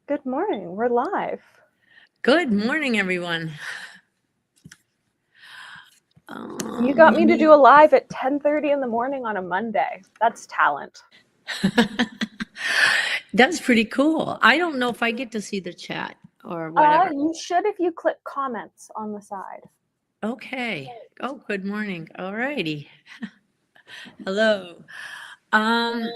Good morning. We're live. Good morning, everyone. You got Let me to do a me. live at 10:30 in the morning on a Monday. That's talent. That's pretty cool. I don't know if I get to see the chat or whatever. You should if you click comments on the side. Okay. Oh, good morning. All righty. Hello. Um,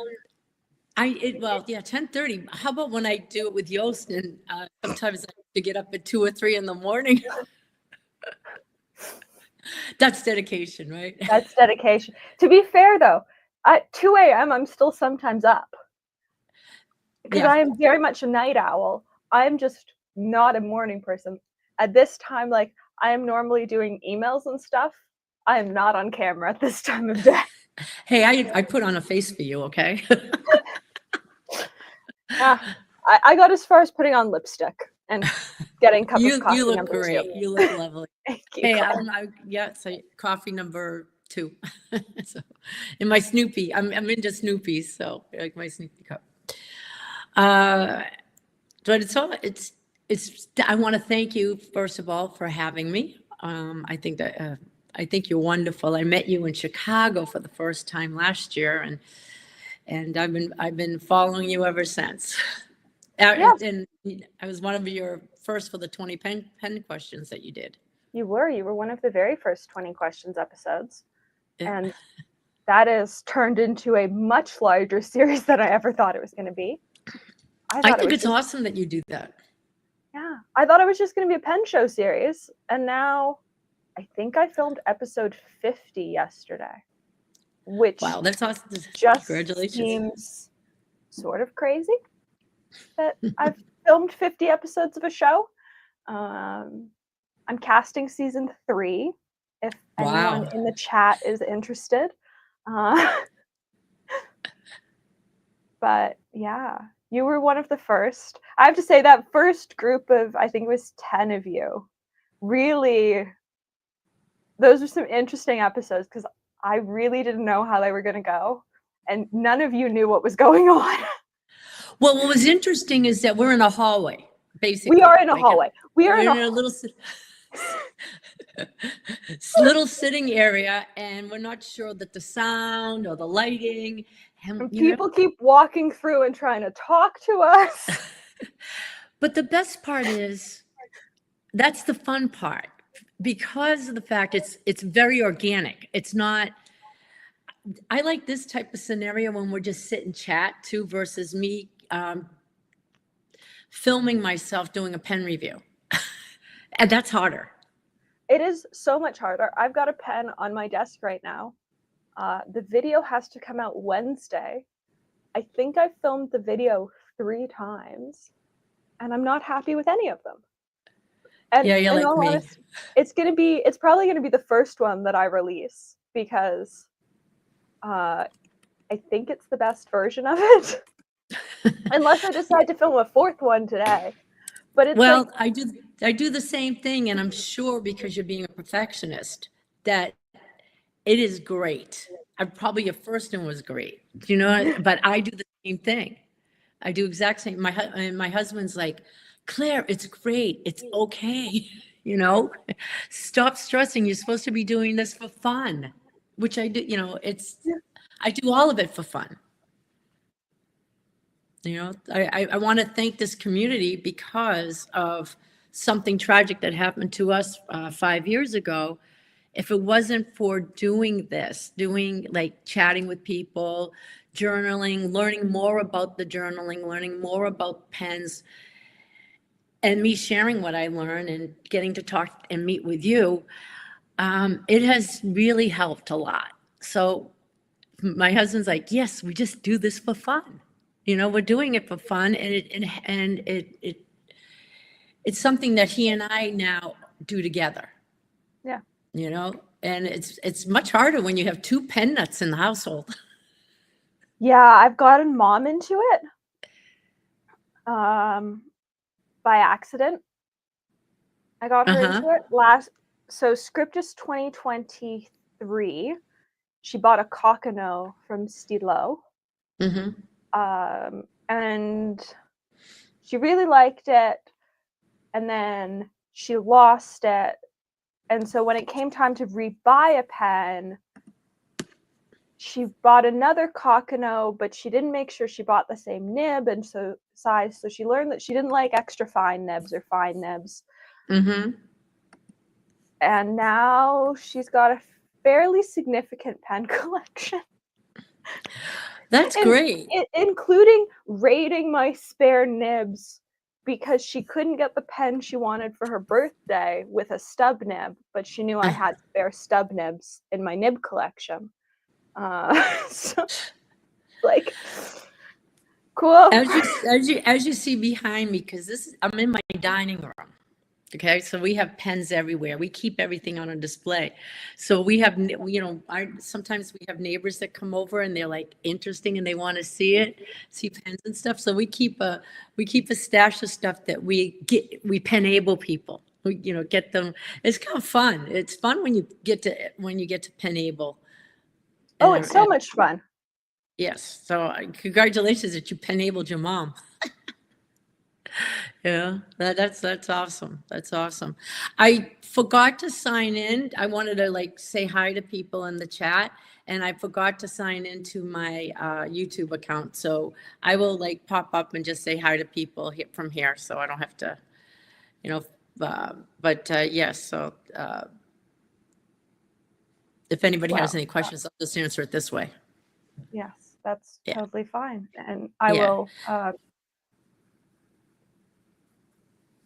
well, yeah, 10:30. How about when I do it with Yost and sometimes I have to get up at 2 or 3 in the morning. That's dedication, right? That's dedication. To be fair, though, at 2 a.m., I'm still sometimes up because Yeah. I am very much a night owl. I'm just not a morning person. At this time, like, I am normally doing emails and stuff. I am not on camera at this time of day. Hey, I put on a face for you, okay? Ah, I got as far as putting on lipstick and getting cup of You coffee look number 2. great. You look lovely. Thank you, Hey, Claire. yeah, so coffee number 2. So, in my Snoopy, I'm into Snoopy, so I like my Snoopy cup. Uh, but I want to thank you first of all for having me. I think you're wonderful. I met you in Chicago for the first time last year, and I've been following you ever since. Yes, And I was one of your first for the 20 pen questions that you did. you were. You were one of the very first 20 questions episodes. Yeah. And that is turned into a much larger series than I ever thought it was going to be. I I thought it think was it's just, awesome that you do that. yeah, I thought it was just going to be a pen show series. And now I think I filmed episode 50 yesterday, which Wow, that's awesome. just Congratulations. seems sort of crazy that I've filmed 50 episodes of a show. Um, I'm casting season 3 if anyone Wow. in the chat is interested. Uh, but yeah, you were one of the first. I have to say that first group of, I think it was 10 of you, really, those were some interesting episodes because I really didn't know how they were going to go. And none of you knew what was going on. Well, what was interesting is that we're in a hallway, We are basically. in a hallway. We are We're in in a a little sitting area, and we're not sure that the sound or the lighting, and and people keep walking through and trying to talk to us. But the best part is that's the fun part because of the fact it's very organic. It's not. I like this type of scenario when we're just sit and chat too, versus me filming myself doing a pen review, and that's harder. It is so much harder. I've got a pen on my desk right now. The video has to come out Wednesday. I think I filmed the video 3 times, and I'm not happy with any of them. And Yeah, you're in like all me. honesty, it's probably gonna be the first one that I release because I think it's the best version of it. Unless I decide to film a 4th one today. But it's like, Well, I do the same thing, and I'm sure because you're being a perfectionist that it is great. Probably your first one was great, you know. But I do the same thing. I do exact same. And my husband's like, Claire, it's great. It's okay. You know, stop stressing. You're supposed to be doing this for fun, which I do. I do all of it for fun. I want to thank this community because of something tragic that happened to us 5 years ago. If it wasn't for doing this, doing like chatting with people, journaling, learning more about the journaling, learning more about pens, and me sharing what I learned and getting to talk and meet with you, it has really helped a lot. So my husband's like, yes, we just do this for fun. We're doing it for fun, it's something that he and I now do together. yeah. And it's much harder when you have two pen nuts in the household. Yeah, I've gotten mom into it. By accident. I got her Uh-huh. into it so Scriptus 2023. She bought a Cocono from Stilo. Mm-hmm. And she really liked it, and then she lost it. And so when it came time to rebuy a pen, she bought another Cocono, but she didn't make sure she bought the same nib and so size. So she learned that she didn't like extra fine nibs or fine nibs. Mm-hmm. And now she's got a fairly significant pen collection. That's great. Including raiding my spare nibs because she couldn't get the pen she wanted for her birthday with a stub nib, but she knew I had spare stub nibs in my nib collection. So, like, cool. As you see behind me, because I'm in my dining room. Okay, so we have pens everywhere. We keep everything on a display. So we have, sometimes we have neighbors that come over and they're like interesting and they want to see pens and stuff. So we keep a stash of stuff that we pen-able people. We, get them. It's kind of fun. It's fun when you get to pen-able. Oh, it's so much fun. Yes. So congratulations that you pen-abled your mom. Yeah, that's awesome. That's awesome. I forgot to sign in. I wanted to say hi to people in the chat, and I forgot to sign into my YouTube account. So I will pop up and just say hi to people from here, so I don't have to, yes. So if anybody has any questions, I'll just answer it this way. Yes, that's totally fine, and I will.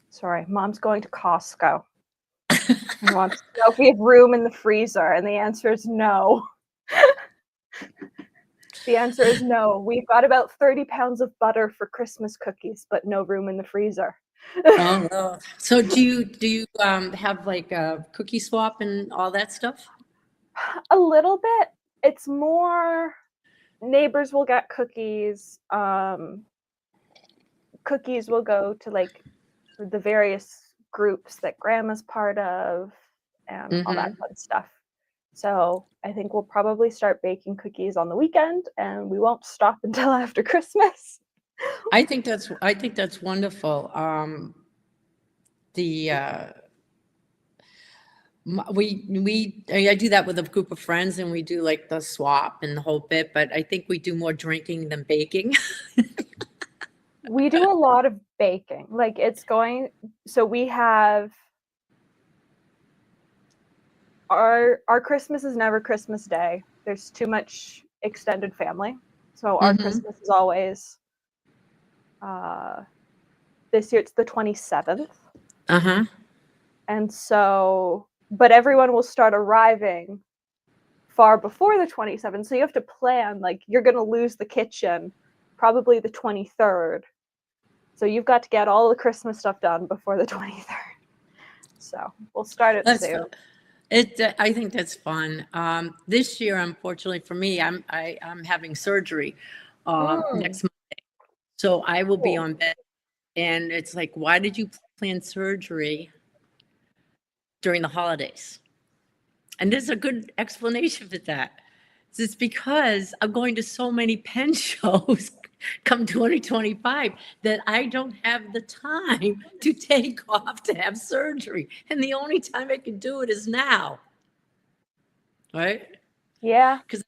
Sorry, Mom's going to Costco. And wants to know if we have room in the freezer, and the answer is no. The answer is no. We've got about 30 pounds of butter for Christmas cookies, but no room in the freezer. Oh no. So do you have a cookie swap and all that stuff? A little bit. It's more neighbors will get cookies. Cookies will go to the various groups that Grandma's part of and all that fun stuff. So I think we'll probably start baking cookies on the weekend, and we won't stop until after Christmas. I think that's wonderful. I do that with a group of friends, and we do the swap and the whole bit. But I think we do more drinking than baking. We do a lot of baking. So we have our Christmas is never Christmas Day. There's too much extended family. So our Christmas is always this year it's the 27th. Uh-huh. And so, but everyone will start arriving far before the 27th. So you have to plan, you're going to lose the kitchen probably the 23rd. So you've got to get all the Christmas stuff done before the 23rd. So we'll start it soon. I think that's fun. This year, unfortunately for me, I'm having surgery next Monday. So I will be on bed. And it's why did you plan surgery during the holidays? And there's a good explanation for that. It's because I'm going to so many pen shows come 2025 that I don't have the time to take off to have surgery. And the only time I can do it is now. Right? Yeah. Because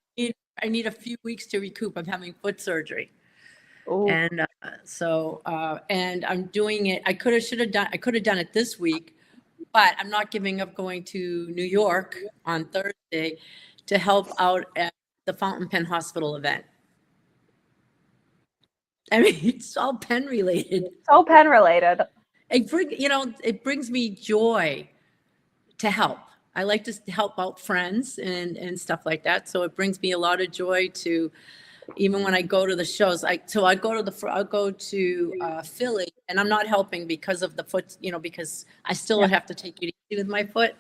I need a few weeks to recoup. I'm having foot surgery. Ooh. And and I'm doing it. I could have done it this week, but I'm not giving up going to New York on Thursday to help out at the Fountain Pen Hospital event. I mean, it's all pen related. It's all pen related. It brings me joy to help. I like to help out friends and stuff like that. So it brings me a lot of joy to, even when I go to the shows. I'll go to Philly, and I'm not helping because of the foot, because I still would have to take it easy with my foot.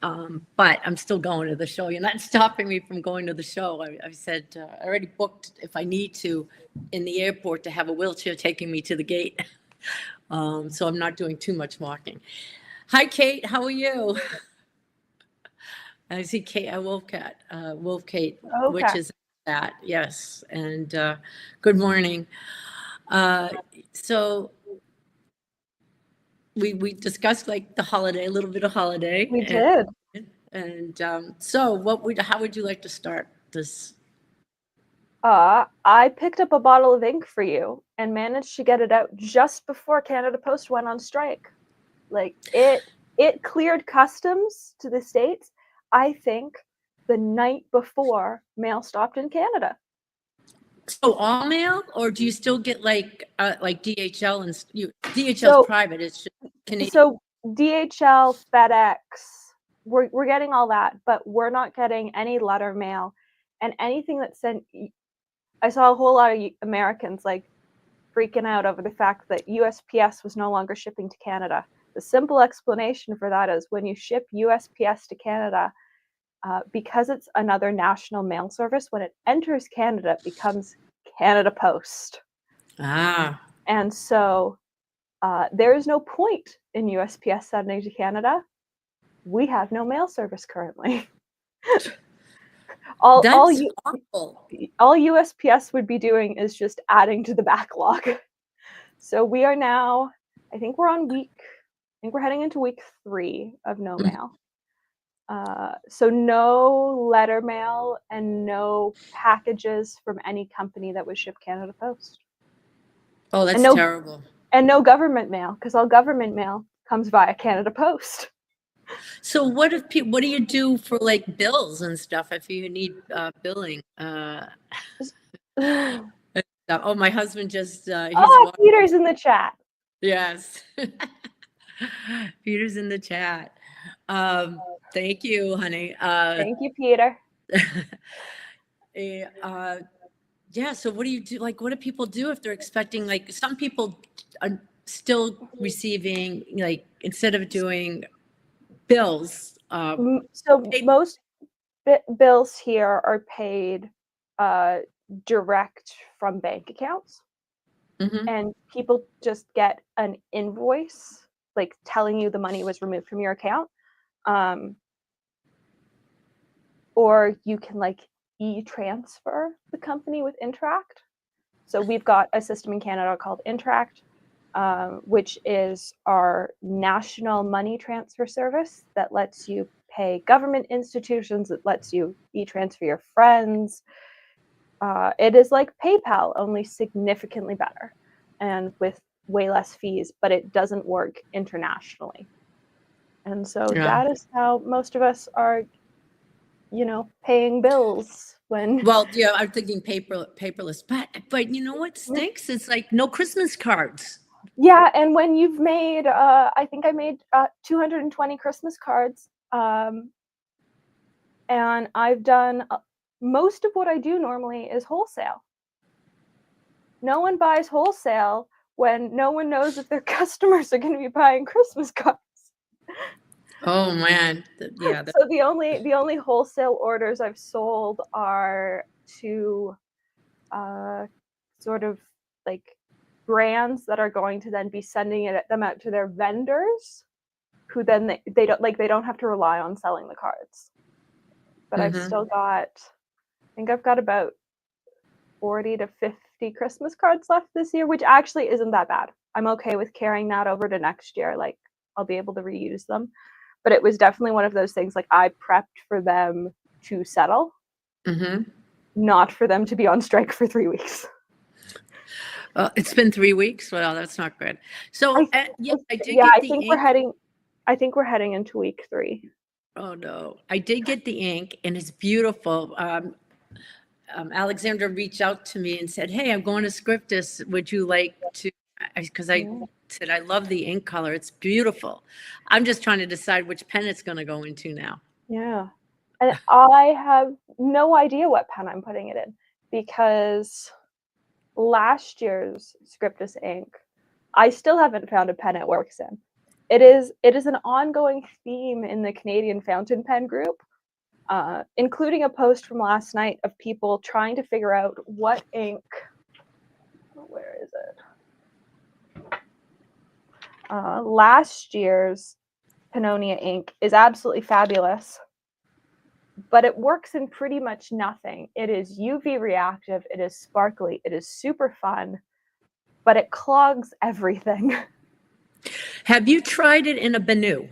But I'm still going to the show. You're not stopping me from going to the show. I said, I already booked, if I need to, in the airport to have a wheelchair taking me to the gate. So I'm not doing too much walking. Hi, Kate. How are you? I see Kate, Wolf Kate, which is that. Yes. And good morning. So we discussed like the holiday, a little bit of holiday, We did. and so how would you like to start this? I picked up a bottle of ink for you and managed to get it out just before Canada Post went on strike. Like it cleared customs to the States, I think, the night before mail stopped in Canada. So all mail, or do you still get like DHL and DHL's So private? It's just Canadian. so DHL, FedEx, we're getting all that, but we're not getting any letter mail and anything that's sent. I saw a whole lot of Americans like freaking out over the fact that USPS was no longer shipping to Canada. The simple explanation for that is when you ship USPS to Canada, because it's another national mail service, when it enters Canada, it becomes Canada Post. Ah. And so there is no point in USPS sending to Canada. We have no mail service currently. all awful. All USPS would be doing is just adding to the backlog. So we are now, I think we're heading into week 3 of no mail. So no letter mail and no packages from any company that would ship Canada Post. Oh, that's and terrible. And no government mail, because all government mail comes via Canada Post. So what do you do for like bills and stuff if you need billing? Oh, my husband just Peter's in the chat. Yes. Peter's in the chat. Thank you, honey. Thank you, Peter. Yeah, so what do you do? Like, what do people do if they're expecting, like, some people are still receiving, like, instead of doing bills, so most bills here are paid direct from bank accounts. Mm-hmm. And people just get an invoice, like telling you the money was removed from your account. Or you can like e-transfer the company with Interact. So we've got a system in Canada called Interact, which is our national money transfer service that lets you pay government institutions, it lets you e-transfer your friends. It is like PayPal, only significantly better and with way less fees, but it doesn't work internationally. And so that is how most of us are, paying bills when. Well, yeah, I'm thinking paperless, but you know what stinks? It's like no Christmas cards. Yeah, and when you've made, I think I made 220 Christmas cards, and I've done most of what I do normally is wholesale. No one buys wholesale when no one knows if their customers are going to be buying Christmas cards. Oh man, yeah. So the only wholesale orders I've sold are to sort of like brands that are going to then be sending them out to their vendors, who then they don't have to rely on selling the cards. But I've still got, I think I've got about 40 to 50 Christmas cards left this year, which actually isn't that bad. I'm okay with carrying that over to next year. Like I'll be able to reuse them. But it was definitely one of those things, like I prepped for them to settle, not for them to be on strike for 3 weeks. It's been 3 weeks. Well, that's not good. So I think we're heading into week 3. Oh no, I did get the ink, and it's beautiful. Alexandra reached out to me and said, "Hey, I'm going to Scriptus. Would you like to?" Because I said I love the ink color. It's beautiful. I'm just trying to decide which pen it's going to go into now. Yeah, and I have no idea what pen I'm putting it in, because last year's Scriptus ink, I still haven't found a pen it works in. It is an ongoing theme in the Canadian fountain pen group, including a post from last night of people trying to figure out what ink. Where is it? Last year's Pannonia ink is absolutely fabulous, but it works in pretty much nothing. It is UV reactive, it is sparkly, it is super fun, but it clogs everything. Have you tried it in a Banu?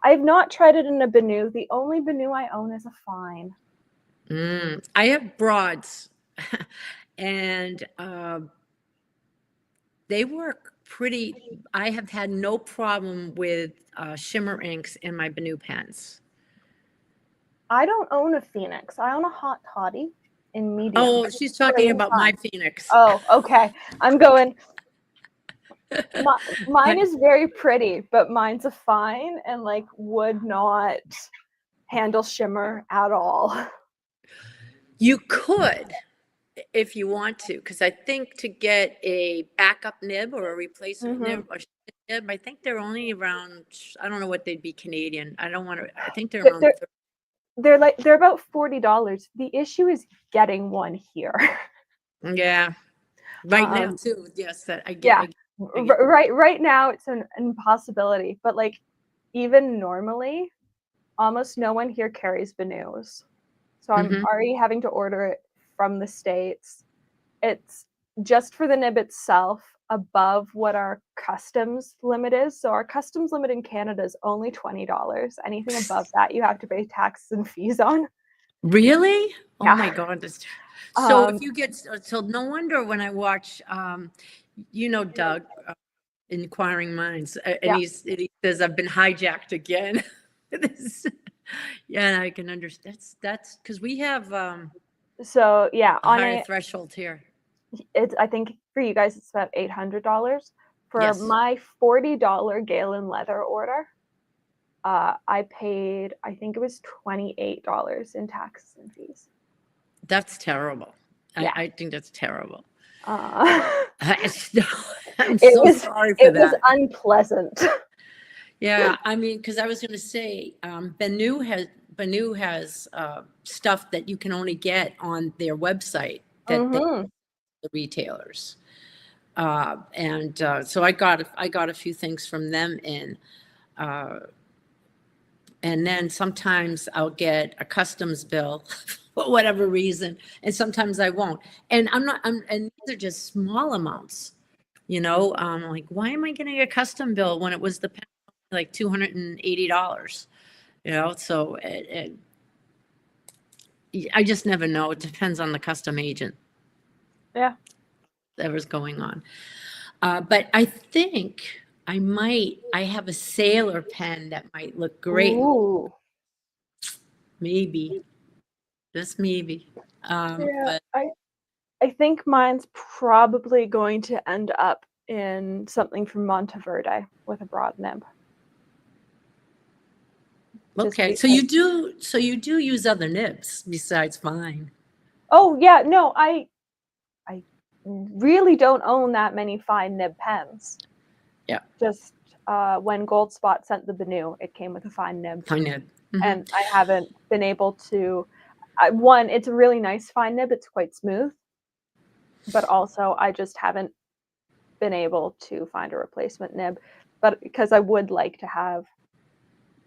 I have not tried it in a Banu. The only Banu I own is a fine. I have broads, and they work pretty. I have had no problem with shimmer inks in my Banu pens. I don't own a Phoenix. I own a Hot Toddy in medium. Oh, she's talking about my Phoenix. Oh, okay. I'm going. Mine is very pretty, but mine's a fine and like would not handle shimmer at all. You could, if you want to, because I think to get a backup nib or a replacement nib or nib, I think they're only around. I don't know what they'd be Canadian. I don't want to. I think they're around. They're about $40. The issue is getting one here. Yeah, right now too. Yes, that I get. Yeah, I get. right now it's an impossibility. But like even normally, almost no one here carries Banus. So I'm already having to order it from the States. It's just for the nib itself above what our customs limit is. So our customs limit in Canada is only $20. Anything above that, you have to pay taxes and fees on. Really? Yeah. Oh my God. So if you get, so no wonder when I watch, Doug, Inquiring Minds, and he says, I've been hijacked again. Yeah, I can understand. That's because we have So yeah, a higher threshold here. It's, I think for you guys it's about $800. For Yes. my $40 Galen leather order, I paid, I think it was $28 in taxes and fees. That's terrible. Yeah. I think that's terrible. I'm so sorry for that. It was unpleasant. Yeah, I mean, because I was going to say, Banu has stuff that you can only get on their website that the retailers, and so I got a few things from them in, and then sometimes I'll get a customs bill for whatever reason, and sometimes I won't, and and these are just small amounts, like why am I getting a custom bill when it was the like $280, so I just never know. It depends on the custom agent. Yeah. Whatever's going on. But I think I have a sailor pen that might look great. Ooh. Maybe. Just maybe. Yeah, I think mine's probably going to end up in something from Monteverde with a broad nib. Okay, so you do use other nibs besides mine. Oh yeah, no, I really don't own that many fine nib pens. Yeah. Just when Gold Spot sent the Banu, it came with a fine nib. Fine nib. And I haven't been able to. One, it's a really nice fine nib. It's quite smooth. But also, I just haven't been able to find a replacement nib. But because I would like to have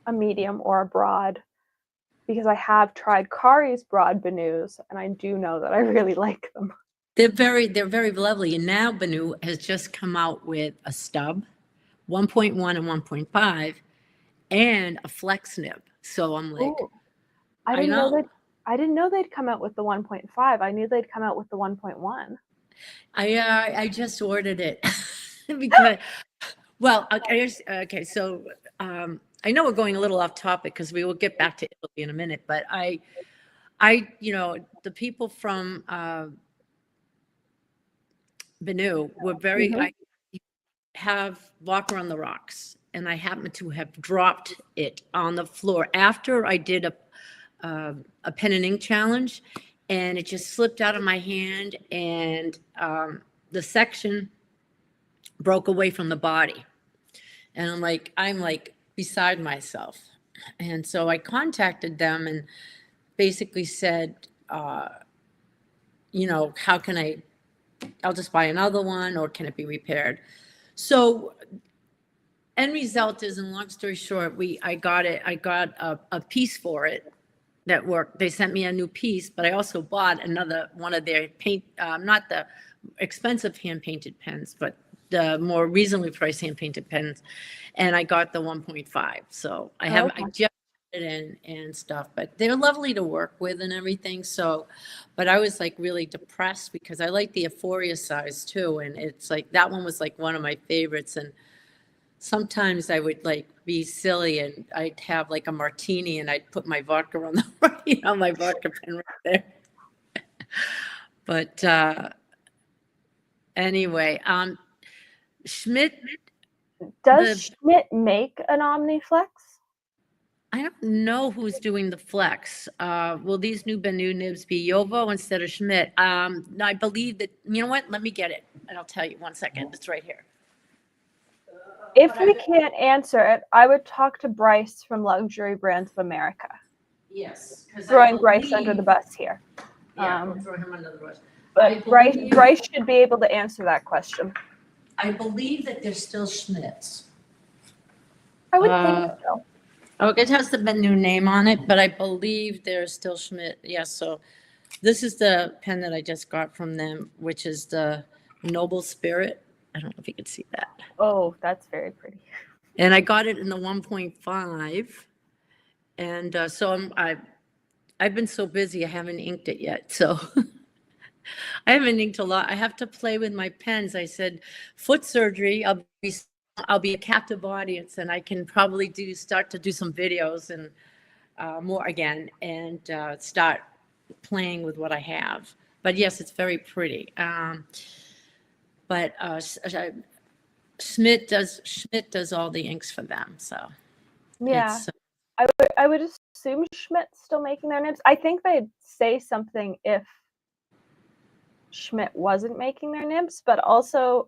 a medium or a broad, because I have tried Kari's broad Banus, and I do know that I really like them. They're very lovely. And now Banu has just come out with a stub, 1.1 and 1.5, and a flex nib. So I'm like, ooh, I didn't know they'd come out with the 1.5. I knew they'd come out with the 1.1. I just ordered it because, well, okay. So I know we're going a little off topic because we will get back to Italy in a minute, but the people from Banu were very. I have Walker on the Rocks, and I happen to have dropped it on the floor after I did a pen and ink challenge, and it just slipped out of my hand, and the section broke away from the body, and I'm like beside myself, and so I contacted them and basically said, how can I'll just buy another one, or can it be repaired? So end result is, and long story short, I got a piece for it that worked. They sent me a new piece, but I also bought another one of their paint, not the expensive hand painted pens, but the more reasonably priced hand painted pens, and I got the 1.5. So I have I Okay. just put it in and stuff, but they're lovely to work with and everything. So, but I was like really depressed because I like the Euphoria size too, and it's like that one was like one of my favorites. And sometimes I would like be silly and I'd have like a martini and I'd put my vodka on the my vodka pen right there. But anyway, Schmidt, Does the Schmidt make an Omniflex? I don't know who's doing the flex. Will these new Benu nibs be Yovo instead of Schmidt? No, I believe that, you know what? Let me get it and I'll tell you 1 second. It's right here. If we can't answer it, I would talk to Bryce from Luxury Brands of America. Yes. Throwing Bryce under the bus here. Yeah, we'll throw him under the bus. But Bryce should be able to answer that question. I believe that they're still Schmidts. I would think so. Oh, it has the Benu name on it, but I believe they're still Schmidt. Yes, so this is the pen that I just got from them, which is the Noble Spirit. I don't know if you can see that. Oh, that's very pretty. And I got it in the 1.5. And so I've been so busy, I haven't inked it yet. So I haven't inked a lot. I have to play with my pens. I said, foot surgery, I'll be a captive audience and I can probably start to do some videos and more again and start playing with what I have. But yes, it's very pretty. But Schmidt does all the inks for them. So Yeah. it's, I would assume Schmidt's still making their nibs. I think they'd say something if Schmidt wasn't making their nibs, but also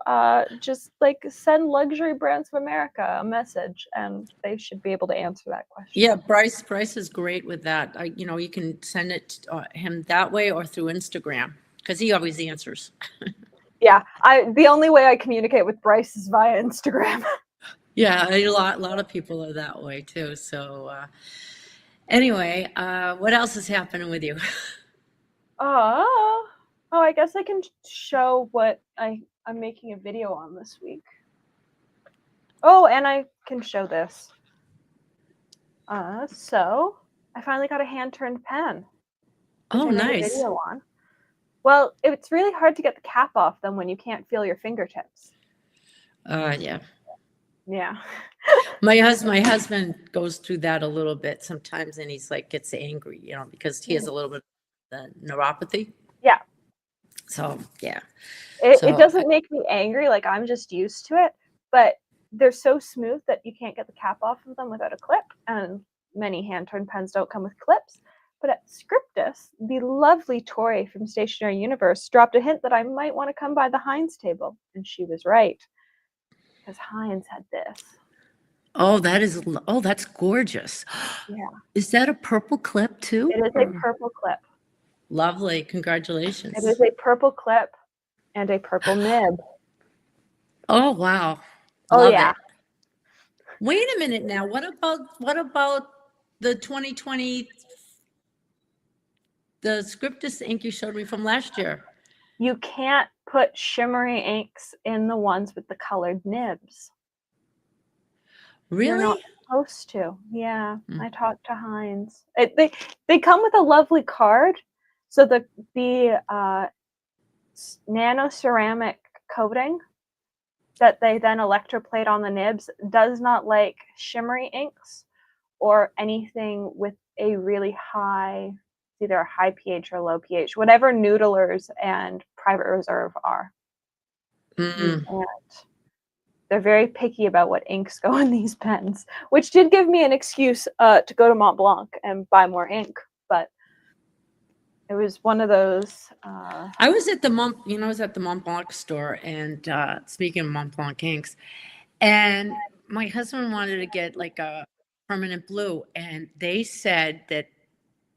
just like send Luxury Brands of America a message and they should be able to answer that question. yeah, Bryce is great with that. You can send it to him that way or through Instagram because he always answers. Yeah, the only way I communicate with Bryce is via Instagram. Yeah, a lot of people are that way too. So anyway, what else is happening with you? Oh, I guess I can show what I'm making a video on this week. Oh, and I can show this. So I finally got a hand-turned pen. Which Oh, I made nice. a video on. Well, it's really hard to get the cap off them when you can't feel your fingertips. Yeah. Yeah. My husband goes through that a little bit sometimes, and he's like gets angry, because he has a little bit of the neuropathy. Yeah. So yeah. It doesn't make me angry. Like I'm just used to it, but they're so smooth that you can't get the cap off of them without a clip, and many hand-turned pens don't come with clips. But at Scriptus, the lovely Tori from Stationery Universe dropped a hint that I might want to come by the Heinz table, and she was right, because Heinz had this. Oh, that's gorgeous. Yeah. Is that a purple clip too? It is a purple clip. Lovely. Congratulations. It is a purple clip and a purple nib. Oh, wow. Oh, Love yeah. it. Wait a minute now. What about the 2020, the Scriptus ink you showed me from last year? You can't put shimmery inks in the ones with the colored nibs. Really? You're not supposed to. Yeah, I talked to Heinz. They come with a lovely card. So the nano ceramic coating that they then electroplate on the nibs does not like shimmery inks or anything with a really high, either a high pH or low pH, whatever Noodlers and Private Reserve are. And they're very picky about what inks go in these pens, which did give me an excuse to go to Mont Blanc and buy more ink, but it was one of those. I was at the Mont Blanc store, and speaking of Mont Blanc inks, and my husband wanted to get like a permanent blue, and they said that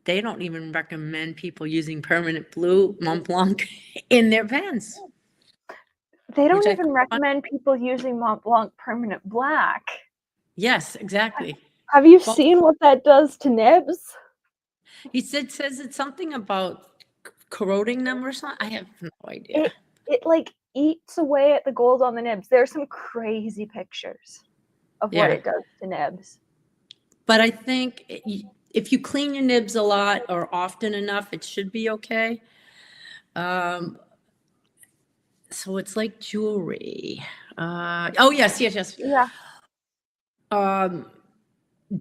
they don't even recommend people using permanent blue Mont Blanc in their pens. They don't even recommend people using Mont Blanc permanent black. Yes, exactly. Have you seen what that does to nibs? He says it's something about corroding them or something. I have no idea. It like eats away at the gold on the nibs. There's some crazy pictures of what Yeah. it does to nibs. But I think if you clean your nibs a lot or often enough, it should be okay. So it's like jewelry. Oh, yes, yes, yes. Yeah.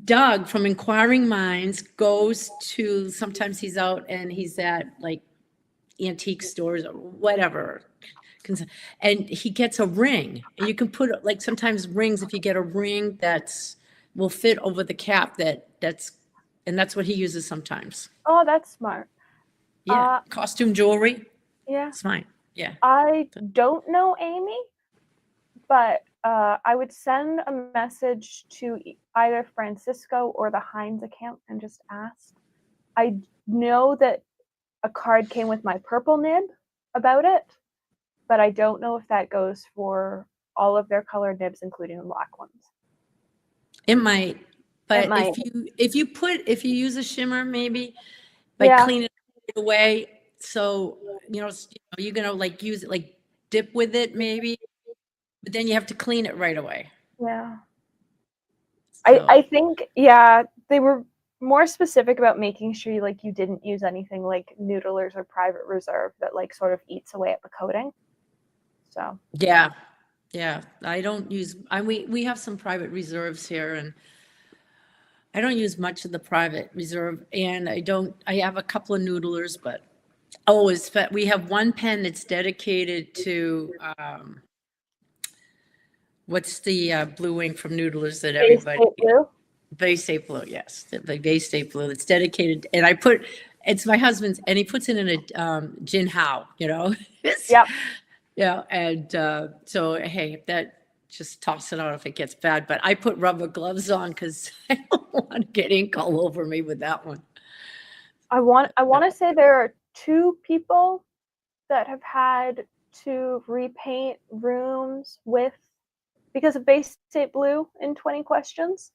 Doug from Inquiring Minds goes to, sometimes he's out and he's at like antique stores or whatever. And he gets a ring, and you can put like sometimes rings, if you get a ring that's will fit over the cap, and that's what he uses sometimes. Oh, that's smart. Yeah. Costume jewelry. Yeah. It's fine. Yeah. I don't know Amy, but I would send a message to either Francisco or the Heinz account and just ask. I know that a card came with my purple nib about it, but I don't know if that goes for all of their colored nibs, including the black ones. It might, but It might. if you use a shimmer, maybe Yeah. clean it away. So, you're gonna like use it, like dip with it maybe, but then you have to clean it right away. Yeah. So, I think, yeah, they were more specific about making sure you didn't use anything like Noodlers or Private Reserve that like sort of eats away at the coating. So yeah. I don't use, we have some private reserves here, and I don't use much of the private reserve, and I have a couple of noodlers, but we have one pen that's dedicated to, what's the blue ink from Noodlers that Bay everybody, State Blue. Bay State Blue, yes, the Bay State Blue that's dedicated, and it's my husband's, and he puts it in a Jin Hao, Yep. Yeah, and so, hey, just toss it out if it gets bad, but I put rubber gloves on because I don't want to get ink all over me with that one. I want to say there are 2 people that have had to repaint rooms because of Bay State Blue in 20 Questions.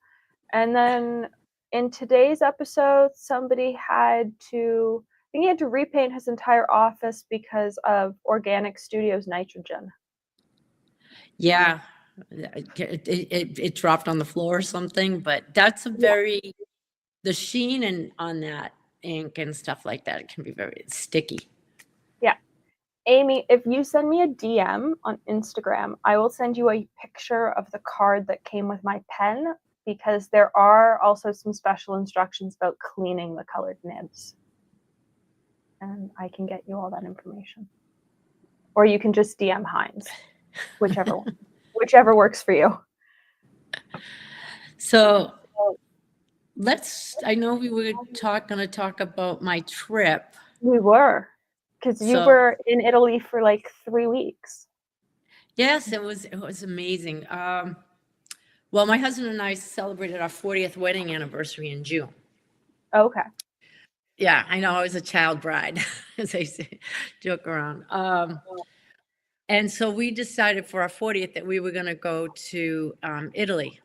And then in today's episode, somebody I think he had to repaint his entire office because of Organic Studios nitrogen. Yeah, it dropped on the floor or something, but that's the sheen on that ink and stuff like that, it can be very sticky. Yeah. Amy, if you send me a DM on Instagram, I will send you a picture of the card that came with my pen, because there are also some special instructions about cleaning the colored nibs. And I can get you all that information. Or you can just DM Heinz, whichever works for you. So I know we were going to talk about my trip. We were, because you were in Italy for like 3 weeks. Yes, it was amazing. Well, my husband and I celebrated our 40th wedding anniversary in June. Okay. Yeah, I know, I was a child bride, as I say, joke around. And so we decided for our 40th that we were going to go to Italy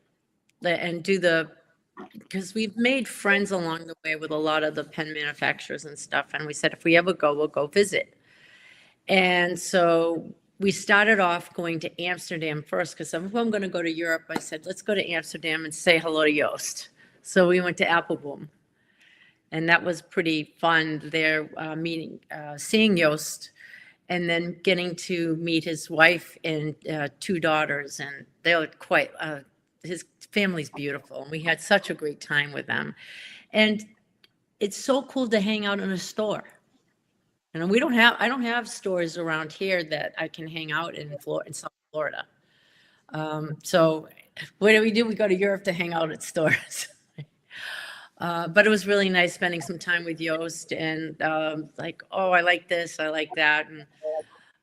and because we've made friends along the way with a lot of the pen manufacturers and stuff. And we said, if we ever go, we'll go visit. And so we started off going to Amsterdam first, because if I'm going to go to Europe, I said, let's go to Amsterdam and say hello to Joost. So we went to Appelboom. And that was pretty fun there, seeing Joost, and then getting to meet his wife and 2 daughters. And they were his family's beautiful. And we had such a great time with them. And it's so cool to hang out in a store. And I don't have stores around here that I can hang out in South Florida. So what do? We go to Europe to hang out at stores. But it was really nice spending some time with Joost and oh, I like this, I like that. And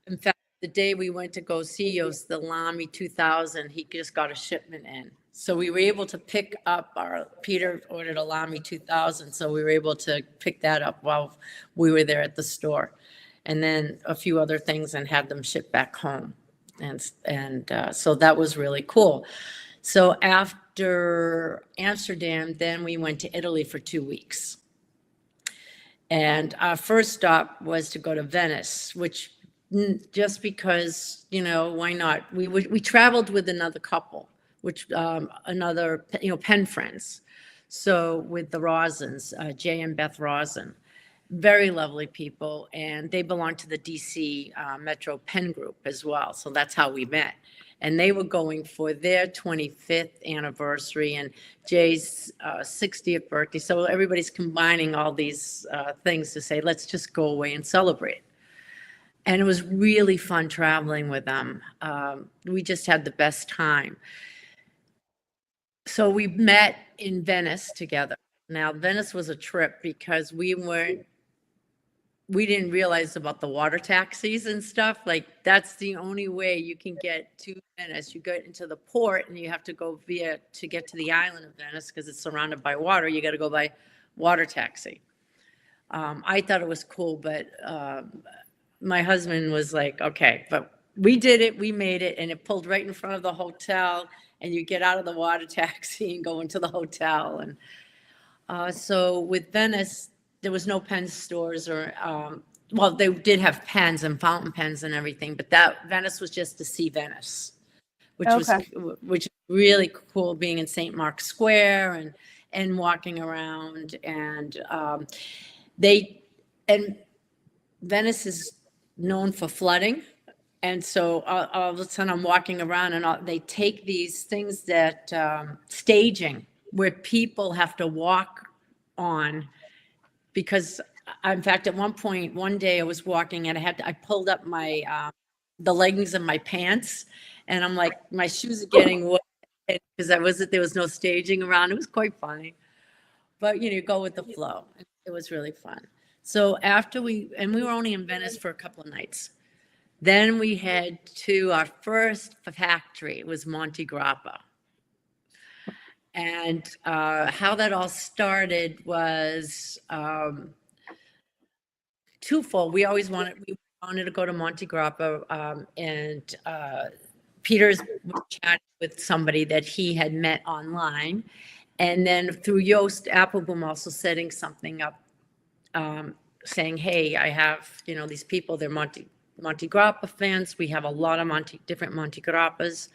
in fact, the day we went to go see Joost, the Lamy 2000, he just got a shipment in. So we were able to pick up Peter ordered a Lamy 2000, so we were able to pick that up while we were there at the store. And then a few other things and had them shipped back home. And so that was really cool. So after Amsterdam, then we went to Italy for 2 weeks. And our first stop was to go to Venice, which just because, why not? We traveled with another couple, which, another, pen friends. So with the Rosens, Jay and Beth Rosen, very lovely people, and they belong to the DC Metro Pen Group as well. So that's how we met. And they were going for their 25th anniversary and Jay's 60th birthday. So everybody's combining all these things to say, let's just go away and celebrate. And it was really fun traveling with them. We just had the best time. So we met in Venice together. Now, Venice was a trip because we didn't realize about the water taxis and stuff. Like, that's the only way you can get to Venice. You get into the port and you have to go to get to the island of Venice because it's surrounded by water. You got to go by water taxi. I thought it was cool, but my husband was like, okay, but we did it, we made it, and it pulled right in front of the hotel, and you get out of the water taxi and go into the hotel. And so with Venice, there was no pen stores or, well, they did have pens and fountain pens and everything, but that Venice was just to see Venice, which was really cool, being in St. Mark's Square and walking around. And Venice is known for flooding. And so all of a sudden I'm walking around and they take these things that staging where people have to walk on, because in fact, at one day I was walking and I pulled up the leggings of my pants, and I'm like, my shoes are getting wet because there was no staging around. It was quite funny, but go with the flow. It was really fun. So after we were only in Venice for a couple of nights. Then we head to our first factory. It was Monte Grappa. And how that all started was twofold. We wanted to go to Monte Grappa, and Peter's chatting with somebody that he had met online. And then through Yoast Appelboom also setting something up, saying, hey, I have, these people, they're Monte Grappa fans. We have a lot of different Monte Grappas.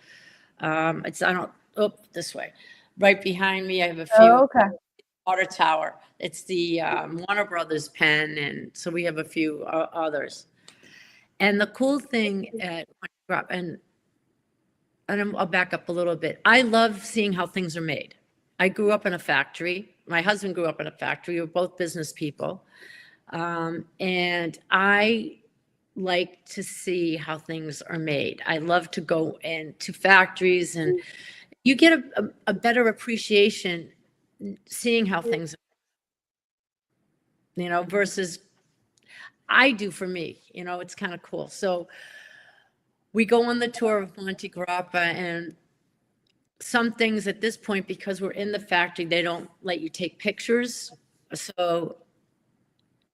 This way. Right behind me, I have a few. Water Tower. It's the Warner Brothers pen, and so we have a few others. And the cool thing at Monte Grappa, and I'll back up a little bit. I love seeing how things are made. I grew up in a factory. My husband grew up in a factory. We were both business people. And I like to see how things are made. I love to go into factories, and you get a better appreciation seeing how things are, versus I do for me. It's kind of cool. So we go on the tour of Monte Grappa, and some things at this point, because we're in the factory, they don't let you take pictures. So,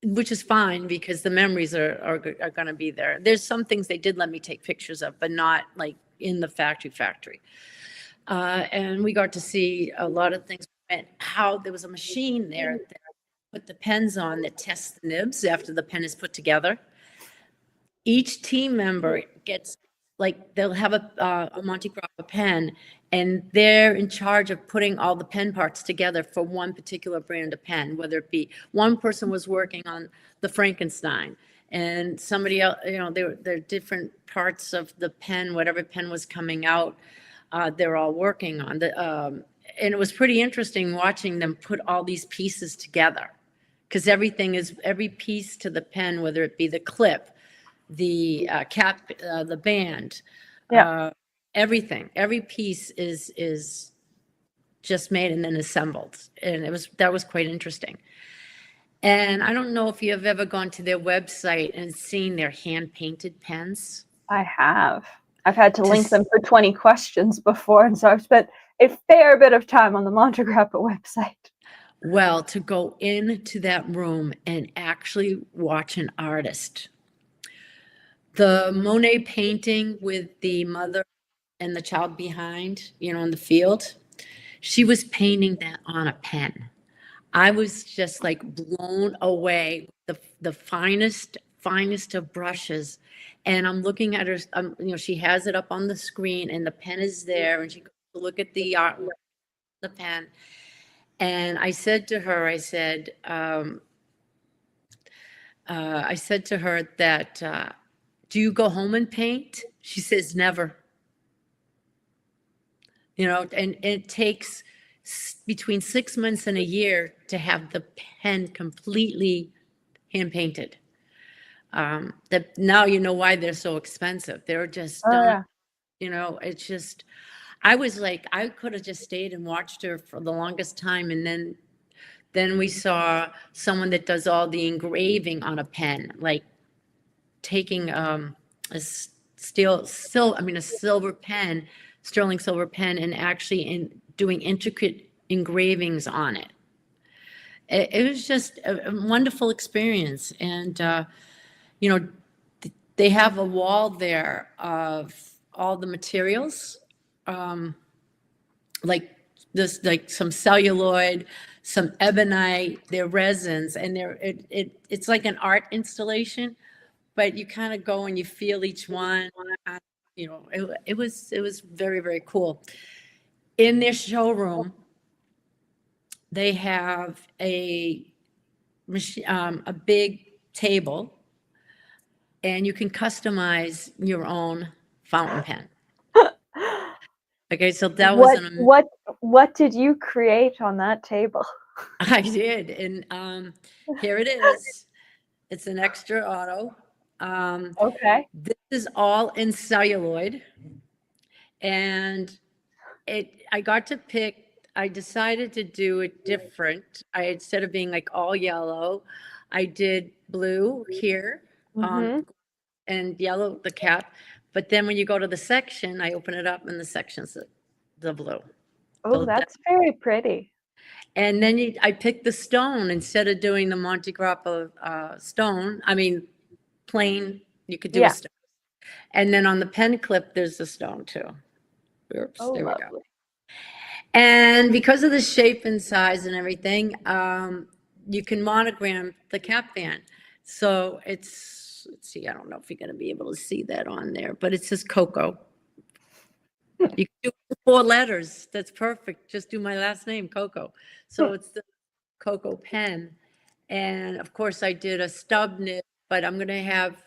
which is fine because the memories are going to be there. There's some things they did let me take pictures of, but not like in the factory. And we got to see a lot of things. And how there was a machine there that put the pens on that tests the nibs after the pen is put together. Each team member gets, they'll have a Monte Grappa pen, and they're in charge of putting all the pen parts together for one particular brand of pen, whether it be one person was working on the Frankenstein, and somebody else, they're different parts of the pen, whatever pen was coming out, they're all working on. And it was pretty interesting watching them put all these pieces together, because every piece to the pen, whether it be the clip, the cap, the band, everything, every piece is just made and then assembled. And that was quite interesting. And I don't know if you have ever gone to their website and seen their hand-painted pens. I have. I've had to link them for 20 questions before, and so I've spent a fair bit of time on the Monte Grappa website. Well, to go into that room and actually watch an artist. The Monet painting with the mother and the child behind, in the field, she was painting that on a pen. I was just like blown away. The finest finest of brushes. And I'm looking at her, she has it up on the screen and the pen is there and she goes to look at the artwork, the pen. And I said to her, I said to her that, do you go home and paint? She says, never. And it takes between 6 months and a year to have the pen completely hand painted. That now you know why they're so expensive. They're just done, it's just, I was like, I could have just stayed and watched her for the longest time. And then we saw someone that does all the engraving on a pen, like taking a silver pen, sterling silver pen, and actually doing intricate engravings on it. It was just a wonderful experience. And, they have a wall there of all the materials, like some celluloid, some ebonite, their resins, and it's like an art installation, but you kind of go and you feel each one. It was very, very cool. In their showroom, they have a big table, and you can customize your own fountain pen. Okay, so that was what did you create on that table? I did, and here it is. It's an extra auto. Okay. This is all in celluloid, and I got to pick. I decided to do it different. Instead of being like all yellow, I did blue here, and yellow the cap. But then when you go to the section, I open it up, and the section's the blue. Oh, that's very pretty. And then I picked the stone instead of doing the Monte Grappa stone. I mean, plain, you could do a stone. And then on the pen clip, there's the stone too. Oops, there we go. And because of the shape and size and everything, you can monogram the cap band. So let's see, I don't know if you're going to be able to see that on there, but it says Coco. You can do 4 letters. That's perfect. Just do my last name, Coco. So it's the Coco pen. And of course, I did a stub knit, but I'm going to have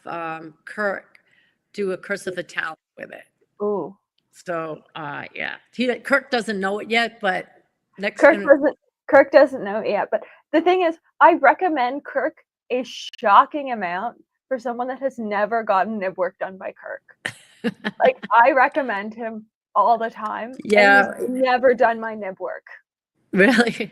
Kirk do a cursive italic with it. Ooh. So, yeah. Kirk doesn't know it yet, but Kirk doesn't know it yet. But the thing is, I recommend Kirk a shocking amount for someone that has never gotten nib work done by Kirk. Like, I recommend him all the time. Yeah. And he's never done my nib work. Really?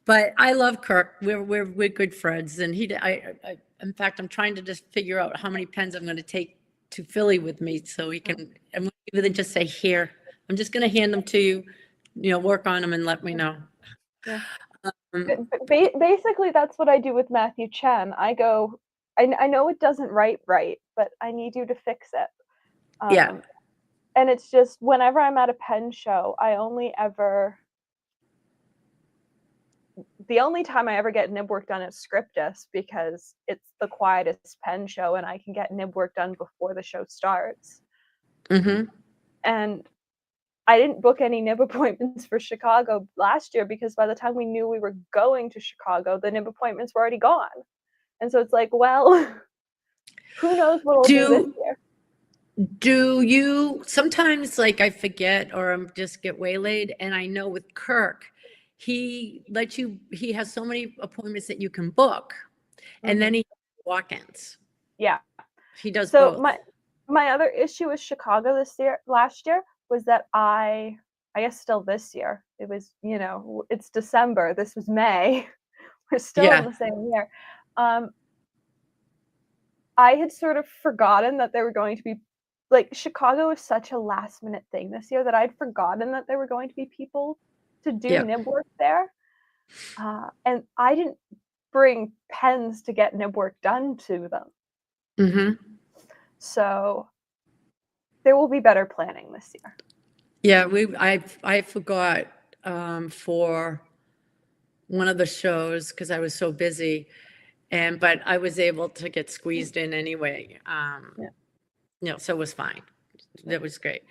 But I love Kirk. We're good friends, and in fact, I'm trying to just figure out how many pens I'm going to take to Philly with me, so he can. I'm going to just say, here. I'm just going to hand them to you. Work on them and let me know. Yeah. Basically, that's what I do with Matthew Chen. I go, I know it doesn't write right, but I need you to fix it. Yeah. And it's just whenever I'm at a pen show, the only time I ever get nib work done is Scriptus, because it's the quietest pen show and I can get nib work done before the show starts. Mm-hmm. And I didn't book any nib appointments for Chicago last year because by the time we knew we were going to Chicago, the nib appointments were already gone. And so it's like, well, who knows what we'll do this year. Do you sometimes, like, I forget or I just get waylaid, and I know with Kirk, he has so many appointments that you can book, and then he has walk-ins. Yeah. He does both. My other issue with Chicago last year was that I guess still this year, it was, it's December, this was May, we're still in the same year. I had sort of forgotten that they were going to be, like, Chicago is such a last minute thing this year that I'd forgotten that there were going to be people to do nib work there. And I didn't bring pens to get nib work done to them. Mm-hmm. So there will be better planning this year. Yeah, I forgot for one of the shows because I was so busy. but I was able to get squeezed in anyway. Yeah. So it was fine. That was great.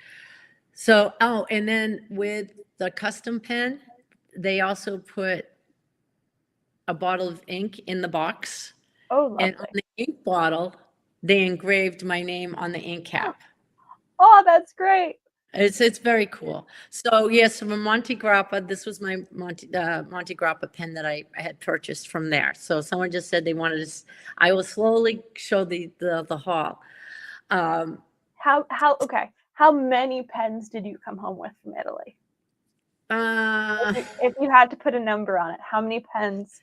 So, and then with the custom pen, they also put a bottle of ink in the box. Oh, And on lovely. the ink bottle, they engraved my name on the ink cap. Oh, that's great. It's very cool. So yes, from Monte Grappa, this was my Monte Grappa pen that I had purchased from there. So someone just said they wanted to. I will slowly show the haul. Okay. How many pens did you come home with from Italy? Uh, If you had to put a number on it, how many pens?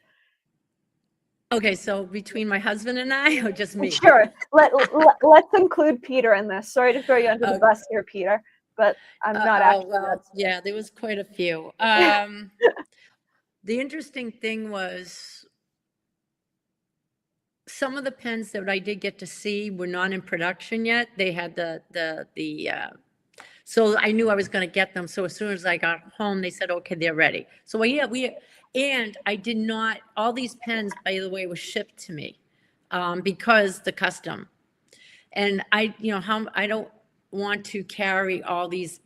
okay, so between my husband and I, or just me? Sure. Let's include Peter in this. Sorry to throw you under the bus here, Peter, but I'm not actually. Well, yeah, there was quite a few. The interesting thing was some of the pens that I did get to see were not in production yet. They had so I knew I was going to get them. So as soon as I got home, they said, okay, they're ready. So yeah, and I did not, all these pens, by the way, were shipped to me because the custom. And I don't want to carry all these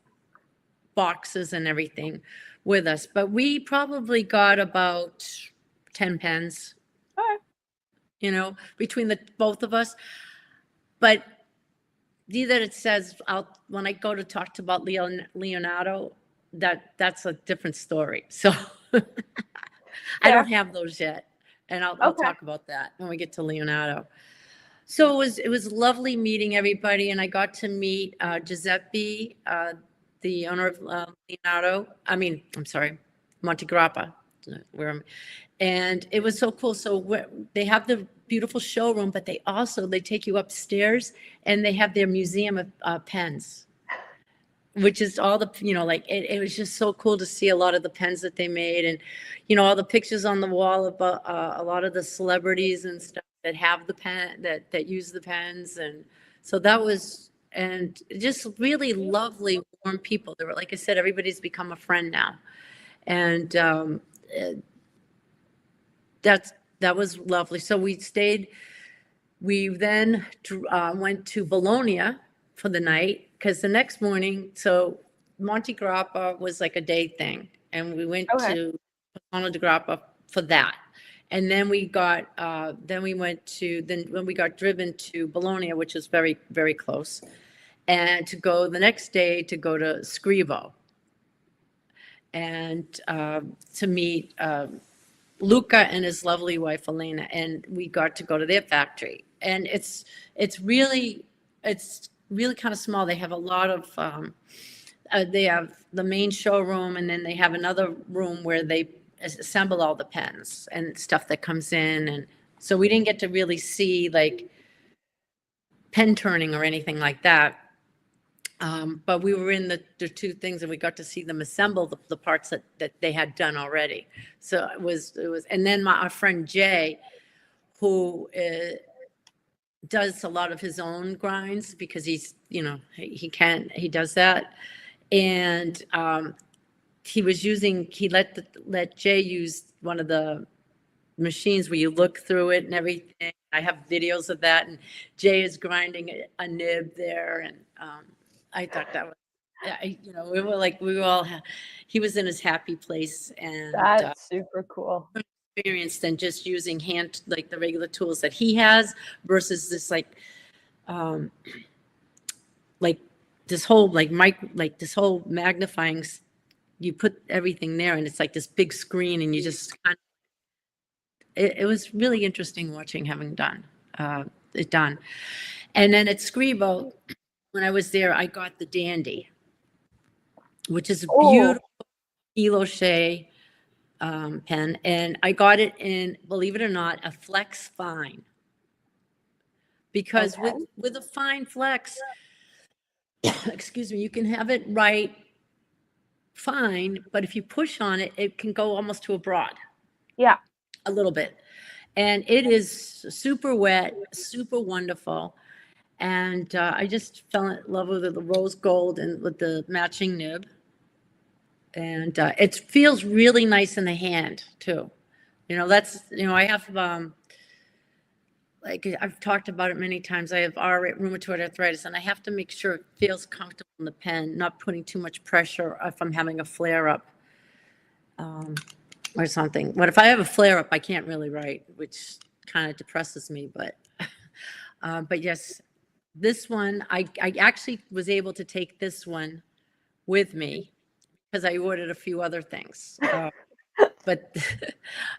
boxes and everything with us, but we probably got about 10 pens, between the both of us. But that it says when I go to talk about Leonardo, that's a different story. So I don't have those yet, and I'll talk about that when we get to Leonardo. So it was lovely meeting everybody, and I got to meet Giuseppe, the owner of Leonardo. I'm sorry, Monte Grappa, and it was so cool. So they have the beautiful showroom, but they take you upstairs, and they have their museum of pens, which is all the, it was just so cool to see a lot of the pens that they made, and all the pictures on the wall about a lot of the celebrities and stuff that have the pen that use the pens. And so that was, and just really lovely, warm people. They were, like I said, everybody's become a friend now. And that was lovely. So we then went to Bologna for the night, because the next morning, so Monte Grappa was like a day thing, and we went to Monte di Grappa for that. And then when we got driven to Bologna, which is very, very close, and to go the next day to go to Scrivo and to meet Luca and his lovely wife Elena, and we got to go to their factory. And it's really kind of small. They have a lot of they have the main showroom, and then they have another room where they assemble all the pens and stuff that comes in. And so we didn't get to really see like pen turning or anything like that. But we were in the two things, and we got to see them assemble the parts that they had done already. So it was, and then our friend Jay, who does a lot of his own grinds, because he's, he does that. And he let Jay use one of the machines where you look through it and everything. I have videos of that, and Jay is grinding a nib there, and I thought that was, we were all, he was in his happy place, and That's super cool. Experience than just using like the regular tools that he has, versus this like this whole this whole magnifying. You put everything there, and it's like this big screen, and you just it was really interesting watching having done it done. And then at Scrivo, when I was there, I got the Dandy, which is a beautiful Eloche pen, and I got it in, believe it or not, a flex fine, because with a fine flex, excuse me, you can have it right fine, but if you push on it, it can go almost to a broad. Yeah. A little bit. And it is super wet, super wonderful. And I just fell in love with the rose gold and with the matching nib. And it feels really nice in the hand too. I have like I've talked about it many times, I have rheumatoid arthritis, and I have to make sure it feels comfortable in the pen, not putting too much pressure if I'm having a flare up or something. But if I have a flare up, I can't really write, which kind of depresses me. But yes, this one, I actually was able to take this one with me because I ordered a few other things. But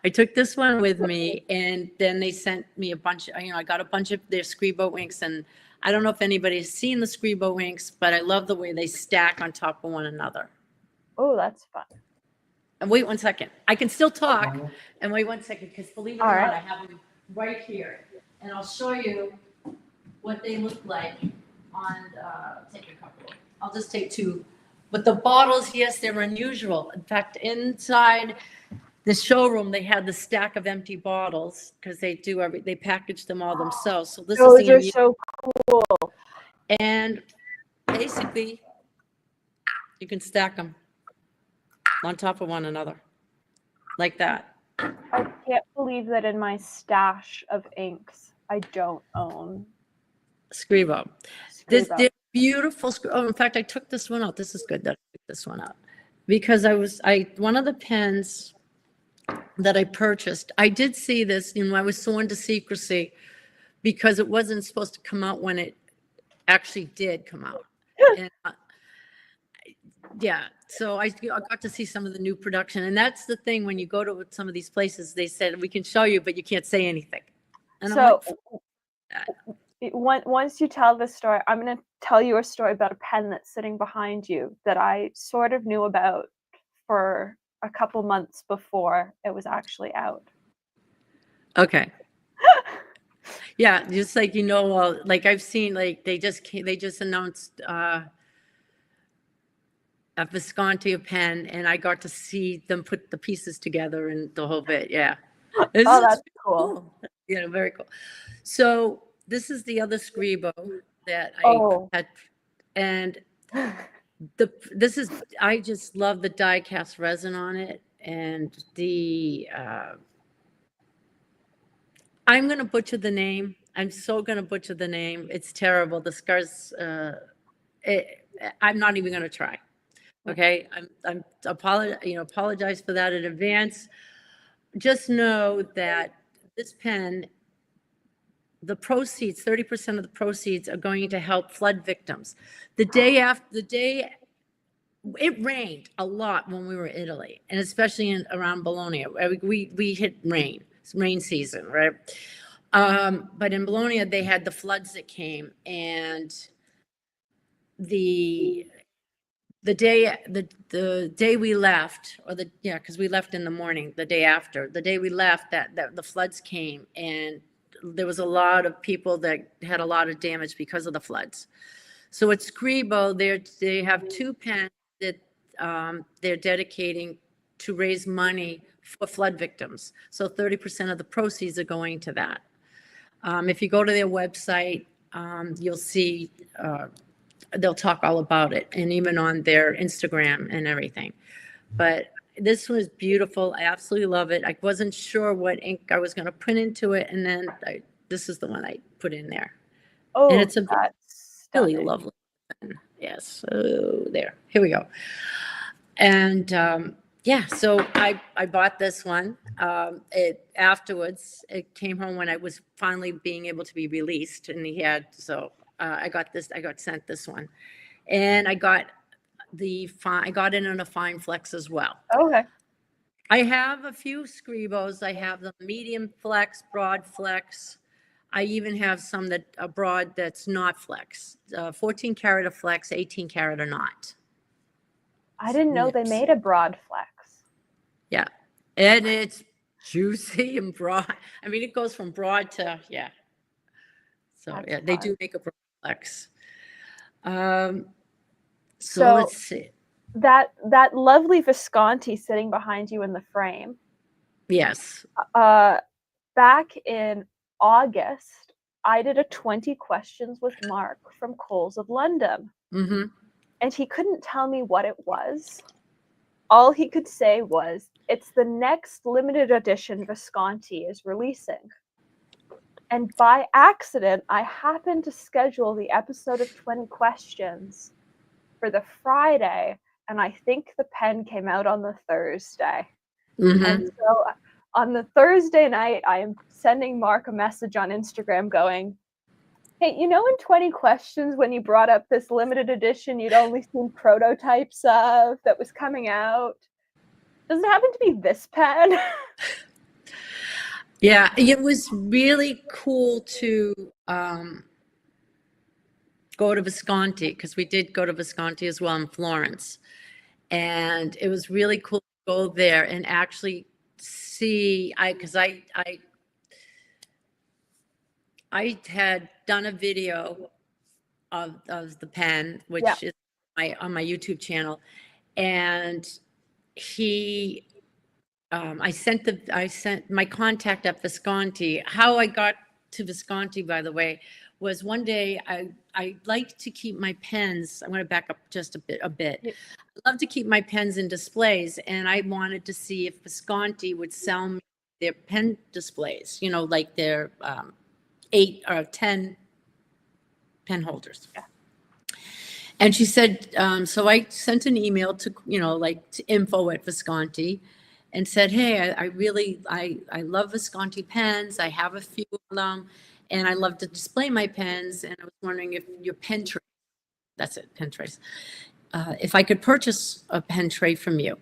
I took this one with me, and then they sent me a bunch, I got a bunch of their Scribo inks, and I don't know if anybody's seen the Scribo inks, but I love the way they stack on top of one another. Oh, that's fun. And wait 1 second. I can still talk, and wait 1 second, because believe it or not, I have them right here, and I'll show you what they look like on, take a couple. I'll just take two. But the bottles, yes, they're unusual. In fact, inside the showroom, they had the stack of empty bottles because they package them all themselves. So this Those is the are so cool. and basically you can stack them on top of one another like that. I can't believe that in my stash of inks, I don't own Scribo. Scribo. They're beautiful. Oh, in fact, I took this one out. This is good that I took this one out because one of the pens that I purchased, I did see this, I was sworn to secrecy because it wasn't supposed to come out when it actually did come out. And yeah, so I got to see some of the new production. And that's the thing, when you go to some of these places, they said, we can show you, but you can't say anything. And so I'm like, once you tell this story, I'm going to tell you a story about a pen that's sitting behind you that I sort of knew about for a couple months before it was actually out. okay. Yeah, just like, like I've seen, like they just announced a Visconti pen, and I got to see them put the pieces together and the whole bit. Yeah. Oh, that's cool. Yeah, very cool. So this is the other Scribo that I had, and I just love the die cast resin on it, and I'm going to butcher the name. I'm so going to butcher the name. It's terrible. The scars, I'm not even going to try. Okay. I'm apologize for that in advance. Just know that this pen, the proceeds, 30% of the proceeds are going to help flood victims. It rained a lot when we were in Italy, and especially around Bologna. We hit rain season, right? But in Bologna, they had the floods that came, and the day we left, because we left in the morning, the day after, the day we left, that the floods came, and there was a lot of people that had a lot of damage because of the floods. So at Scribo, they have two pens that they're dedicating to raise money for flood victims. So 30% of the proceeds are going to that. If you go to their website, you'll see they'll talk all about it, and even on their Instagram and everything. But this was beautiful. I absolutely love it. I wasn't sure what ink I was going to put into it, and then this is the one I put in there. Oh, and it's a really stunning. lovely pen. Yes. So there. Here we go. And yeah, so I bought this one. Afterwards, it came home when I was finally being able to be released, and I got sent this one, and I got it in a fine flex as well. Okay. I have a few Scribos. I have the medium flex, broad flex. I even have some that are broad that's not flex. 14 karat of flex, 18 karat or not. I didn't know they made a broad flex. Yeah. And it's juicy and broad. I mean, it goes from broad to, yeah. So That's yeah, they fun. do make a broad flex. So let's see. That lovely Visconti sitting behind you in the frame. Yes. Back in August, I did a 20 questions with Mark from Coles of London. Mm-hmm. And he couldn't tell me what it was. All he could say was, it's the next limited edition Visconti is releasing. And by accident, I happened to schedule the episode of 20 Questions for the Friday, and I think the pen came out on the Thursday. And so on the Thursday night, I am sending Mark a message on Instagram going, hey, in 20 Questions, when you brought up this limited edition you'd only seen prototypes of that was coming out, does it happen to be this pen? Yeah, it was really cool to go to Visconti, because we did go to Visconti as well in Florence. And it was really cool to go there and actually see, because I had done a video of the pen, Yeah. which is on my YouTube channel, and I sent my contact up Visconti. How I got to Visconti, by the way, was one day I like to keep my pens. I'm going to back up just a bit. Yeah. I love to keep my pens in displays, and I wanted to see if Visconti would sell me their pen displays. Like their 8 or 10 pen holders. Yeah. And she said, so I sent an email to, to info at Visconti and said, hey, I love Visconti pens. I have a few of them and I love to display my pens. And I was wondering if your pen tray, that's it, pen trays, if I could purchase a pen tray from you.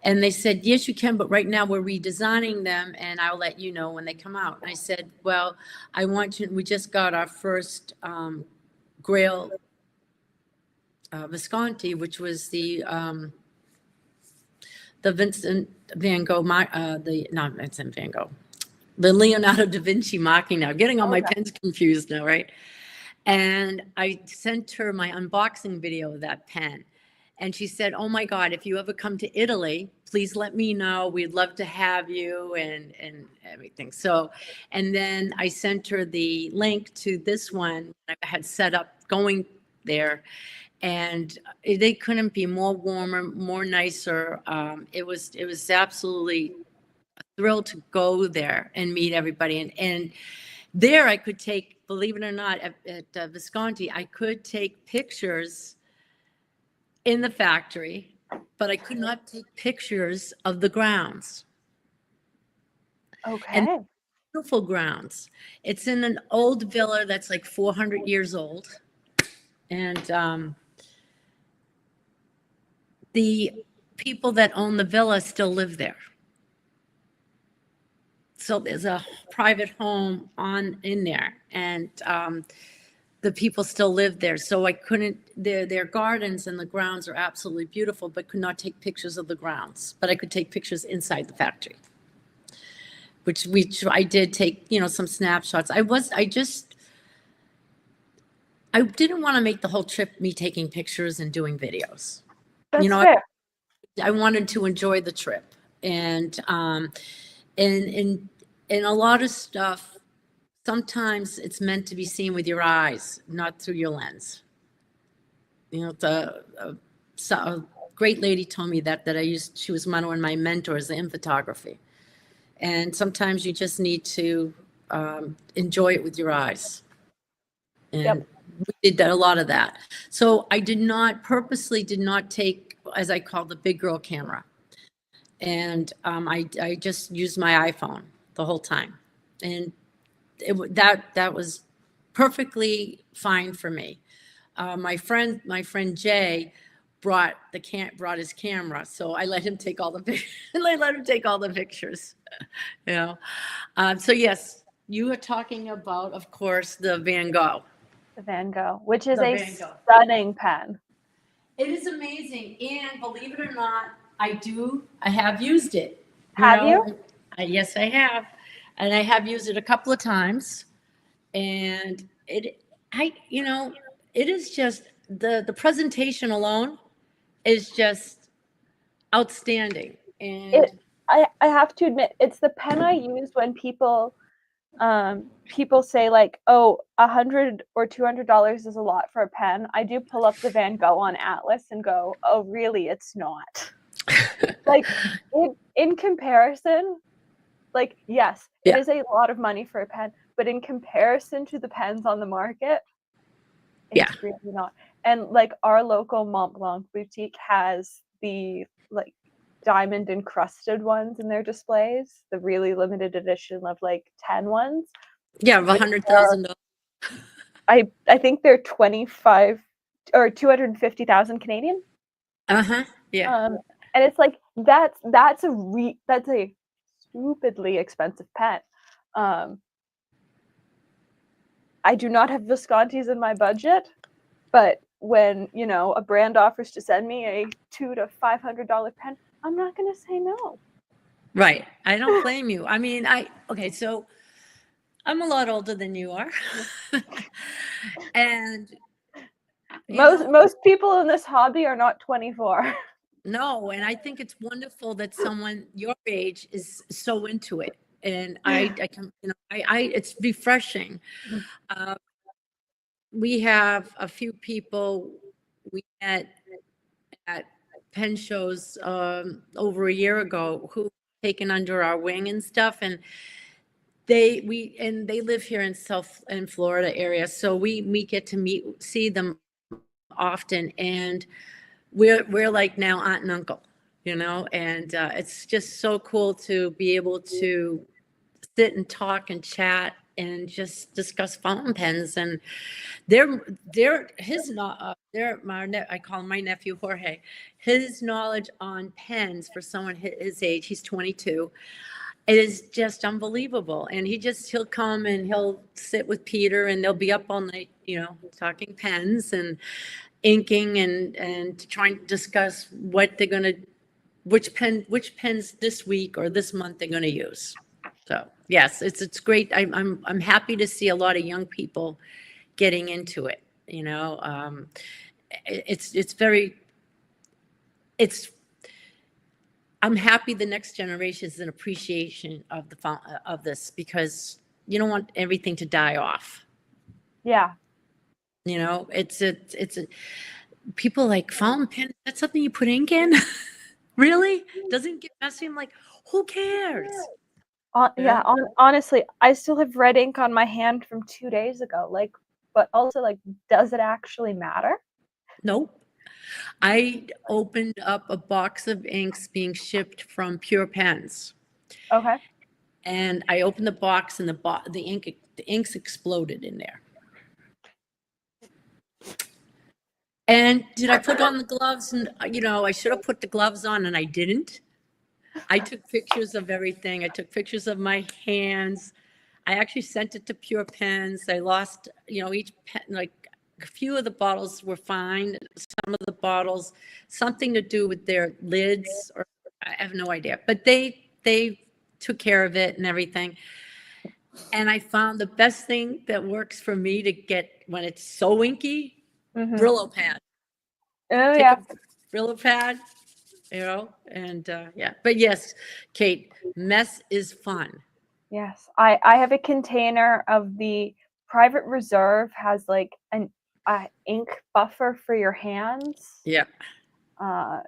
And they said, yes, you can, but right now we're redesigning them and I'll let you know when they come out. And I said, well, we just got our first Grail Visconti, which was the Vincent Van Gogh, not Vincent Van Gogh, the Leonardo da Vinci Machina. I'm getting all my pens confused now, right? And I sent her my unboxing video of that pen. And she said, oh my God, if you ever come to Italy, please let me know. We'd love to have you and everything. So, and then I sent her the link to this one I had set up going there. And they couldn't be more warmer, more nicer. It was absolutely a thrill to go there and meet everybody. And there I could take, believe it or not, at Visconti, I could take pictures in the factory, but I could not take pictures of the grounds. Okay. And beautiful grounds. It's in an old villa that's like 400 years old. And the people that own the villa still live there. So there's a private home in there, and the people still live there. So I couldn't. Their gardens and the grounds are absolutely beautiful, but could not take pictures of the grounds. But I could take pictures inside the factory, which I did take. Some snapshots. I didn't want to make the whole trip me taking pictures and doing videos. That's fair. I wanted to enjoy the trip, and a lot of stuff, sometimes it's meant to be seen with your eyes, not through your lens. A great lady told me that she was one of my mentors in photography. And sometimes you just need to enjoy it with your eyes. And we did a lot of that. So I purposely did not take, as I call the big girl camera. And I just used my iPhone the whole time. And that was perfectly fine for me. My friend Jay brought his camera, so I let him take all the pictures. So yes, you are talking about, of course, the Van Gogh. The Van Gogh, which is a stunning pen. It is amazing, and believe it or not, I have used it. Have you? Yes, I have, and I have used it a couple of times, and it is just the presentation alone is just outstanding. And I have to admit, it's the pen I use when people say like, oh, $100 or $200 is a lot for a pen. I do pull up the Van Gogh on Atlas and go, oh, really? It's not. Like in comparison, like, yes, it is a lot of money for a pen, but in comparison to the pens on the market, Yeah. it's really not. And like our local Mont Blanc boutique has the like diamond encrusted ones in their displays, the really limited edition of like 10 ones. Yeah, of $100,000. I think they're 25 or 250,000 Canadian. Uh-huh. Yeah. And it's like that's a stupidly expensive pen. I do not have Viscontis in my budget, but when a brand offers to send me a $200 to $500 pen, I'm not going to say no. Right. I don't blame you. I mean, okay, so I'm a lot older than you are. And most people in this hobby are not 24. No, and I think it's wonderful that someone your age is so into it. And I can, it's refreshing. We have a few people we met at pen shows over a year ago who taken under our wing and stuff, and they live here in Florida area, so we get to see them often, and we're like now aunt and uncle, and it's just so cool to be able to sit and talk and chat and just discuss fountain pens. And I call him my nephew Jorge. His knowledge on pens for someone his age, he's 22, it is just unbelievable. And he'll come and he'll sit with Peter and they'll be up all night, talking pens and inking and trying to discuss what they're going to, which pens this week or this month they're going to use. So yes, it's great. I'm happy to see a lot of young people getting into it. I'm happy the next generation is an appreciation of this, because you don't want everything to die off. Yeah. It's people like fountain pen. That's something you put ink in. Really? Doesn't get messy. I'm like, who cares? Yeah. Honestly, I still have red ink on my hand from 2 days ago. Like, but also, like, does it actually matter? Nope. I opened up a box of inks being shipped from Pure Pens. Okay. And I opened the box, and the inks exploded in there. And did I put on the gloves? And I should have put the gloves on, and I didn't. I took pictures of everything. I took pictures of my hands. I actually sent it to Pure Pens. I lost, each pen, like a few of the bottles were fine. Some of the bottles, something to do with their lids, or I have no idea. But they took care of it and everything. And I found the best thing that works for me to get when it's so inky, Brillo pad. Oh, Take yeah. a Brillo pad, and yeah. But yes, Kate, mess is fun. Yes. I have a container of the Private Reserve, has like an ink buffer for your hands. Yeah. I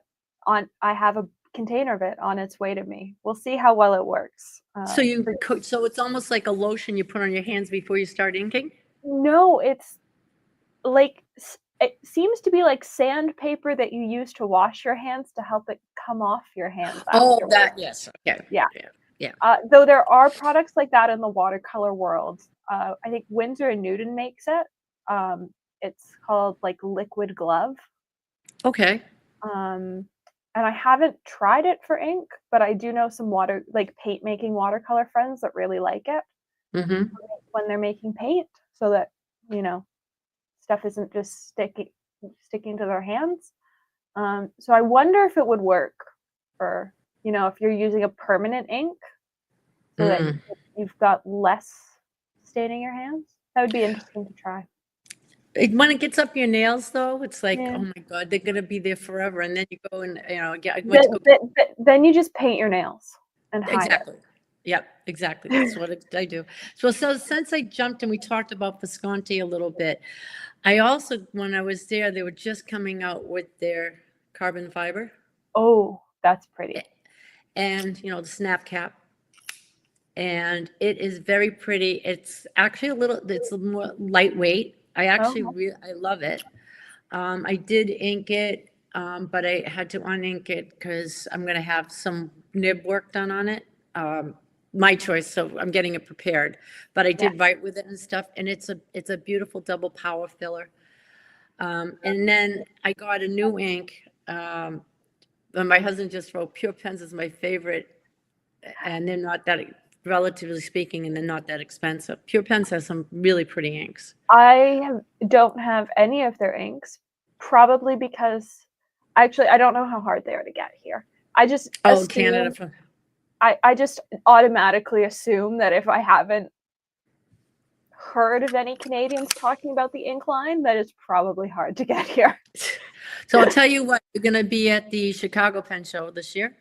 have a container of it on its way to me. We'll see how well it works. So so it's almost like a lotion you put on your hands before you start inking? No, it's like, it seems to be like sandpaper that you use to wash your hands to help it come off your hands afterwards. Oh, that, yes. Okay. Yeah. Yeah. Though there are products like that in the watercolor world. I think Winsor & Newton makes it. It's called like Liquid Glove. Okay. And I haven't tried it for ink, but I do know some paint making watercolor friends that really like it when they're making paint, so that stuff isn't just sticking to their hands. So I wonder if it would work for if you're using a permanent ink, so that you've got less staining your hands. That would be interesting to try. When it gets up your nails, though, it's like, Yeah. oh my God, they're gonna be there forever. And then you go and Then you just paint your nails and hide exactly. it. Yep, exactly. That's what I do. So since I jumped and we talked about Visconti a little bit, I also, when I was there, they were just coming out with their carbon fiber. Oh, that's pretty. And the snap cap. and it is very pretty. It's actually it's more lightweight. Oh, I love it. I did ink it, but I had to unink it because I'm going to have some nib work done on it. My choice, so I'm getting it prepared. But I yeah. did write with it and stuff, and it's a beautiful double power filler. And then I got a new ink. And my husband just wrote Pure Pens is my favorite, and they're not that, relatively speaking, and they're not that expensive. Pure Pens has some really pretty inks. Don't have any of their inks, probably because actually I don't know how hard they are to get here. I just Oh, assume Canada. I just automatically assume that if I haven't heard of any Canadians talking about the ink line, that it's probably hard to get here. So I'll tell you what, you're going to be at the Chicago Pen Show this year.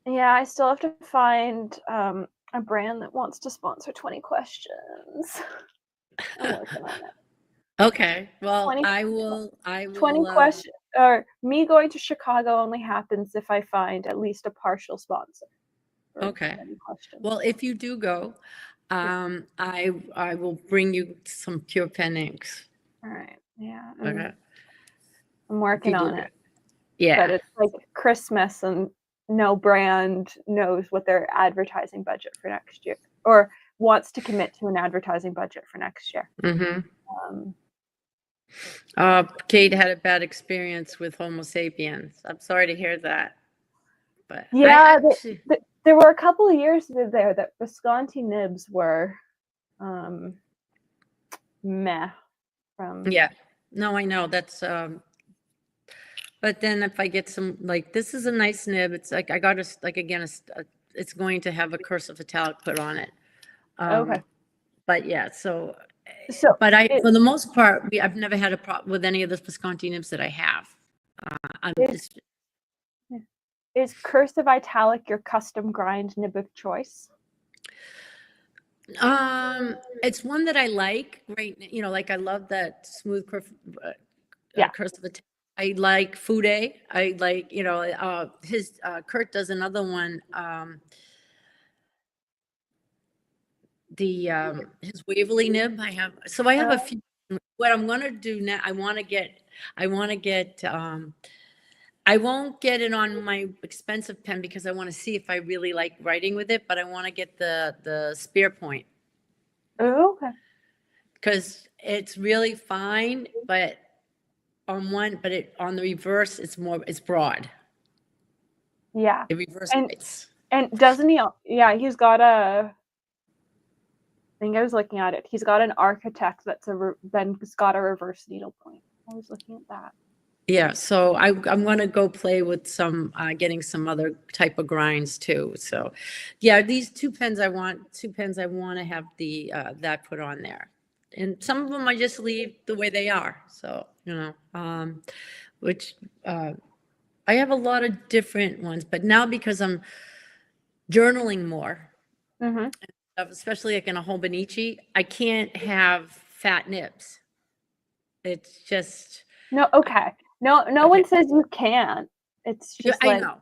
Yeah, I still have to find a brand that wants to sponsor 20 questions. I'm working on it. Okay, well, 20, I will, 20 questions, or me going to Chicago only happens if I find at least a partial sponsor for okay. 20 questions. Well, if you do go, I will bring you some Pure Pen inks. All right. Yeah. Okay. I'm If you working do on go. it. Yeah. But it's like Christmas and no brand knows what their advertising budget for next year or wants to commit to an advertising budget for next year. Mm-hmm. Um, Kate had a bad experience with Homo sapiens. I'm sorry to hear that, but I yeah, actually, there were a couple of years there that Visconti nibs were meh from. yeah. No, I know that's, but then if I get some, like, this is a nice nib. It's like, I got a, like, again, it's going to have a cursive italic put on it. Okay. But yeah, so, So but for the most part, I've never had a problem with any of the Visconti nibs that I have. I'm is, just, is cursive italic your custom grind nib of choice? it's one that I like, right? Like I love that smooth Yeah. cursive italic. I like Fude. I like, Kurt does another one, his Waverly nib. I have a few. What I'm gonna do now, I want to get, I won't get it on my expensive pen because I want to see if I really like writing with it, but I want to get the spear point Oh, okay. because it's really fine, but on the reverse, it's broad. Yeah. It reverse And writes. and doesn't he? Yeah, he's got a. I think I was looking at it. He's got an architect that's then he's got a reverse needle point. I was looking at that. Yeah, so I'm gonna go play with getting some other type of grinds too. So, yeah, these two pens I want to have that put on there, and some of them I just leave the way they are. So which I have a lot of different ones, but now because I'm journaling more, Mm-hmm. especially like in a Hobonichi, I can't have fat nibs. It's just No, okay. No, no okay. one says you can't. It's Yeah, just I like know.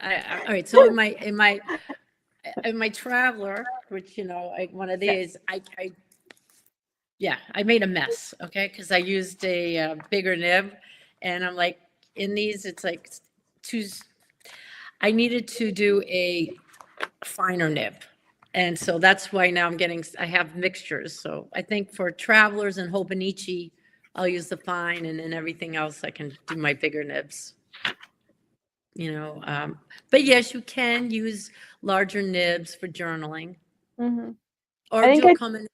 All right. So in my traveler, which one of these, I made a mess. Okay, because I used a bigger nib, and I'm like, in these, it's like two. I needed to do a finer nib, and so that's why now I have mixtures. So I think for travelers and Hobonichi, I'll use the fine, and then everything else I can do my bigger nibs. But yes, you can use larger nibs for journaling mm-hmm. or I think do a common.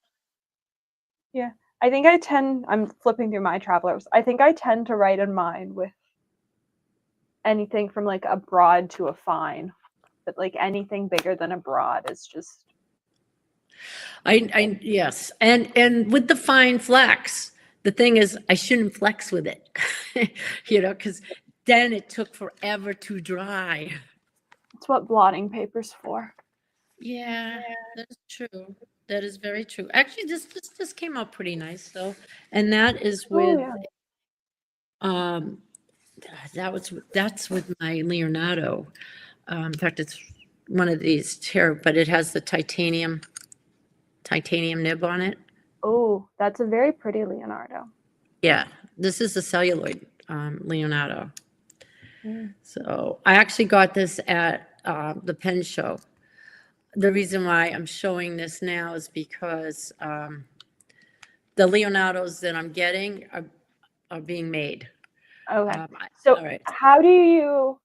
yeah. I think I'm flipping through my travelers. I think I tend to write in mine with anything from like a broad to a fine. But like anything bigger than a broad is just Yes. And with the fine flex, the thing is I shouldn't flex with it, because then it took forever to dry. it's what blotting paper's for. Yeah, that's true. That is very true. Actually, this came out pretty nice though. And that is Oh with, yeah. that's with my Leonardo. In fact, one of these here, but it has the titanium nib on it. Oh, that's a very pretty Leonardo. Yeah, this is the celluloid Leonardo. Mm. So I actually got this at the pen show. The reason why I'm showing this now is because the Leonardos that I'm getting are being made. Okay. All So right. how do you,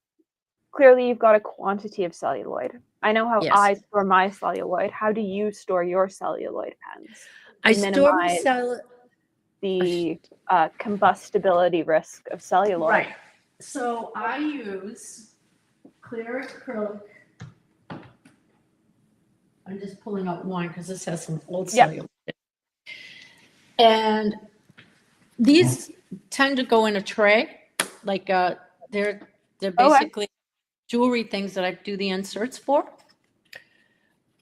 clearly you've got a quantity of celluloid. I know how Yes. I store my celluloid. How do you store your celluloid pens I to store my minimize the combustibility risk of celluloid? Right. So I use clear acrylic. I'm just pulling out one because this has some old Yep. celluloid. And these tend to go in a tray, like they're basically jewelry things that I do the inserts for.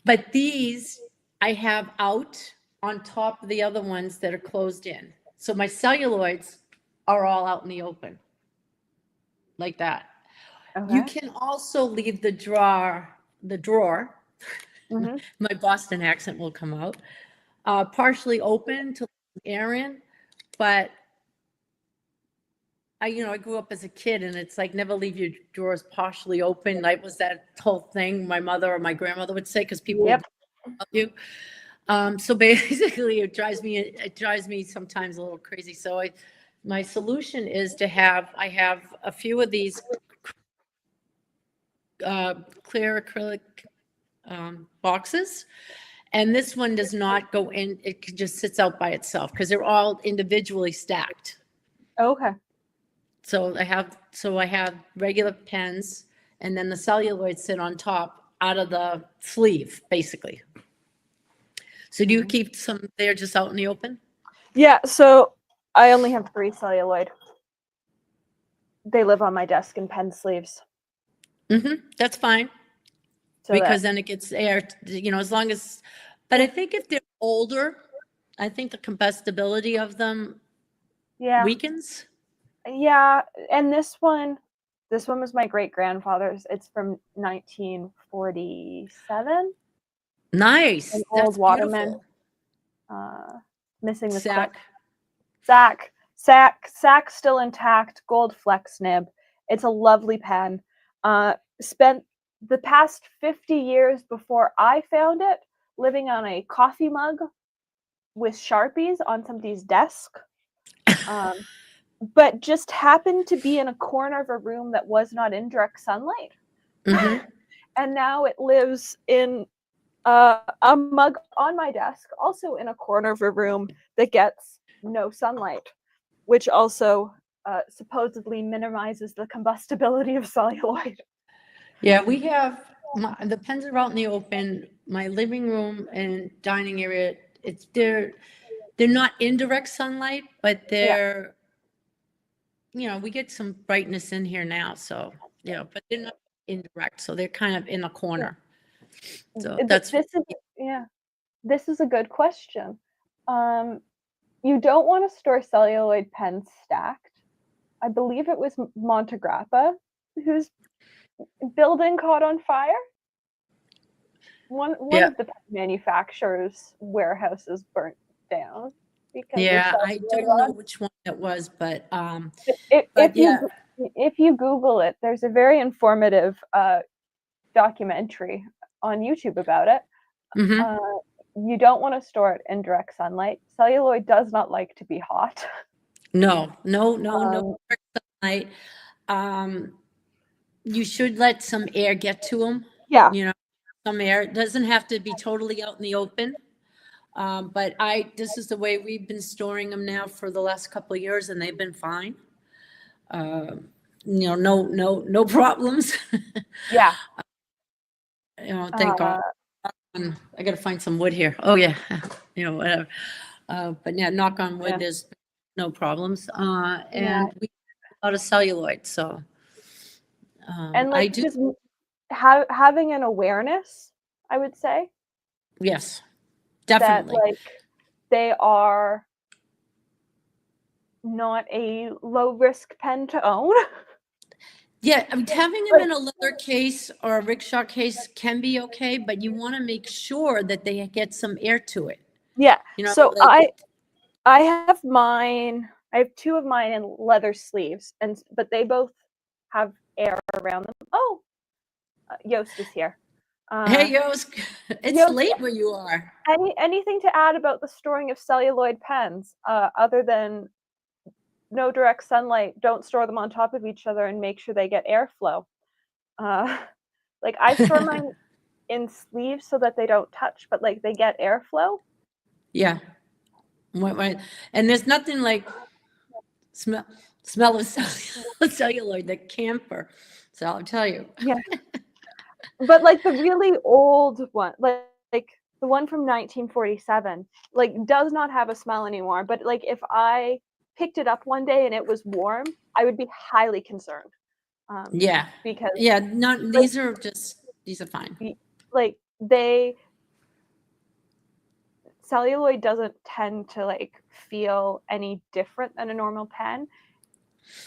But these I have out on top of the other ones that are closed in. So my celluloids are all out in the open, like that. Okay. You can also leave the drawer, Mm-hmm. my Boston accent will come out, partially open to let air in, but I grew up as a kid and it's like never leave your drawers partially open. Like was that whole thing my mother or my grandmother would say because people Yep. would love you. So basically it drives me sometimes a little crazy. So my solution is I have a few of these clear acrylic boxes. And this one does not go in, it just sits out by itself because they're all individually stacked. Okay. So I have regular pens and then the celluloid sit on top out of the sleeve, basically. So do you keep some there just out in the open? Yeah, so I only have 3 celluloid. They live on my desk in pen sleeves. That's fine. So Because then it gets air, as long as, but I think if they're older, I think the combustibility of them weakens. Yeah, and this one was my great grandfather's. It's from 1947. Nice. An That's old Waterman. beautiful. Missing the Sack. clip. Sack still intact. Gold flex nib. It's a lovely pen. Spent the past 50 years before I found it living on a coffee mug with Sharpies on somebody's desk. But just happened to be in a corner of a room that was not in direct sunlight. And now it lives in a mug on my desk, also in a corner of a room that gets no sunlight, which also supposedly minimizes the combustibility of celluloid. Yeah, we have, the pens are out in the open. My living room and dining area, they're not in direct sunlight, but they're, we get some brightness in here now, so, but they're not indirect, so they're kind of in a corner. So that's This is a good question. You don't want to store celluloid pens stacked. I believe it was Montegrappa whose building caught on fire. One of the manufacturers' warehouses burnt down because I don't know which one it was, but if you Google it, there's a very informative documentary on YouTube about it. You don't want to store it in direct sunlight. Celluloid does not like to be hot. No direct sunlight. You should let some air get to them. Yeah. Some air. It doesn't have to be totally out in the open. But this is the way we've been storing them now for the last couple of years, and they've been fine. No problems. Yeah. Thank God. I got to find some wood here. Oh yeah, whatever. But yeah, knock on wood, there's no problems. And we have a lot of celluloid, so. And like just having an awareness, I would say. Yes, definitely. That like they are not a low risk pen to own. Yeah, I mean, having them in a leather case or a rickshaw case can be okay, but you want to make sure that they get some air to it. Yeah. You know, So like, I have mine. I have two of mine in leather sleeves, but they both have air around them. Oh, Yost is here. hey, Yost, it's Yost, late where you are. anything to add about the storing of celluloid pens, other than no direct sunlight, don't store them on top of each other, and make sure they get airflow. Like I store mine in sleeves so that they don't touch, but like they get airflow. Yeah. And there's nothing like smell of celluloid, the camphor. So I'll tell you. Yeah. But like the really old one, like the one from 1947, like does not have a smell anymore. But like if I picked it up one day and it was warm, I would be highly concerned. Yeah. Because Yeah. Not, these are fine. like celluloid doesn't tend to like feel any different than a normal pen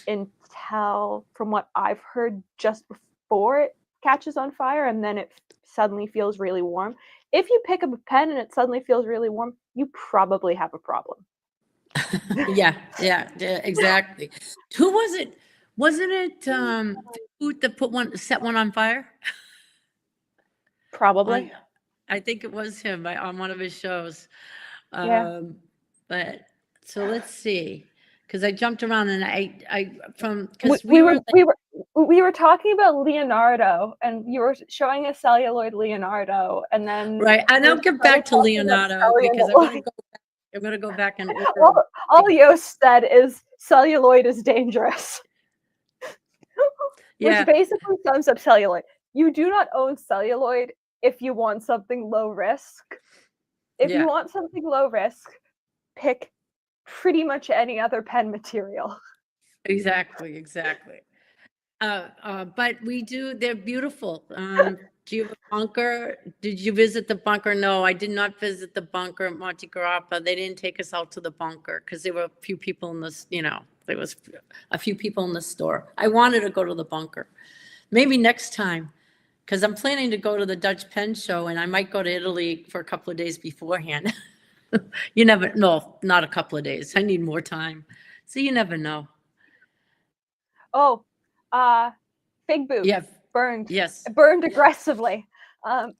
until, from what I've heard, just before it catches on fire, and then it suddenly feels really warm. If you pick up a pen and it suddenly feels really warm, you probably have a problem. Yeah, exactly. Who was it? Wasn't it who that set one on fire? Probably. I think it was him on one of his shows. Yeah. But so let's see, because I jumped around and because we were talking about Leonardo, and you were showing a celluloid Leonardo, and then right, and I'll get back to Leonardo because I'm gonna go back and order. all Yost said is celluloid is dangerous. Yeah. Which basically sums up celluloid. You do not own celluloid if you want something low risk. If you want something low risk, pick pretty much any other pen material. Exactly. But they're beautiful. Do you have a bunker? Did you visit the bunker? No, I did not visit the bunker at Monte Grappa. They didn't take us out to the bunker because there were a few people in this, there was a few people in the store. I wanted to go to the bunker. Maybe next time, because I'm planning to go to the Dutch Pen Show and I might go to Italy for a couple of days beforehand. You never, no, not a couple of days. I need more time. So you never know. Oh, Fig Boot. Yeah. Burned. Yes. Burned aggressively.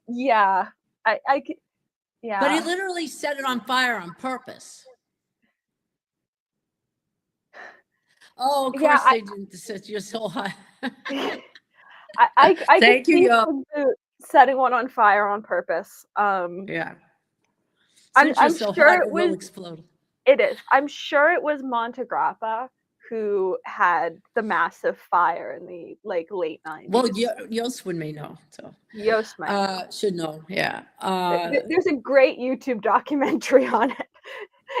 Yeah. Yeah. But he literally set it on fire on purpose. Oh, of course they didn't. You're so hot. I Thank you, Fig Boot setting one on fire on purpose. Yeah. I'm so sure hot, it will was. Explode. It is. I'm sure it was Monte Grappa who had the massive fire in the like late 90s. Well, Yost may know. So Yost might know. Should know. Yeah. There's a great YouTube documentary on it.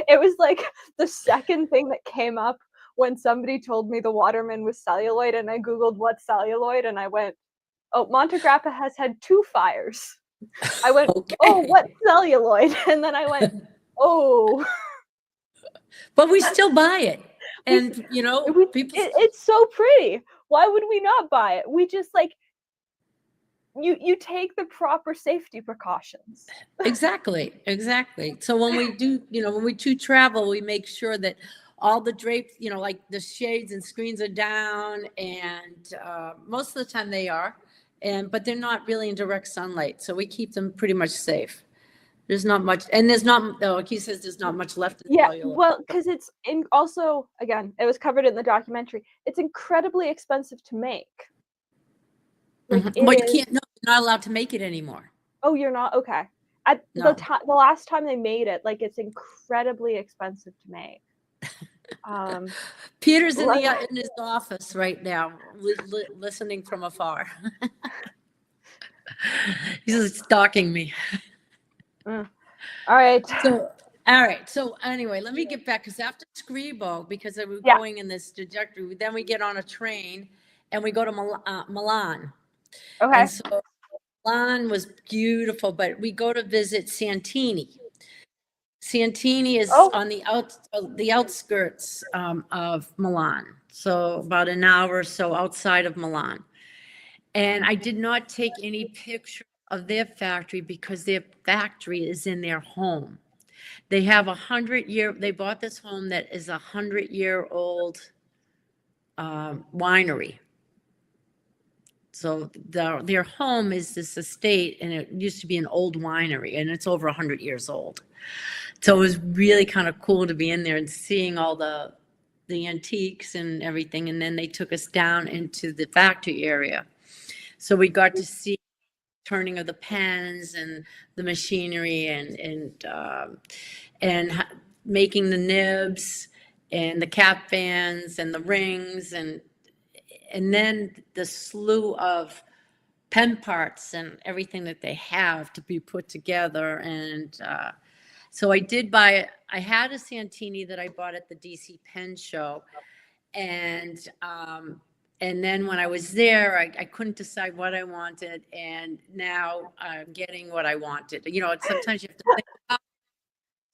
It was like the second thing that came up when somebody told me the Waterman was celluloid, and I Googled what's celluloid, and I went, oh, Monte Grappa has had 2 fires. I went, okay. Oh, what's celluloid? And then I went, oh. But we still buy it. And, people. It's so pretty. Why would we not buy it? We just like, you take the proper safety precautions. Exactly. So when we do travel, we make sure that all the drapes, like the shades and screens are down, and most of the time they are, but they're not really in direct sunlight, so we keep them pretty much safe. There's not much, and like he says, there's not much left. Yeah, well, because it's also, again, it was covered in the documentary. It's incredibly expensive to make. Like, you can't. No, you're not allowed to make it anymore. Oh, you're not? Okay. At the last time they made it, like, it's incredibly expensive to make. Peter's in his office right now, listening from afar. He's stalking me. All right. So anyway, let me get back, because after Scribo, because we're going in this trajectory, then we get on a train and we go to Milan. Okay. And so Milan was beautiful, but we go to visit Santini. Santini is on the outskirts of Milan. So about an hour or so outside of Milan. And I did not take any picture of their factory because their factory is in their home. They have 100-year, they bought this home that is 100-year-old winery. So their home is this estate, and it used to be an old winery, and it's over 100 years old. So it was really kind of cool to be in there and seeing all the antiques and everything. And then they took us down into the factory area. So we got to see turning of the pens and the machinery and making the nibs and the cap fans and the rings and then the slew of pen parts and everything that they have to be put together. And so I had a Santini that I bought at the DC Pen Show. And then when I was there, I couldn't decide what I wanted. And now I'm getting what I wanted. You know, sometimes you have to think about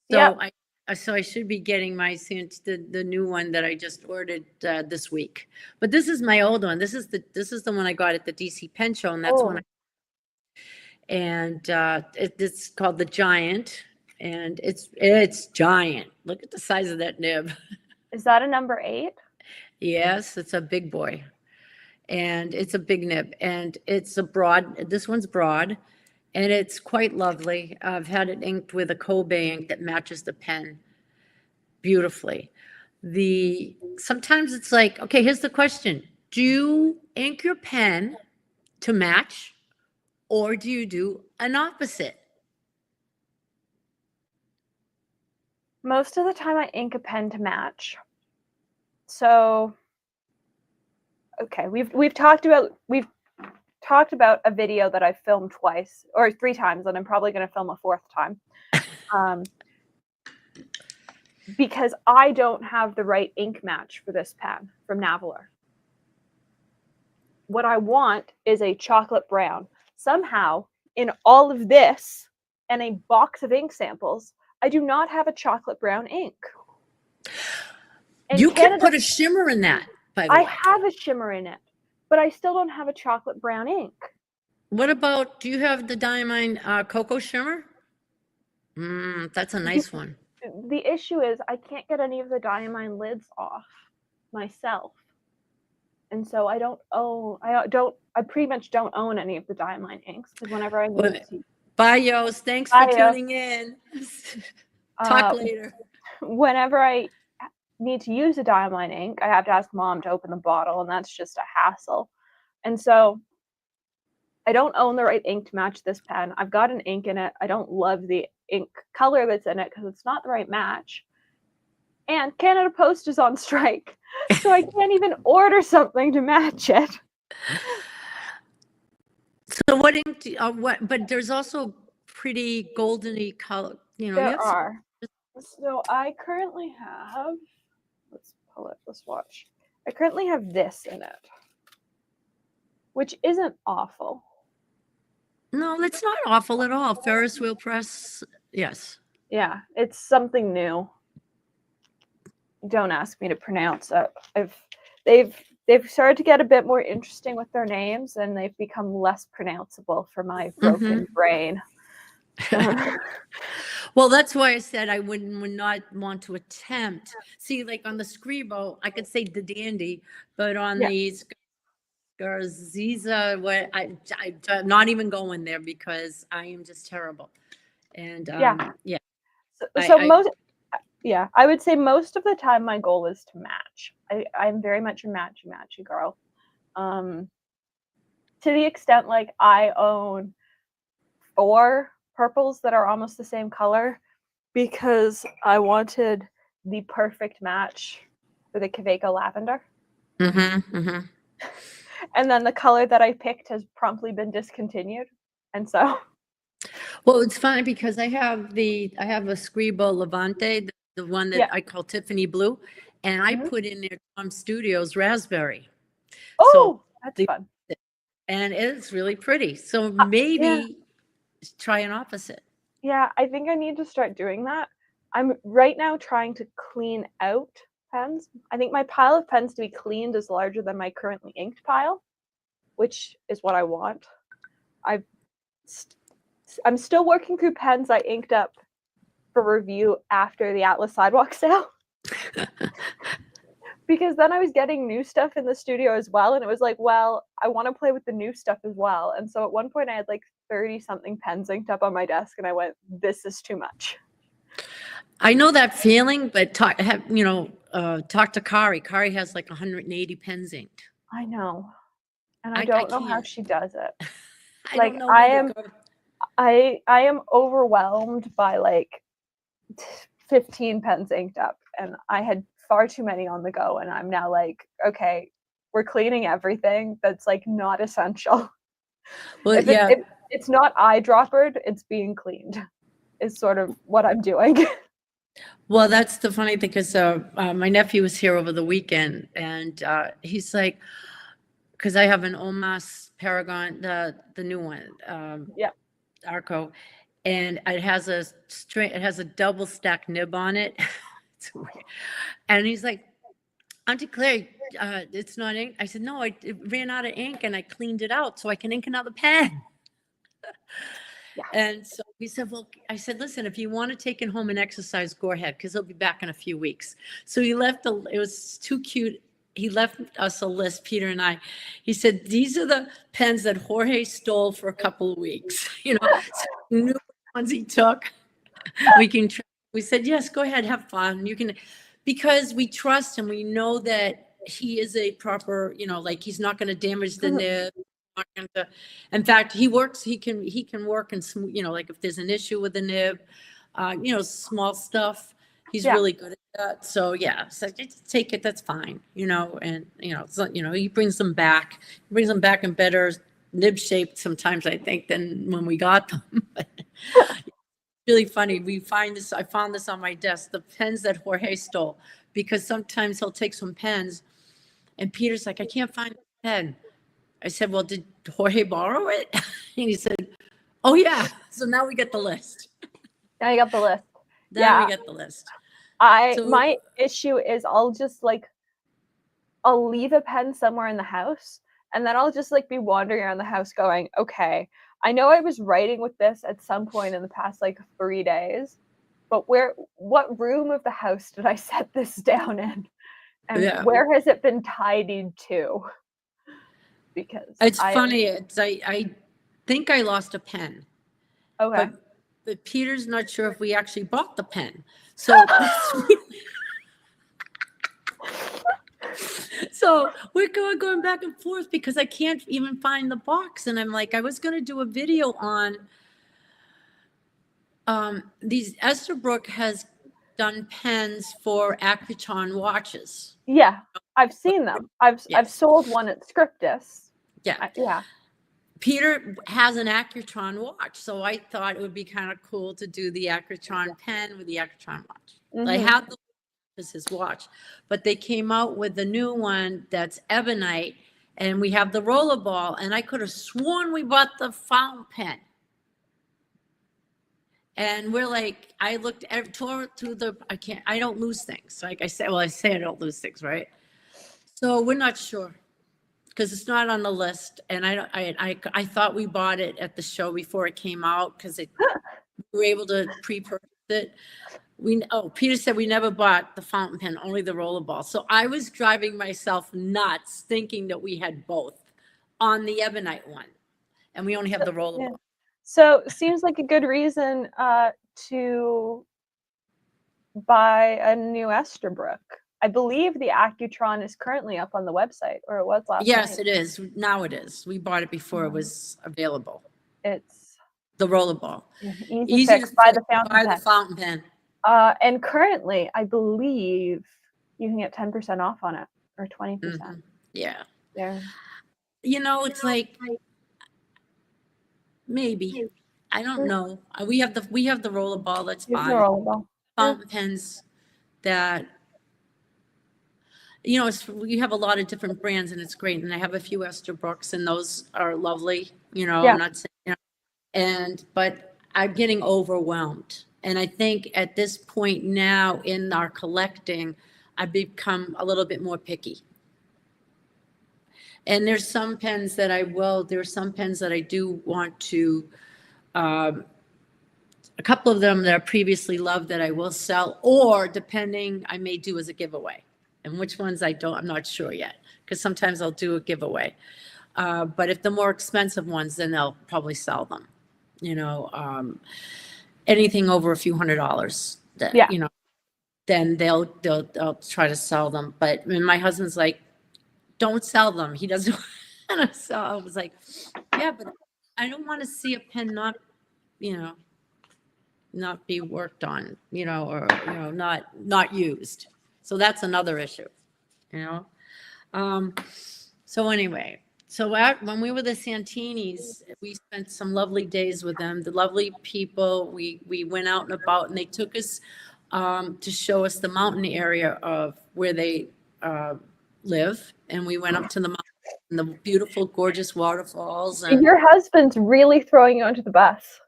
it. Yep. So I should be getting the new one that I just ordered this week. But this is my old one. This is the one I got at the DC Pen Show, and that's it's called the Giant, and it's giant. Look at the size of that nib. Is that a number 8? Yes, it's a big boy, and it's a big nib, and this one's broad, and it's quite lovely. I've had it inked with a Kobe ink that matches the pen beautifully. Sometimes it's like, okay, here's the question. Do you ink your pen to match, or do you do an opposite? Most of the time I ink a pen to match. So, okay, we've talked about a video that I filmed twice or 3 times, and I'm probably going to film a 4th time. Because I don't have the right ink match for this pen from Navaler. What I want is a chocolate brown. Somehow, in all of this and a box of ink samples, I do not have a chocolate brown ink. You can put a shimmer in that, by the way. I have a shimmer in it, but I still don't have a chocolate brown ink. What about, do you have the Diamine Coco shimmer? That's a nice one. The issue is I can't get any of the Diamine lids off myself. And so I pretty much don't own any of the Diamine inks, because whenever I need to. Bye, Yos. Thanks for tuning in. Talk later. Whenever I need to use a Diamine ink, I have to ask Mom to open the bottle, and that's just a hassle. And so I don't own the right ink to match this pen. I've got an ink in it. I don't love the ink color that's in it because it's not the right match. And Canada Post is on strike, so I can't even order something to match it. So what ink? But there's also pretty goldeny color. You know, there are. So I currently have. Let's pull it. Let's watch. I currently have this in it, which isn't awful. No, it's not awful at all. Ferris wheel press. Yes. Yeah, it's something new. Don't ask me to pronounce it. They've started to get a bit more interesting with their names, and they've become less pronounceable for my broken brain. Well, that's why I said I would not want to attempt. See, like on the Scribo, I could say the dandy, but on these Garziza, I'm not even going there because I am just terrible. And I would say most of the time my goal is to match. I'm very much a matchy girl. To the extent like I own 4 purples that are almost the same color because I wanted the perfect match for the Coco lavender. And then the color that I picked has promptly been discontinued. And so. Well, it's funny because I have a Scribo Levante, the one that I call Tiffany Blue, and I put in there Tom Studios Raspberry. Oh, that's fun. And it's really pretty. So maybe try an opposite. Yeah, I think I need to start doing that. I'm right now trying to clean out pens. I think my pile of pens to be cleaned is larger than my currently inked pile, which is what I want. I'm still working through pens I inked up for review after the Atlas Sidewalk sale. Because then I was getting new stuff in the studio as well, and it was like, well, I want to play with the new stuff as well. And so at one point I had like 30 something pens inked up on my desk, and I went, this is too much. I know that feeling, but talk to Kari. Kari has like 180 pens inked. I know. And I don't know how she does it. I like don't know I am overwhelmed by like 15 pens inked up, and I had far too many on the go, and I'm now like, okay, we're cleaning everything that's like not essential. Well, if it's not eyedroppered, it's being cleaned is sort of what I'm doing. Well, that's the funny thing, because my nephew was here over the weekend, and he's like, because I have an Omas Paragon, the new one, Yeah. Arco, and it has a double stack nib on it. It's weird. And he's like, Auntie Claire, it's not ink. I said, no, it ran out of ink and I cleaned it out so I can ink another pen. Yeah. And so he said, well, I said, listen, if you want to take it home and exercise, go ahead, because he'll be back in a few weeks. So he left, it was too cute. He left us a list, Peter and I. He said, these are the pens that Jorge stole for a couple of weeks. So new ones he took. We said, yes, go ahead, have fun. You can, because we trust him. We know that he is a proper, like he's not going to damage the nib. In fact, he can work and, like if there's an issue with the nib, small stuff, he's really good at that. So yeah, so just take it, that's fine, and he brings them back in better nib shape sometimes, I think, than when we got them. Really funny. I found this on my desk, the pens that Jorge stole, because sometimes he'll take some pens and Peter's like, I can't find the pen. I said, well, did Jorge borrow it? And he said, oh yeah. So now we get the list. Now you got the list. We get the list. My issue is I'll leave a pen somewhere in the house, and then I'll just like be wandering around the house going, okay, I know I was writing with this at some point in the past like 3 days, but what room of the house did I set this down in? And where has it been tidied to? Because it's funny. I think I lost a pen. Okay. But Peter's not sure if we actually bought the pen. So so we're going back and forth because I can't even find the box. And I'm like, I was going to do a video on these. Esterbrook has done pens for Accutron watches. Yeah, I've seen them. I've sold one at Scriptus. Yeah. Peter has an Accutron watch, so I thought it would be kind of cool to do the Accutron pen with the Accutron watch. Mm-hmm. I have the as his watch, but they came out with the new one that's ebonite, and we have the rollerball, and I could have sworn we bought the fountain pen. And we're like, I looked through I don't lose things. Like I say I don't lose things, right? So we're not sure, because it's not on the list. And I thought we bought it at the show before it came out, because we were able to pre-purchase it. Peter said we never bought the fountain pen, only the rollerball. So I was driving myself nuts thinking that we had both on the ebonite one, and we only have the rollerball. Yeah. So seems like a good reason to buy a new Esterbrook. I believe the Accutron is currently up on the website, or it was last night. Yes, it is. Now it is. We bought it before it was available. It's the rollerball. Easy fix, buy the fountain pen. And currently, I believe you can get 10% off on it, or 20%. Mm-hmm. Yeah. Yeah. It's like maybe. I don't know. We have the rollerball. That's fine. Fountain pens that you have a lot of different brands, and it's great. And I have a few Esterbrook's, and those are lovely. I'm not saying, but I'm getting overwhelmed. And I think at this point now in our collecting, I've become a little bit more picky. And there's some pens that there's some pens that I do want to, a couple of them that I previously loved that I will sell, or depending, I may do as a giveaway. And which ones I'm not sure yet, because sometimes I'll do a giveaway. But if the more expensive ones, then they'll probably sell them. Anything over a few $100s, Yeah. then they'll try to sell them. But my husband's like, don't sell them. He doesn't want to sell. I was like, yeah, but I don't want to see a pen not be worked on, or not used. So that's another issue, So anyway, when we were the Santinis, we spent some lovely days with them. The lovely people. We went out and about, and they took us to show us the mountain area of where they live, and we went up to the mountain and the beautiful, gorgeous waterfalls. And your husband's really throwing you under the bus.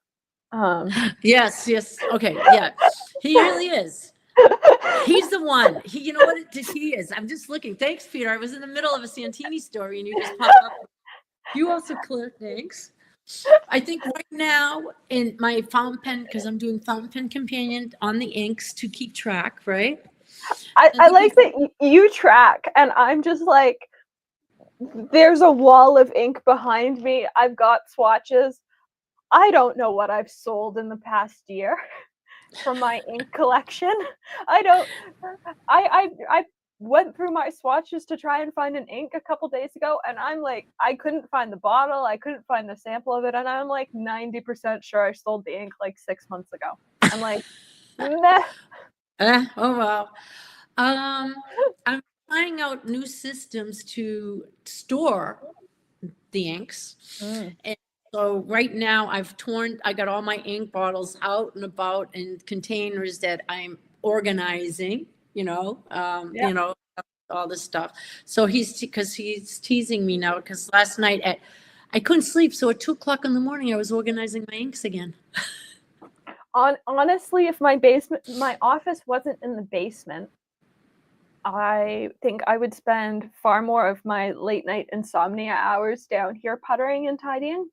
Yes. Okay. Yeah, he really is. He's the one. You know what he is. I'm just looking. Thanks, Peter. I was in the middle of a Santini story, and you just popped up. You also, Claire. Thanks. I think right now in my fountain pen, because I'm doing fountain pen companion on the inks to keep track, right? I like that you track, and I'm just like, there's a wall of ink behind me. I've got swatches. I don't know what I've sold in the past year from my ink collection. I went through my swatches to try and find an ink a couple days ago, and I'm like, I couldn't find the bottle, I couldn't find the sample of it, and I'm like 90% sure I sold the ink like 6 months ago. I'm like, meh. Oh wow. I'm trying out new systems to store the inks. And so right now I got all my ink bottles out and about in containers that I'm organizing, all this stuff. So he's teasing me now, because last night I couldn't sleep. So at 2:00 in the morning, I was organizing my inks again. Honestly, if my office wasn't in the basement, I think I would spend far more of my late night insomnia hours down here puttering and tidying.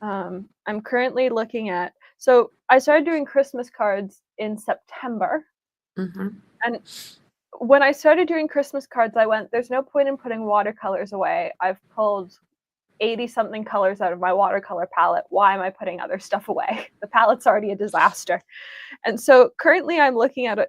I'm currently looking at, so I started doing Christmas cards in September. Mm-hmm. And when I started doing Christmas cards, I went, there's no point in putting watercolors away. I've pulled 80 something colors out of my watercolor palette. Why am I putting other stuff away? The palette's already a disaster. And so currently I'm looking at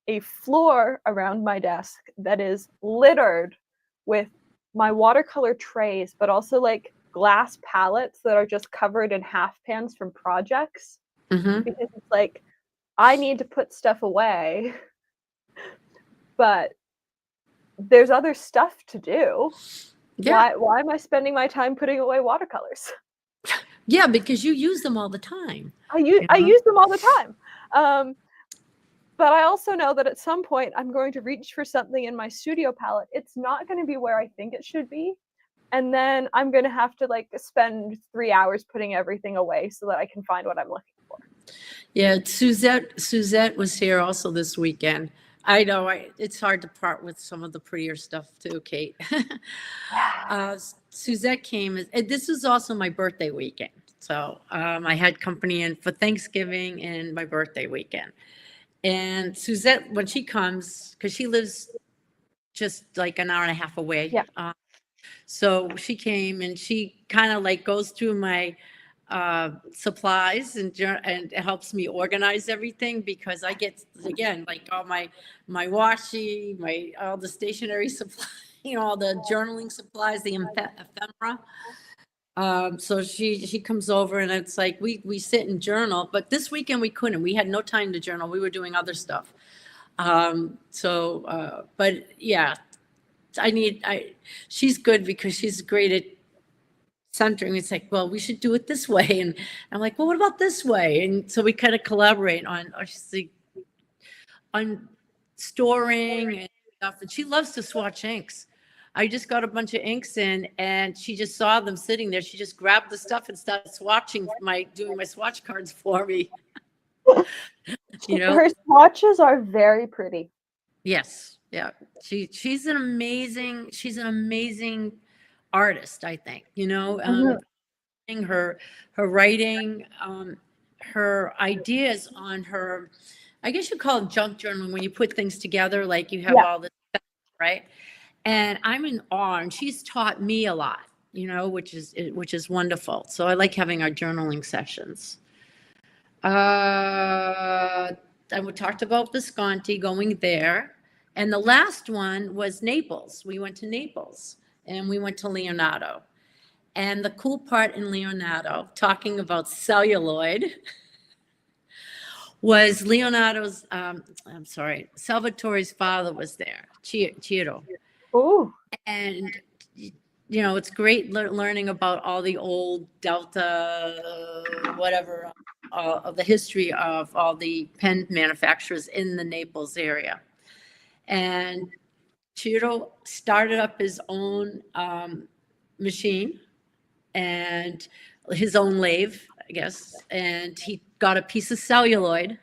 a floor around my desk that is littered with my watercolor trays, but also like glass palettes that are just covered in half pans from projects. Mm-hmm. Because it's like, I need to put stuff away, but there's other stuff to do. Yeah. Why am I spending my time putting away watercolors? Yeah, because you use them all the time. I use them all the time. But I also know that at some point I'm going to reach for something in my studio palette. It's not going to be where I think it should be. And then I'm going to have to like spend 3 hours putting everything away so that I can find what I'm looking for. Yeah, Suzette was here also this weekend. I know it's hard to part with some of the prettier stuff too, Kate. Suzette came, and this was also my birthday weekend. So I had company in for Thanksgiving and my birthday weekend. And Suzette, when she comes, because she lives just like an hour and a half away. Yeah. So she came, and she kind of like goes through my supplies and it helps me organize everything, because I get, again, like all my washi, all the stationery supplies, all the journaling supplies, the ephemera. So she comes over, and it's like we sit and journal, but this weekend we couldn't. We had no time to journal. We were doing other stuff. But yeah, she's good because she's great at centering. It's like, well, we should do it this way, and I'm like, well, what about this way? And so we kind of collaborate on storing and stuff. And she loves to swatch inks. I just got a bunch of inks in, and she just saw them sitting there. She just grabbed the stuff and started doing my swatch cards for me. Her swatches are very pretty. Yes. Yeah. She's an amazing artist, I think, Mhm. her writing, her ideas on her, I guess you call it junk journaling when you put things together, like you have Yeah. all this stuff, right? And I'm in awe, and she's taught me a lot, which is wonderful. So I like having our journaling sessions. And we talked about Visconti going there. And the last one was Naples. We went to Naples and we went to Leonardo. And the cool part in Leonardo, talking about celluloid, was I'm sorry, Salvatore's father was there, Ciro. Ooh. And, it's great learning about all the old Delta, whatever, of the history of all the pen manufacturers in the Naples area. And Ciro started up his own machine and his own lathe, I guess, and he got a piece of celluloid.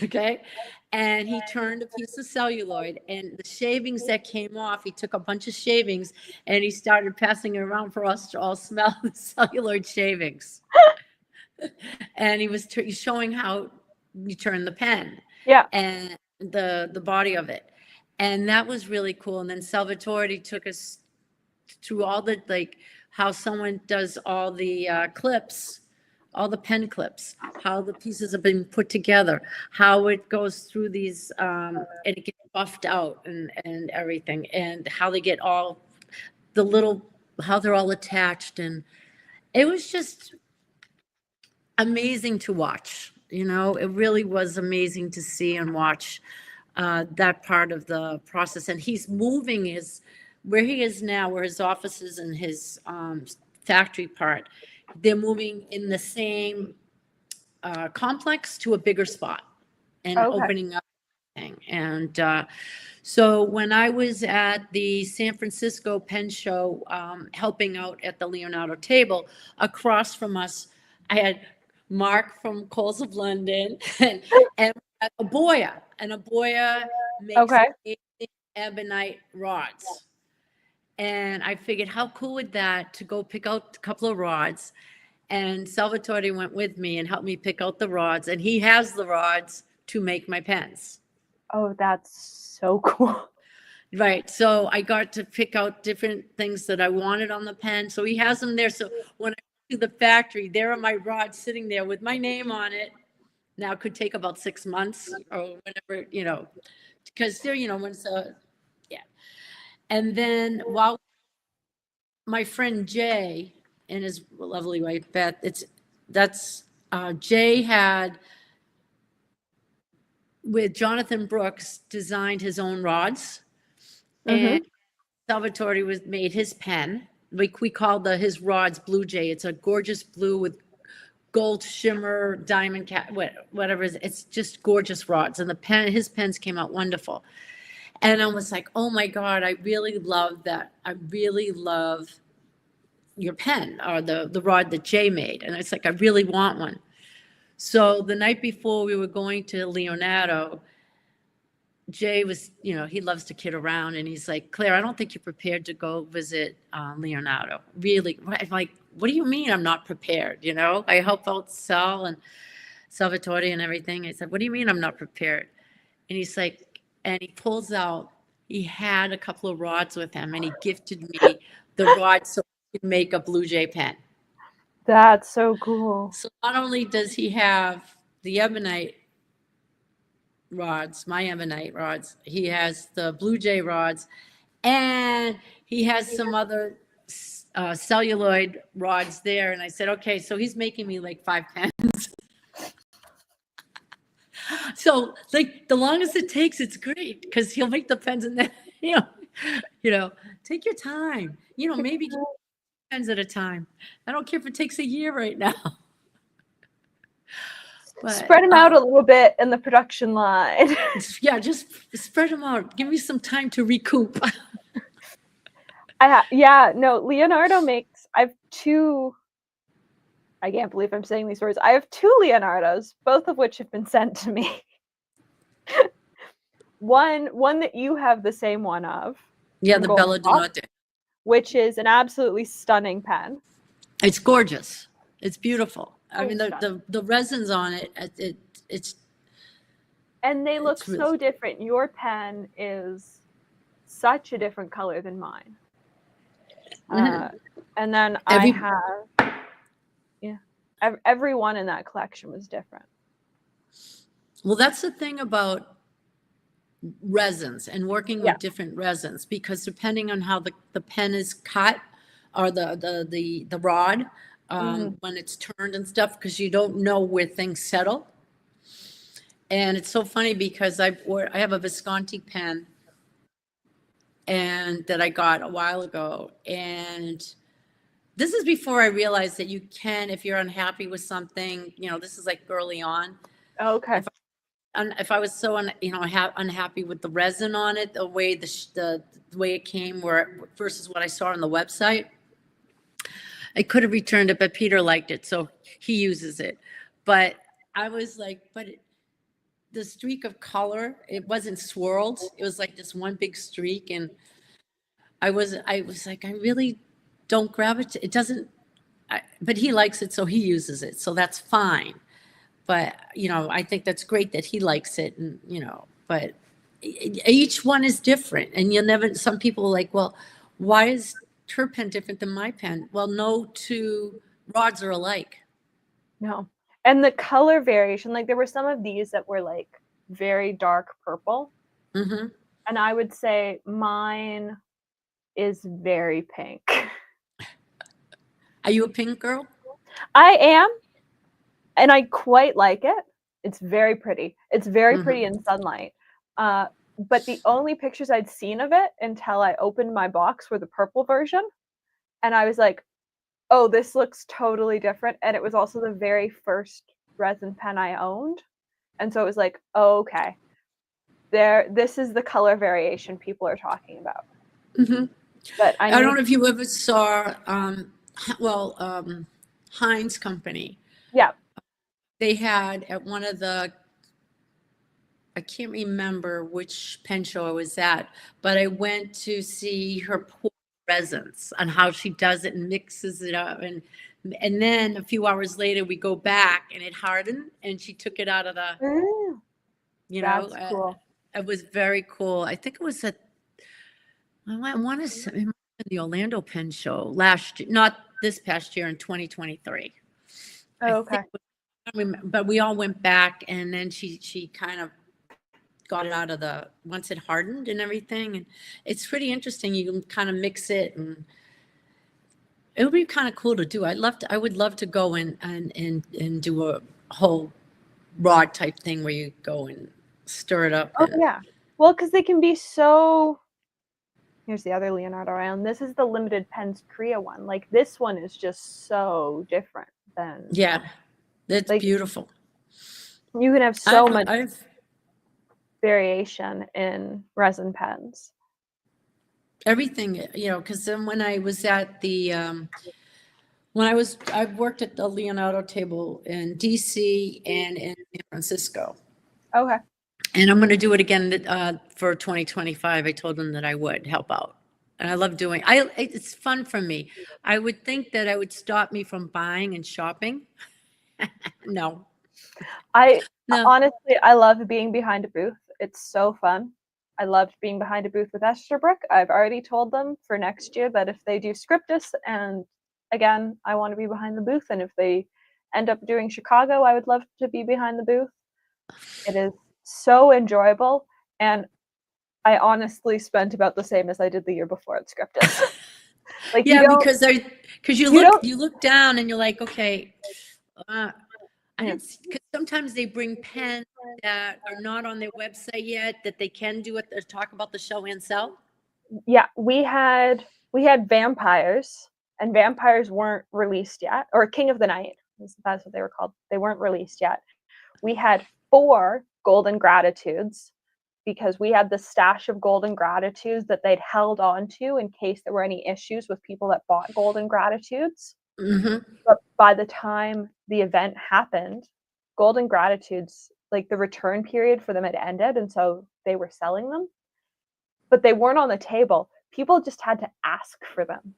Okay. And he turned a piece of celluloid, and the shavings that came off, he took a bunch of shavings and he started passing it around for us to all smell the celluloid shavings. And he was showing how you turn the pen Yeah. and the body of it. And that was really cool. And then Salvatore took us through all the, like, how someone does all the clips, all the pen clips, how the pieces have been put together, how it goes through these, and it gets buffed out and everything, and how they get all the little, how they're all attached. And it was just amazing to watch. It really was amazing to see and watch that part of the process. And he's moving where he is now, where his offices and his factory part, they're moving in the same complex to a bigger spot and Okay. opening up. And so when I was at the San Francisco Pen Show, helping out at the Leonardo table, across from us, I had Mark from Coles of London and Aboya. And Aboya makes Okay. amazing ebonite rods. And I figured, how cool would that to go pick out a couple of rods. And Salvatore went with me and helped me pick out the rods. And he has the rods to make my pens. Oh, that's so cool. Right. So I got to pick out different things that I wanted on the pen. So he has them there. So when I went to the factory, there are my rods sitting there with my name on it. Now it could take about 6 months or whatever, because they're, when it's yeah. And then while my friend Jay and his lovely wife Beth, Jay had, with Jonathan Brooks, designed his own rods, Hmm. and Salvatore made his pen. We called his rods Blue Jay. It's a gorgeous blue with gold shimmer, diamond cat, whatever. It's just gorgeous rods, and his pens came out wonderful. And I was like, oh my God, I really love that. I really love your pen, or the rod that Jay made. And it's like, I really want one. So the night before we were going to Leonardo, Jay was, he loves to kid around, and he's like, Claire, I don't think you're prepared to go visit Leonardo. Really? I'm like, what do you mean I'm not prepared? I help out Sal and Salvatore and everything. I said, what do you mean I'm not prepared? And he's like, and he pulls out, he had a couple of rods with him, and he gifted me the rods so he could make a Blue Jay pen. That's so cool. So not only does he have the ebonite rods, my ebonite rods, he has the Blue Jay rods, and he has some other celluloid rods there. And I said, okay, so he's making me like 5 pens. So like the longest it takes, it's great because he'll make the pens and then, take your time, maybe pens at a time. I don't care if it takes a year right now. But, spread them out a little bit in the production line. Yeah, just spread them out. Give me some time to recoup. No, Leonardo makes, I have 2, I can't believe I'm saying these words. I have 2 Leonardos, both of which have been sent to me. one that you have the same one of. Yeah, from the Golden Bella Pop, Donate. which is an absolutely stunning pen. It's gorgeous. It's beautiful. I So mean, stunning. the resins on it, it's And they look it's really, so different. Your pen is such a different color than mine. And then I every have, yeah, everyone in that collection was different. well, that's the thing about resins and working Yeah. with different resins, because depending on how the pen is cut, or the rod, when it's turned and stuff, because you don't know where things settle. And it's so funny because I have a Visconti pen, and that I got a while ago, and this is before I realized that you can, if you're unhappy with something, this is like early on. Okay. If I was so unhappy with the resin on it, the way the way it came, versus what I saw on the website, I could have returned it, but Peter liked it, so he uses it. But I was like, the streak of color, it wasn't swirled. It was like this one big streak, and I was like, I really don't gravitate. It doesn't. But he likes it, so he uses it, so that's fine. But I think that's great that he likes it, and but each one is different, and you'll never. Some people are like, well, why is her pen different than my pen? Well, no two rods are alike. No. And the color variation, like there were some of these that were like very dark purple. Mm-hmm. And I would say mine is very pink. Are you a pink girl? I am, and I quite like it. It's very pretty. It's very pretty Mm-hmm. in sunlight. But the only pictures I'd seen of it until I opened my box were the purple version. And I was like, oh, this looks totally different. And it was also the very first resin pen I owned. And so it was like, oh, okay. This is the color variation people are talking about. Mm-hmm. But I I knew, don't know if you ever saw, Heinz Company. yeah. They had at one of I can't remember which pen show I was at, but I went to see her pour resins on how she does it and mixes it up. And then a few hours later, we go back and it hardened, and she took it out of the, Mm, you know, that's uh, cool. it was very cool. I think it was I want to say, it might have been the Orlando Pen Show last year, not this past year, in 2023. I Oh, think, okay. but we all went back, and then she kind of got it out of once it hardened and everything. And it's pretty interesting. You can kind of mix it, and it would be kind of cool to do. I would love to go and do a whole rod type thing where you go and stir it up. Oh, And yeah. Well, because they can be so. Here's the other Leonardo round. This is the limited pens Korea one. Like this one is just so different than yeah, that's like beautiful. you can have so I've, much I've, variation in resin pens. everything, because then when I was at I worked at the Leonardo table in DC and in San Francisco. Okay. And I'm going to do it again for 2025. I told them that I would help out. And I love doing, it's fun for me. I would think that it would stop me from buying and shopping. No, I no. honestly I love being behind a booth. It's so fun. I loved being behind a booth with Esterbrook. I've already told them for next year that if they do Scriptus, and again, I want to be behind the booth, and if they end up doing Chicago, I would love to be behind the booth. It is so enjoyable, and I honestly spent about the same as I did the year before at Scriptus. Like Yeah, because you don't you look down and you're like, okay, uh, yeah. because sometimes they bring pens that are not on their website yet that they can do it, talk about the show and sell. Yeah, we had vampires, and vampires weren't released yet, or King of the Night, that's what they were called. They weren't released yet. We had 4 Golden Gratitudes because we had the stash of Golden Gratitudes that they'd held on to in case there were any issues with people that bought Golden Gratitudes. Mm-hmm. But by the time the event happened, Golden Gratitudes like the return period for them had ended, and so they were selling them, but they weren't on the table. People just had to ask for them.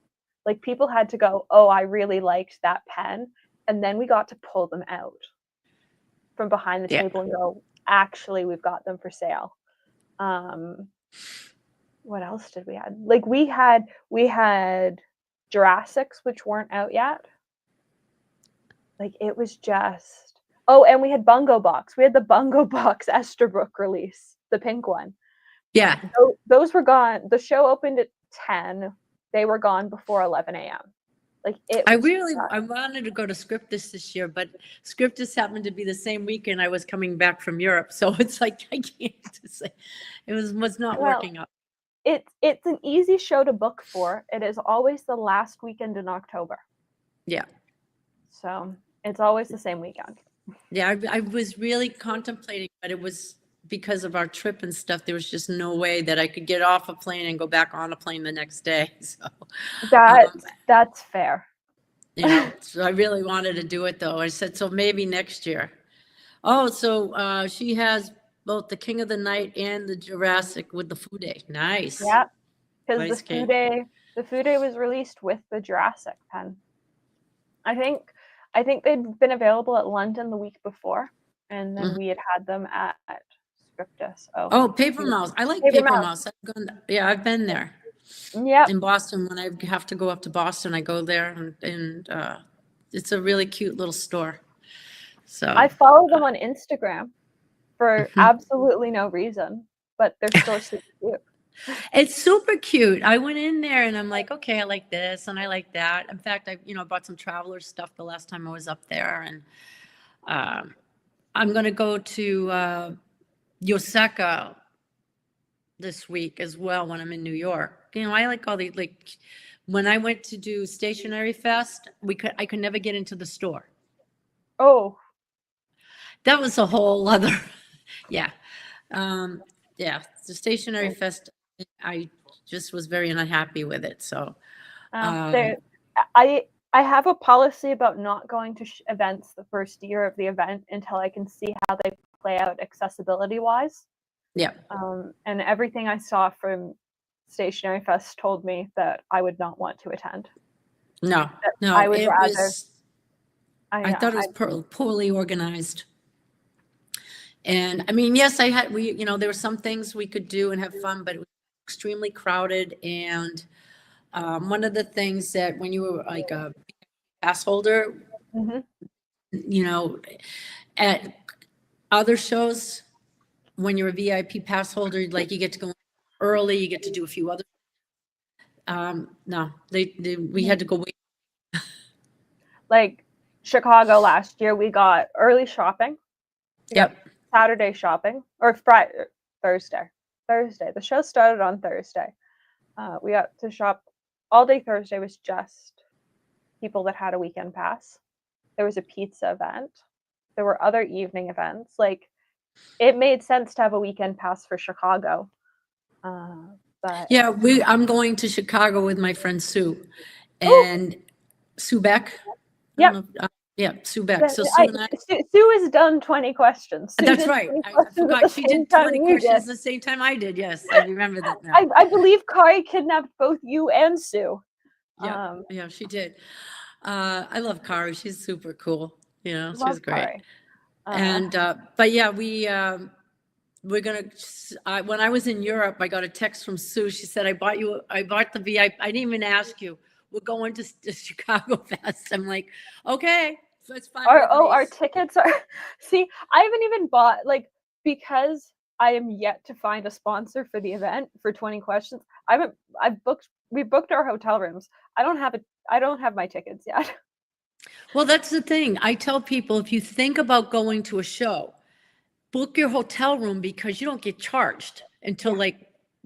Like people had to go, "Oh, I really liked that pen," and then we got to pull them out from behind the Yeah. table and go, "Actually, we've got them for sale." Um, what else did we have? Like we had Jurassics, which weren't out yet. Like it was just, oh, and we had Bungo Box. We had the Bungo Box Esterbrook release, the pink one. Yeah. Those were gone. The show opened at 10. They were gone before 11 a.m. Like it I was wanted to go to Scriptus this year, but Scriptus happened to be the same weekend I was coming back from Europe. So it's like, I can't just say, it was not well, working out. it's an easy show to book for. It is always the last weekend in October. Yeah. So it's always the same weekend. Yeah, I was really contemplating, but it was because of our trip and stuff. There was just no way that I could get off a plane and go back on a plane the next day. So, That's fair. So I really wanted to do it though. I said, so maybe next year. Oh, so she has both the King of the Night and the Jurassic with the Fude. Nice. Yeah, because Nice game. the Fude was released with the Jurassic pen. I think they'd been available at London the week before, and then we had them at Scriptus. Oh, Paper Mouse. I like Paper Mouse. I've been there. Yep. In Boston, when I have to go up to Boston, I go there, and it's a really cute little store. So I follow them on Instagram for absolutely no reason, but their store's super cute. It's super cute. I went in there and I'm like, okay, I like this and I like that. In fact, I bought some Traveler stuff the last time I was up there, and I'm gonna go to Yoseka this week as well when I'm in New York. I like all the when I went to do Stationery Fest, I could never get into the store. Oh, that was a whole other, yeah. Yeah, the Stationery Fest, I just was very unhappy with it. So, I have a policy about not going to events the first year of the event until I can see how they play out accessibility wise. Yeah. And everything I saw from Stationery Fest told me that I would not want to attend. No, I would rather. I thought it was poorly organized. And I mean, yes, there were some things we could do and have fun, but it was extremely crowded. And one of the things that when you were like a pass holder, at other shows, when you're a VIP pass holder, like you get to go early, you get to do a few other. No, we had to go wait. Like Chicago last year, we got early shopping. Yep. Saturday shopping, or Thursday. The show started on Thursday. We got to shop all day Thursday. Was just people that had a weekend pass. There was a pizza event. There were other evening events. Like it made sense to have a weekend pass for Chicago. But yeah, I'm going to Chicago with my friend Sue, and Sue Beck. Yep. Yeah, Sue Beck. So Sue has done 20 questions. That's right. I forgot she did 20 questions the same time I did. Yes, I remember that now. I believe Kari kidnapped both you and Sue. Yeah, she did. I love Kari. She's super cool. She's great. And but yeah, we're gonna. When I was in Europe, I got a text from Sue. She said, "I bought the VIP. I didn't even ask you. We're going to Chicago Fest." I'm like, okay. So it's fine. Our tickets are. See, I haven't even bought because I am yet to find a sponsor for the event for 20 questions. We booked our hotel rooms. I don't have my tickets yet. Well, that's the thing. I tell people, if you think about going to a show, book your hotel room because you don't get charged until you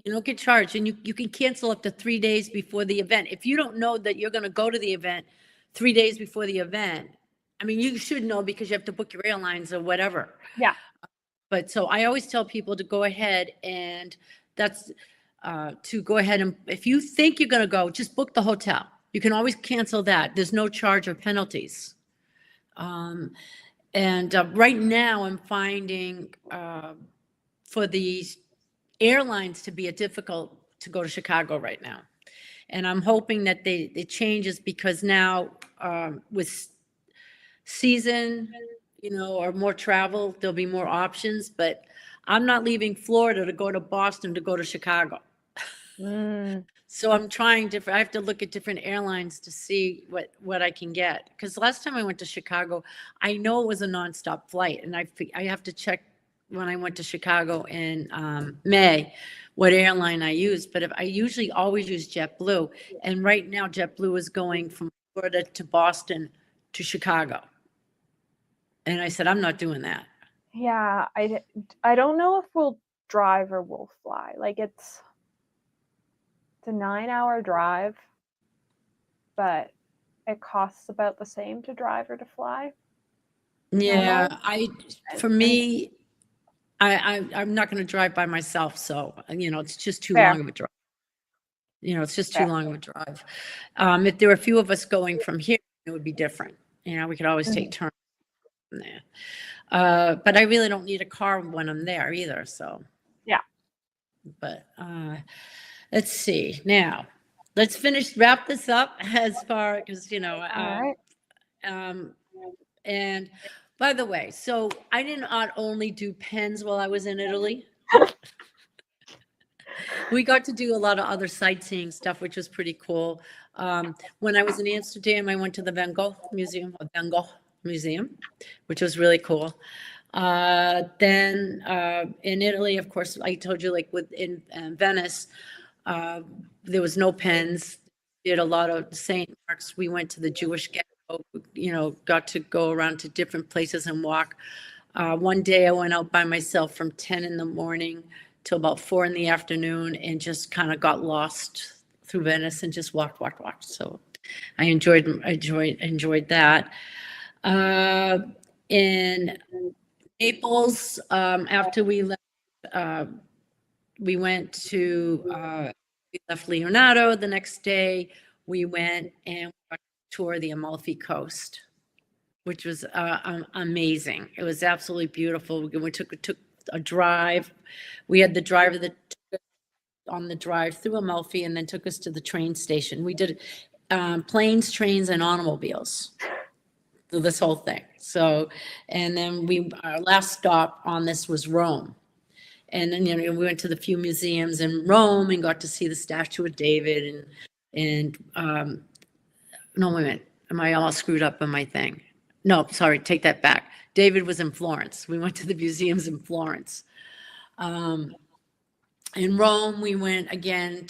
don't get charged, and you can cancel up to 3 days before the event. If you don't know that you're going to go to the event 3 days before the event, I mean, you should know because you have to book your airlines or whatever. Yeah. But so I always tell people to go ahead and to go ahead and if you think you're going to go, just book the hotel. You can always cancel that. There's no charge or penalties. And right now I'm finding for the airlines to be a difficult to go to Chicago right now. And I'm hoping that it changes because now with season, or more travel, there'll be more options. But I'm not leaving Florida to go to Boston to go to Chicago. Mm, So I'm trying different. I have to look at different airlines to see what I can get. Because last time I went to Chicago, I know it was a nonstop flight, and I have to check when I went to Chicago in May what airline I used. But if I usually always use JetBlue, and right now JetBlue is going from Florida to Boston to Chicago, and I said I'm not doing that. yeah, I don't know if we'll drive or we'll fly. Like it's a 9-hour drive, but it costs about the same to drive or to fly. Yeah, Normally. for me, I'm not going to drive by myself, so it's just too Fair, long of a drive. It's just too fair. long of a drive. If there were a few of us going from here, it would be different. We could always take Mhm. turns from there. But I really don't need a car when I'm there either. So, Yeah. but let's see. Now, let's wrap this up as far as, All right. um, and by the way, so I did not only do pens while I was in Italy. We got to do a lot of other sightseeing stuff, which was pretty cool. When I was in Amsterdam, I went to the Van Gogh Museum, which was really cool. Then in Italy, of course, I told you, like in Venice, there was no pens. Did a lot of St. Mark's. We went to the Jewish ghetto. Got to go around to different places and walk. One day I went out by myself from 10 in the morning till about 4 in the afternoon and just kind of got lost through Venice and just walked. So I enjoyed that. In Naples, after we left, we left Leonardo the next day. We went and toured the Amalfi Coast, which was amazing. It was absolutely beautiful. We took a drive. We had the driver that took us on the drive through Amalfi and then took us to the train station. We did planes, trains, and automobiles through this whole thing. So, and then our last stop on this was Rome. And then, we went to the few museums in Rome and got to see the statue of David and no, wait a minute. Am I all screwed up on my thing? No, sorry, take that back. David was in Florence. We went to the museums in Florence. In Rome, we went again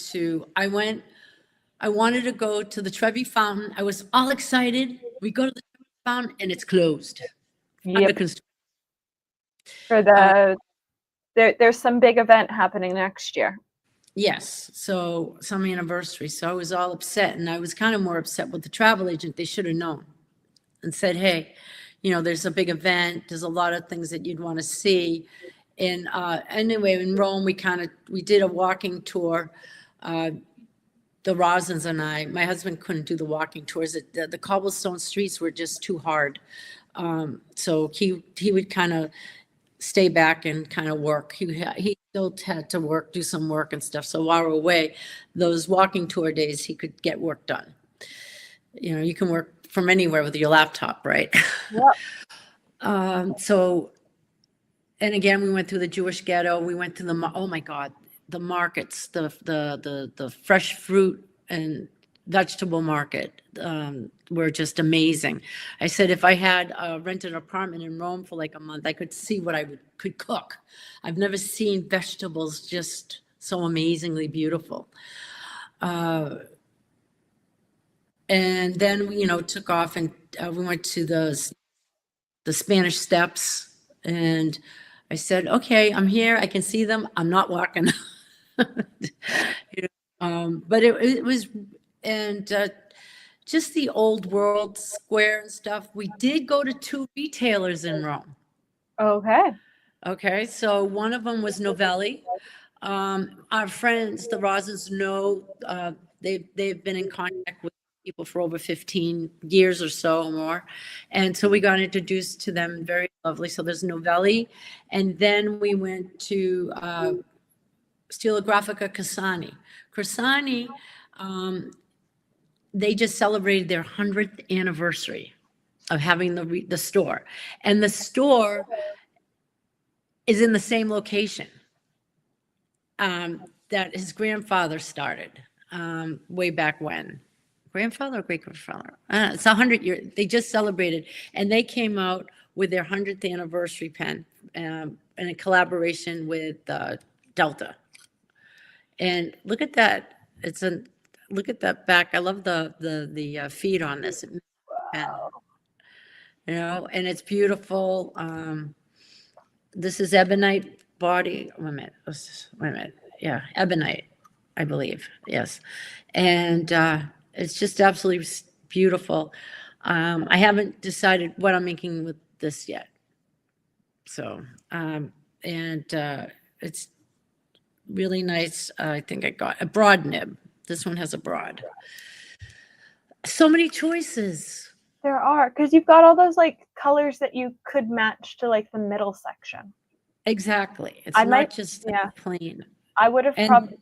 I wanted to go to the Trevi Fountain. I was all excited. We go to the Trevi Fountain and it's closed. Under Yep. construction. For there's some big event happening next year. Yes, so some anniversary. So I was all upset, and I was kind of more upset with the travel agent. They should have known and said, "Hey, there's a big event. There's a lot of things that you'd want to see." And anyway, in Rome, we did a walking tour. The Rosens and my husband couldn't do the walking tours. The cobblestone streets were just too hard. So he would kind of stay back and kind of work. He still had to do some work and stuff. So while we're away, those walking tour days, he could get work done. You can work from anywhere with your laptop, right? Yep. So, and again, we went through the Jewish ghetto. We went to oh my God, the markets, the fresh fruit and vegetable market were just amazing. I said if I had rented an apartment in Rome for like a month, I could see what I could cook. I've never seen vegetables just so amazingly beautiful. And then we, took off and we went to the Spanish Steps, and I said, okay, I'm here. I can see them. I'm not walking. But it was, and just the old world square and stuff. We did go to 2 retailers in Rome. Okay. Okay, so one of them was Novelli. Our friends, the Rosas, know they've been in contact with people for over 15 years or so or more. And so we got introduced to them, very lovely. So there's Novelli. And then we went to Stilografica Cassani. Cassani, they just celebrated their 100th anniversary of having the store. And the store is in the same location that his grandfather started way back when. Grandfather or great grandfather? It's 100 years. They just celebrated, and they came out with their 100th anniversary pen in a collaboration with Delta. And look at that. Look at that back. I love the feet on this pen. You know, and it's beautiful. This is ebonite body. Wait a minute. Yeah, ebonite, I believe. Yes, and it's just absolutely beautiful. I haven't decided what I'm making with this yet. So, it's really nice. I think I got a broad nib. This one has a broad. So many choices. There are, because you've got all those like colors that you could match to like the middle section. Exactly. It's not just plain. I would have probably,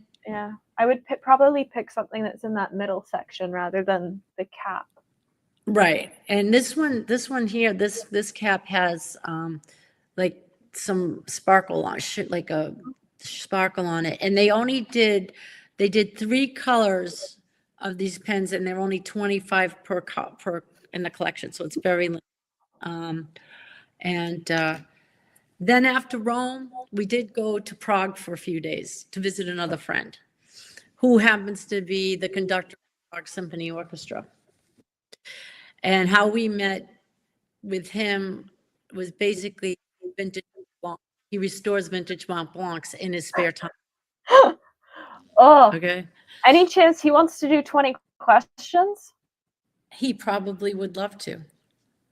I would probably pick something that's in that middle section rather than the cap. Right. And this one here, this cap has like some sparkle on it, like a sparkle on it. And they did 3 colors of these pens, and they're only 25 per in the collection. So it's very then after Rome, we did go to Prague for a few days to visit another friend who happens to be the conductor of the Prague Symphony Orchestra. And how we met with him was basically vintage Mont. He restores vintage Mont Blancs in his spare time. Oh, okay. Any chance he wants to do 20 questions? He probably would love to.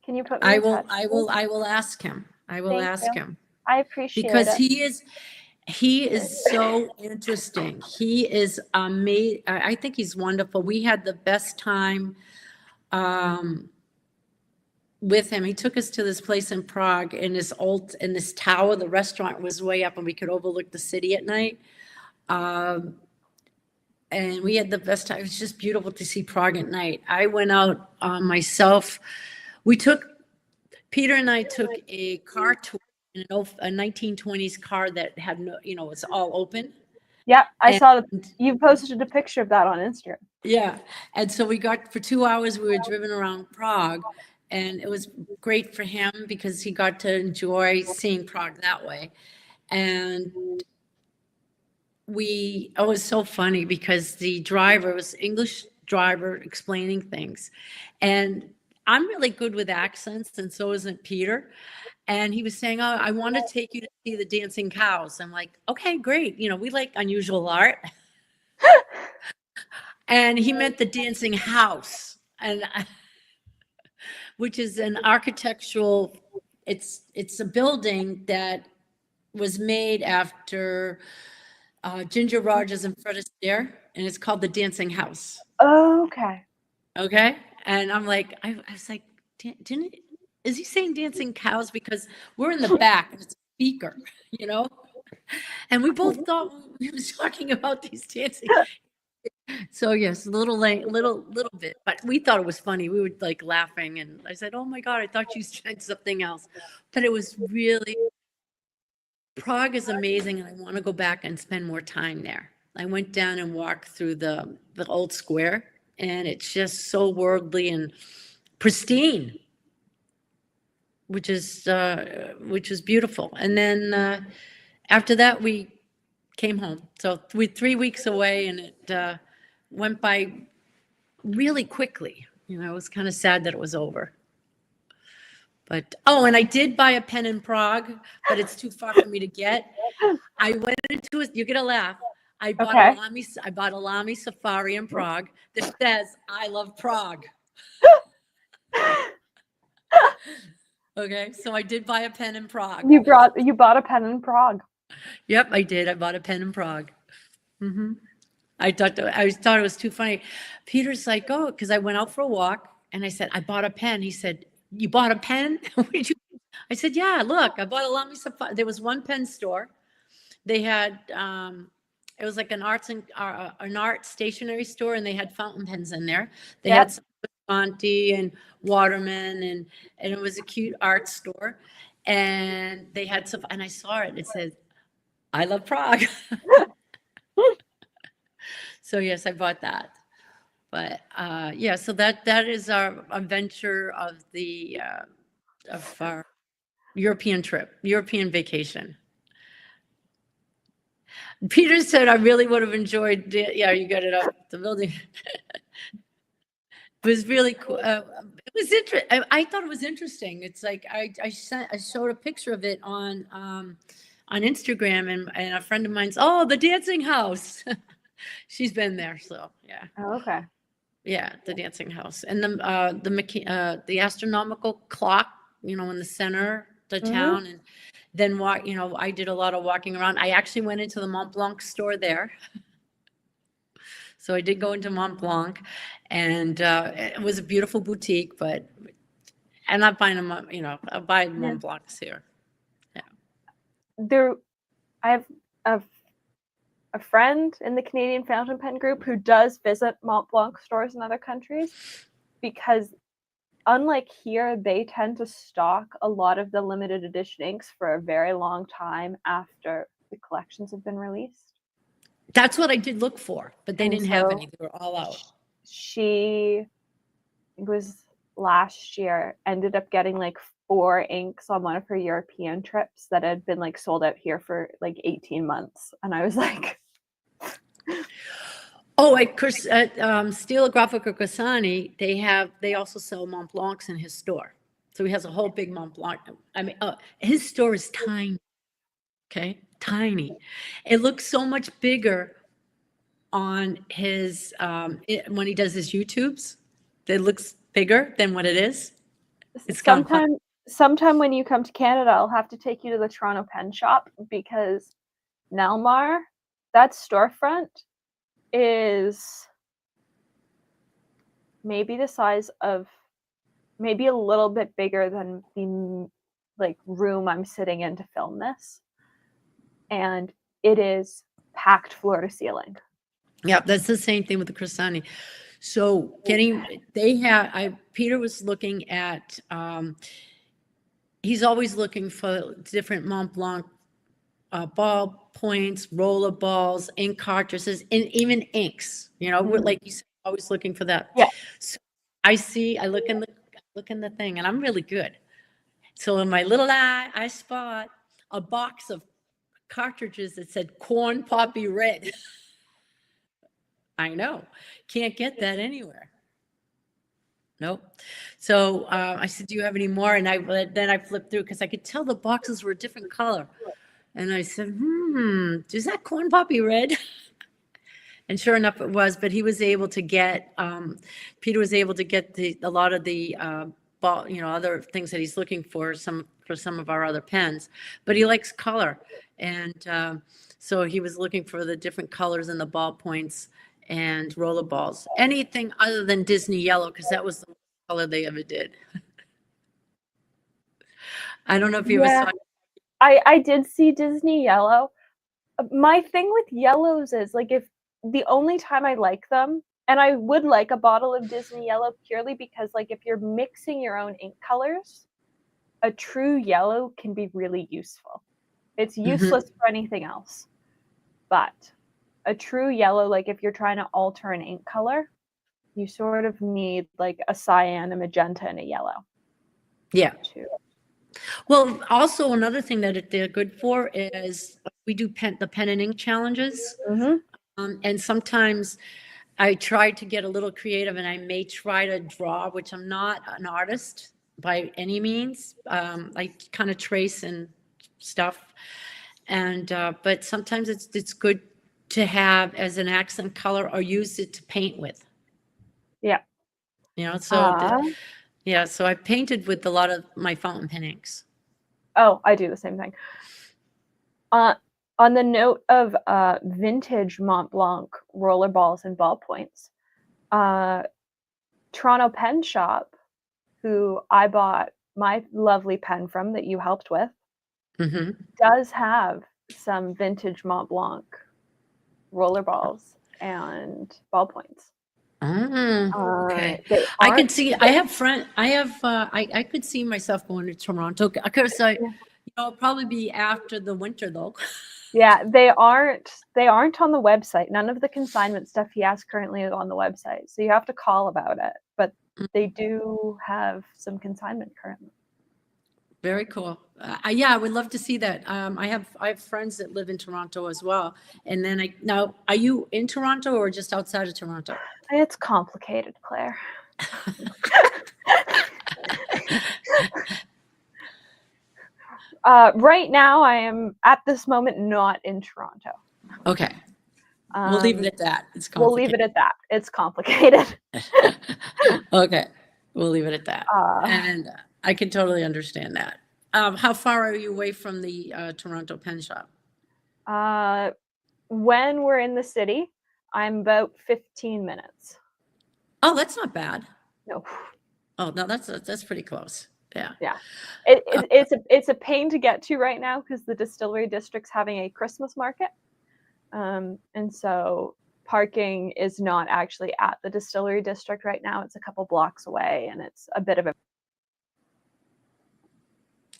Can you put me in touch? I will ask him. I will ask him. I appreciate it. Because he is so interesting. He is amazing. I think he's wonderful. We had the best time with him. He took us to this place in Prague in this tower. The restaurant was way up and we could overlook the city at night. And we had the best time. It was just beautiful to see Prague at night. I went out myself. Peter and I took a car tour in a 1920s car that had no, it's all open. Yeah, I saw you posted a picture of that on Instagram. Yeah. And so for 2 hours, we were driven around Prague, and it was great for him because he got to enjoy seeing Prague that way. And it was so funny because the driver was English driver explaining things. And I'm really good with accents, and so isn't Peter. And he was saying, "Oh, I want to take you to see the dancing cows." I'm like, "Okay, great. We like unusual art." And he meant the dancing house, and which is an architectural. It's a building that was made after Ginger Rogers and Fred Astaire, and it's called the Dancing House. Oh, okay. Okay. And I'm like, I was like, is he saying dancing cows? Because we're in the back and it's a speaker, and we both thought he was talking about these dancing. So yes, a little bit, but we thought it was funny. We were like laughing, and I said, "Oh my God, I thought you said something else," but it was really, Prague is amazing, and I want to go back and spend more time there. I went down and walked through the old square, and it's just so worldly and pristine, which is beautiful. And then after that, we came home. So we 3 weeks away, and it went by really quickly. It was kind of sad that it was over. But and I did buy a pen in Prague, but it's too far for me to get. I went into it. You're gonna laugh. I bought a Lamy Safari in Prague that says "I love Prague." Okay, so I did buy a pen in Prague. You bought a pen in Prague. Yep, I did. I bought a pen in Prague. Mm-hmm. I thought it was too funny. Peter's like, oh, because I went out for a walk and I said, I bought a pen. He said, you bought a pen? What did you? I said, yeah, look, I bought a lot of stuff. There was one pen store. They had, it was like an art stationery store, and they had fountain pens in there. They Yep. had some Monty and Waterman, and it was a cute art store. And they had some, and I saw it. It said, I love Prague. So yes, I bought that. But yeah, so that is our adventure of our European trip, European vacation. Peter said, I really would have enjoyed, yeah, you got it up the building. It was really cool. It was interesting. I thought it was interesting. It's like I showed a picture of it on Instagram, and a friend of mine's, oh, the dancing house. She's been there, so yeah. Oh, okay. Yeah, the dancing house, and the astronomical clock, in the center, the town, and then walk. I did a lot of walking around. I actually went into the Mont Blanc store there, so I did go into Mont Blanc, and it was a beautiful boutique. But I'm not buying them. I'll buy Mont Blancs here. Yeah. I have a friend in the Canadian fountain pen group who does visit Mont Blanc stores in other countries, because unlike here, they tend to stock a lot of the limited edition inks for a very long time after the collections have been released. That's what I did look for, but they didn't have any. They were all out. She, I think it was last year, ended up getting like 4 inks on one of her European trips that had been like sold out here for like 18 months. And I was like, oh, at Stilografica Corsani, they also sell Mont Blancs in his store. So he has a whole big Mont Blanc. I mean, his store is tiny. Okay, tiny. It looks so much bigger on his when he does his YouTubes. It looks bigger than what it is. It's sometime when you come to Canada, I'll have to take you to the Toronto Pen Shop, because Nelmar, that storefront is maybe the size of, maybe a little bit bigger than the like room I'm sitting in to film this, and it is packed floor to ceiling. Yeah, that's the same thing with the Corsani. So Peter was looking at, he's always looking for different Mont Blanc ball points, roller balls, ink cartridges, and even inks. We're, like you said, always looking for that. Yeah. So I look in the thing, and I'm really good. So in my little eye, I spot a box of cartridges that said Corn Poppy Red. I know, can't get that anywhere. Nope. So I said, do you have any more? And then I flipped through, because I could tell the boxes were a different color. And I said, is that Corn Poppy Red? And sure enough, it was. But he was able to get, Peter was able to get a lot of the other things that he's looking for some of our other pens. But he likes color, and so he was looking for the different colors in the ballpoints and roller balls. Anything other than Disney yellow, because that was the color they ever did. I don't know if you ever saw it. I did see Disney yellow. My thing with yellows is, like, if the only time I like them, and I would like a bottle of Disney yellow purely because, like, if you're mixing your own ink colors, a true yellow can be really useful. It's useless for anything else. But a true yellow, like if you're trying to alter an ink color, you sort of need like a cyan, a magenta, and a yellow. Yeah. Well, also another thing that they're good for is we do the pen and ink challenges. And sometimes I try to get a little creative, and I may try to draw, which I'm not an artist by any means. I kind of trace and stuff. And but sometimes it's good to have as an accent color, or use it to paint with. Yeah. So I painted with a lot of my fountain pen inks. Oh, I do the same thing. On the note of vintage Mont Blanc rollerballs and ballpoints, Toronto Pen Shop, who I bought my lovely pen from that you helped with, does have some vintage Mont Blanc rollerballs and ballpoints. Okay. They I could aren't. see, I could see myself going to Toronto. Of course, it'll probably be after the winter though. Yeah, they aren't on the website. None of the consignment stuff he has currently is on the website. So you have to call about it. But they do have some consignment currently. Very cool. Yeah, I would love to see that. I have friends that live in Toronto as well. And then now, are you in Toronto or just outside of Toronto? It's complicated, Claire. Right now, I am at this moment not in Toronto. Okay. We'll leave it at that. It's We'll leave complicated. it at that. It's complicated. Okay. We'll leave it at that. And I can totally understand that. How far are you away from the Toronto Pen Shop? When we're in the city, I'm about 15 minutes. Oh, that's not bad. No. Oh, no, that's pretty close. Yeah. Yeah. It's a pain to get to right now because the distillery district's having a Christmas market. And so parking is not actually at the distillery district right now. It's a couple blocks away, and it's a bit of a.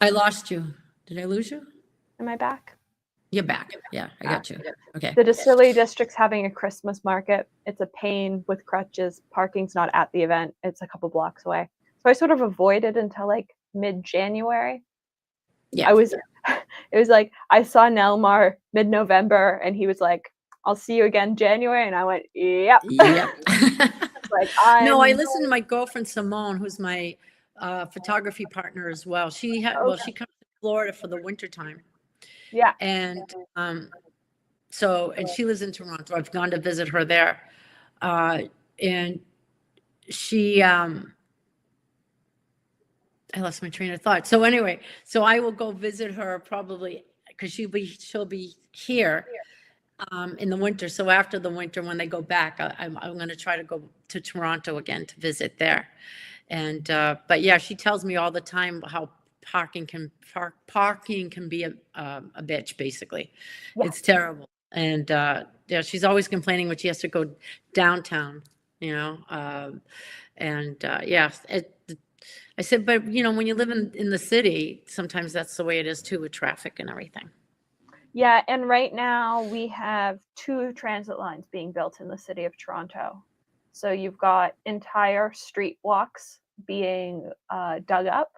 I lost you. Did I lose you? Am I back? You're back. Yeah, I got you. Okay. The distillery district's having a Christmas market. It's a pain with crutches. Parking's not at the event. It's a couple blocks away. So I sort of avoided until like mid-January. Yeah. It was like I saw Nelmar mid-November, and he was like, "I'll see you again January," and I went, "Yep." Yep. Like No, I listened to my girlfriend Simone, who's my photography partner as well. She comes to Florida for the winter time. Yeah. And and she lives in Toronto. I've gone to visit her there. And she I lost my train of thought. So anyway, so I will go visit her probably because she'll be here in the winter. So after the winter, when they go back, I'm going to try to go to Toronto again to visit there. And but yeah, she tells me all the time how parking can be a bitch. Basically, it's terrible. And yeah, she's always complaining when she has to go downtown. Yeah, I said, but when you live in the city, sometimes that's the way it is too with traffic and everything. Yeah, and right now we have 2 transit lines being built in the city of Toronto. So you've got entire street walks being dug up.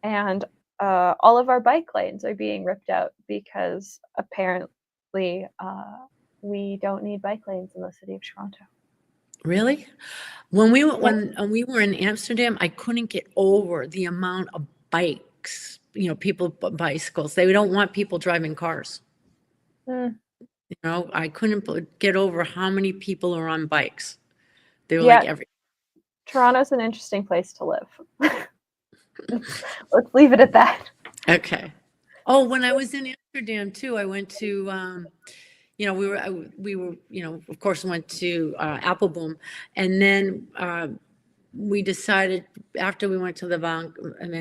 And all of our bike lanes are being ripped out because apparently we don't need bike lanes in the city of Toronto. Really? When we were in Amsterdam, I couldn't get over the amount of bikes, people bicycles. They don't want people driving cars. I couldn't get over how many people are on bikes. They were like every. Toronto's an interesting place to live. Let's leave it at that. Okay. Oh, when I was in Amsterdam too, I went to, we were, of course, went to Appelboom, and then we decided after we went to the Van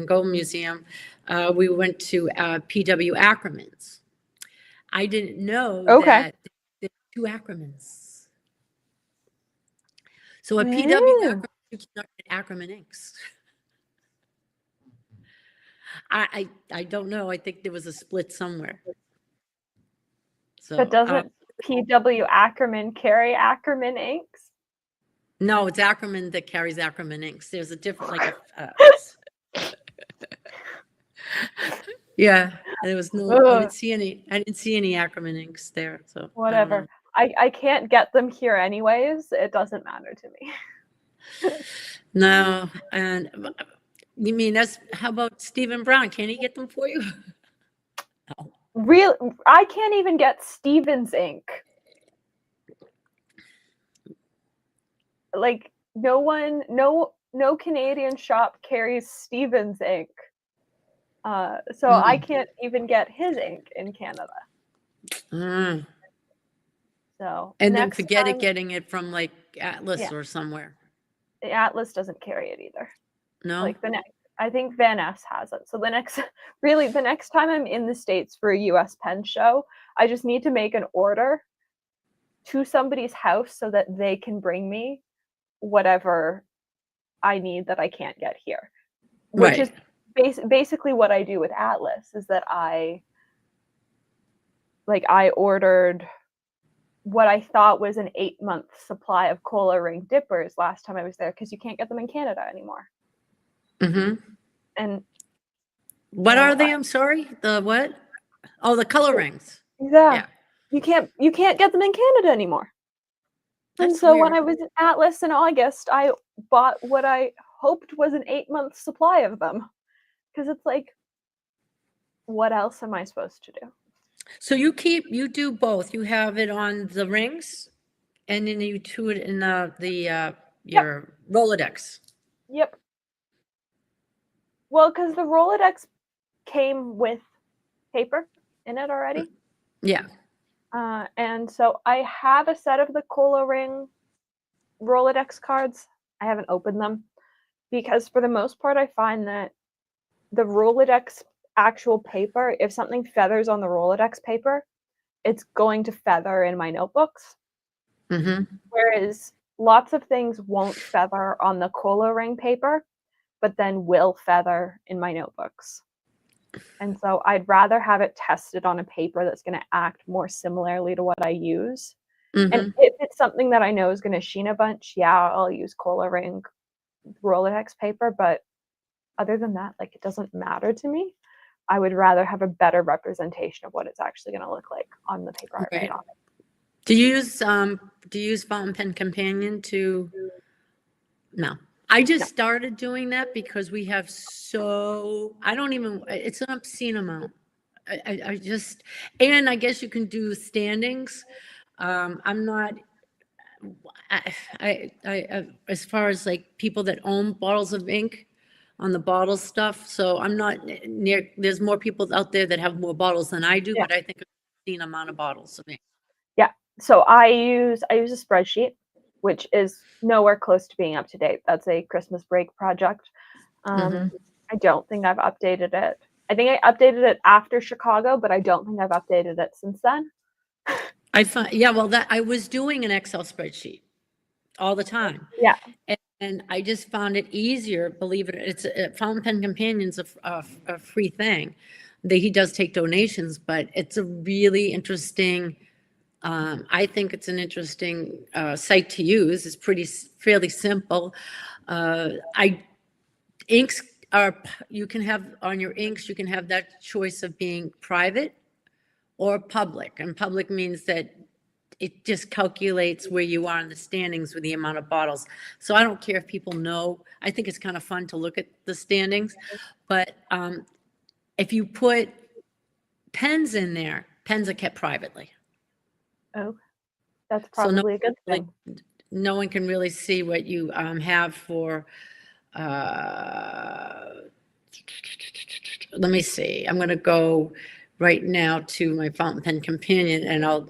Gogh Museum, we went to P.W. Ackerman's. I didn't know that there were 2 Ackermans. So at P.W. Ackerman, you cannot get Ackerman inks. I don't know. I think there was a split somewhere. So, but doesn't P.W. Ackerman carry Ackerman inks? No, it's Ackerman that carries Ackerman inks. There's a different, yeah. There was no. I didn't see any Ackerman inks there. So whatever. I can't get them here anyways. It doesn't matter to me. No, and you mean how about Stephen Brown? Can he get them for you? No. Real, I can't even get Stevens ink. Like no Canadian shop carries Stevens ink. So I can't even get his ink in Canada. Mm. So And then next forget time, it getting it from like Atlas yeah, or somewhere. the Atlas doesn't carry it either. No? Like the next, I think Van Ness has it. So the next, really, the next time I'm in the States for a US pen show, I just need to make an order to somebody's house so that they can bring me whatever I need that I can't get here. Which is Right. basically what I do with Atlas, is that I ordered what I thought was an 8-month supply of cola ring dippers last time I was there, because you can't get them in Canada anymore. Mm-hmm. And What are they? I'm sorry. The what? Oh, the color rings. yeah, Yeah. you can't get them in Canada anymore. And That's so when I weird. was in Atlas in August, I bought what I hoped was an 8-month supply of them, because it's like, what else am I supposed to do? So you do both. You have it on the rings and then you do it in Yep, your Rolodex. yep. Well, because the Rolodex came with paper in it already. Yeah. And so I have a set of the Cola Ring Rolodex cards. I haven't opened them because, for the most part, I find that the Rolodex actual paper, if something feathers on the Rolodex paper, it's going to feather in my notebooks. Mm-hmm. Whereas lots of things won't feather on the Cola Ring paper, but then will feather in my notebooks. And so I'd rather have it tested on a paper that's going to act more similarly to what I use. And Mm-hmm. if it's something that I know is going to sheen a bunch, yeah, I'll use Cola Ring Rolodex paper. But other than that, like, it doesn't matter to me. I would rather have a better representation of what it's actually going to look like on the paper I write Right. on Do you use Fountain Pen Companion to? No. I it. just started doing that because we have I don't even, it's an obscene amount. I just, and I guess you can do standings. I'm not, as far as like people that own bottles of ink on the bottle stuff. So I'm not near, there's more people out there that have more bottles than I do, Yeah. but I think I've seen amount of bottles of ink. Yeah. So I use a spreadsheet, which is nowhere close to being up to date. That's a Christmas break project. Mm-hmm. I don't think I've updated it. I think I updated it after Chicago, but I don't think I've updated it since then. I find, yeah, well, that I was doing an Excel spreadsheet all the time. Yeah. And I just found it easier, believe it, it's Fountain Pen Companion's a free thing. He does take donations, but it's a really interesting, I think it's an interesting site to use. It's fairly simple. I inks you can have on your inks, you can have that choice of being private or public. And public means that it just calculates where you are in the standings with the amount of bottles. So I don't care if people know. I think it's kind of fun to look at the standings. But if you put pens in there, pens are kept privately. Oh, that's So probably a good thing. no one can really see what you have for, uh, let me see. I'm going to go right now to my fountain pen companion and I'll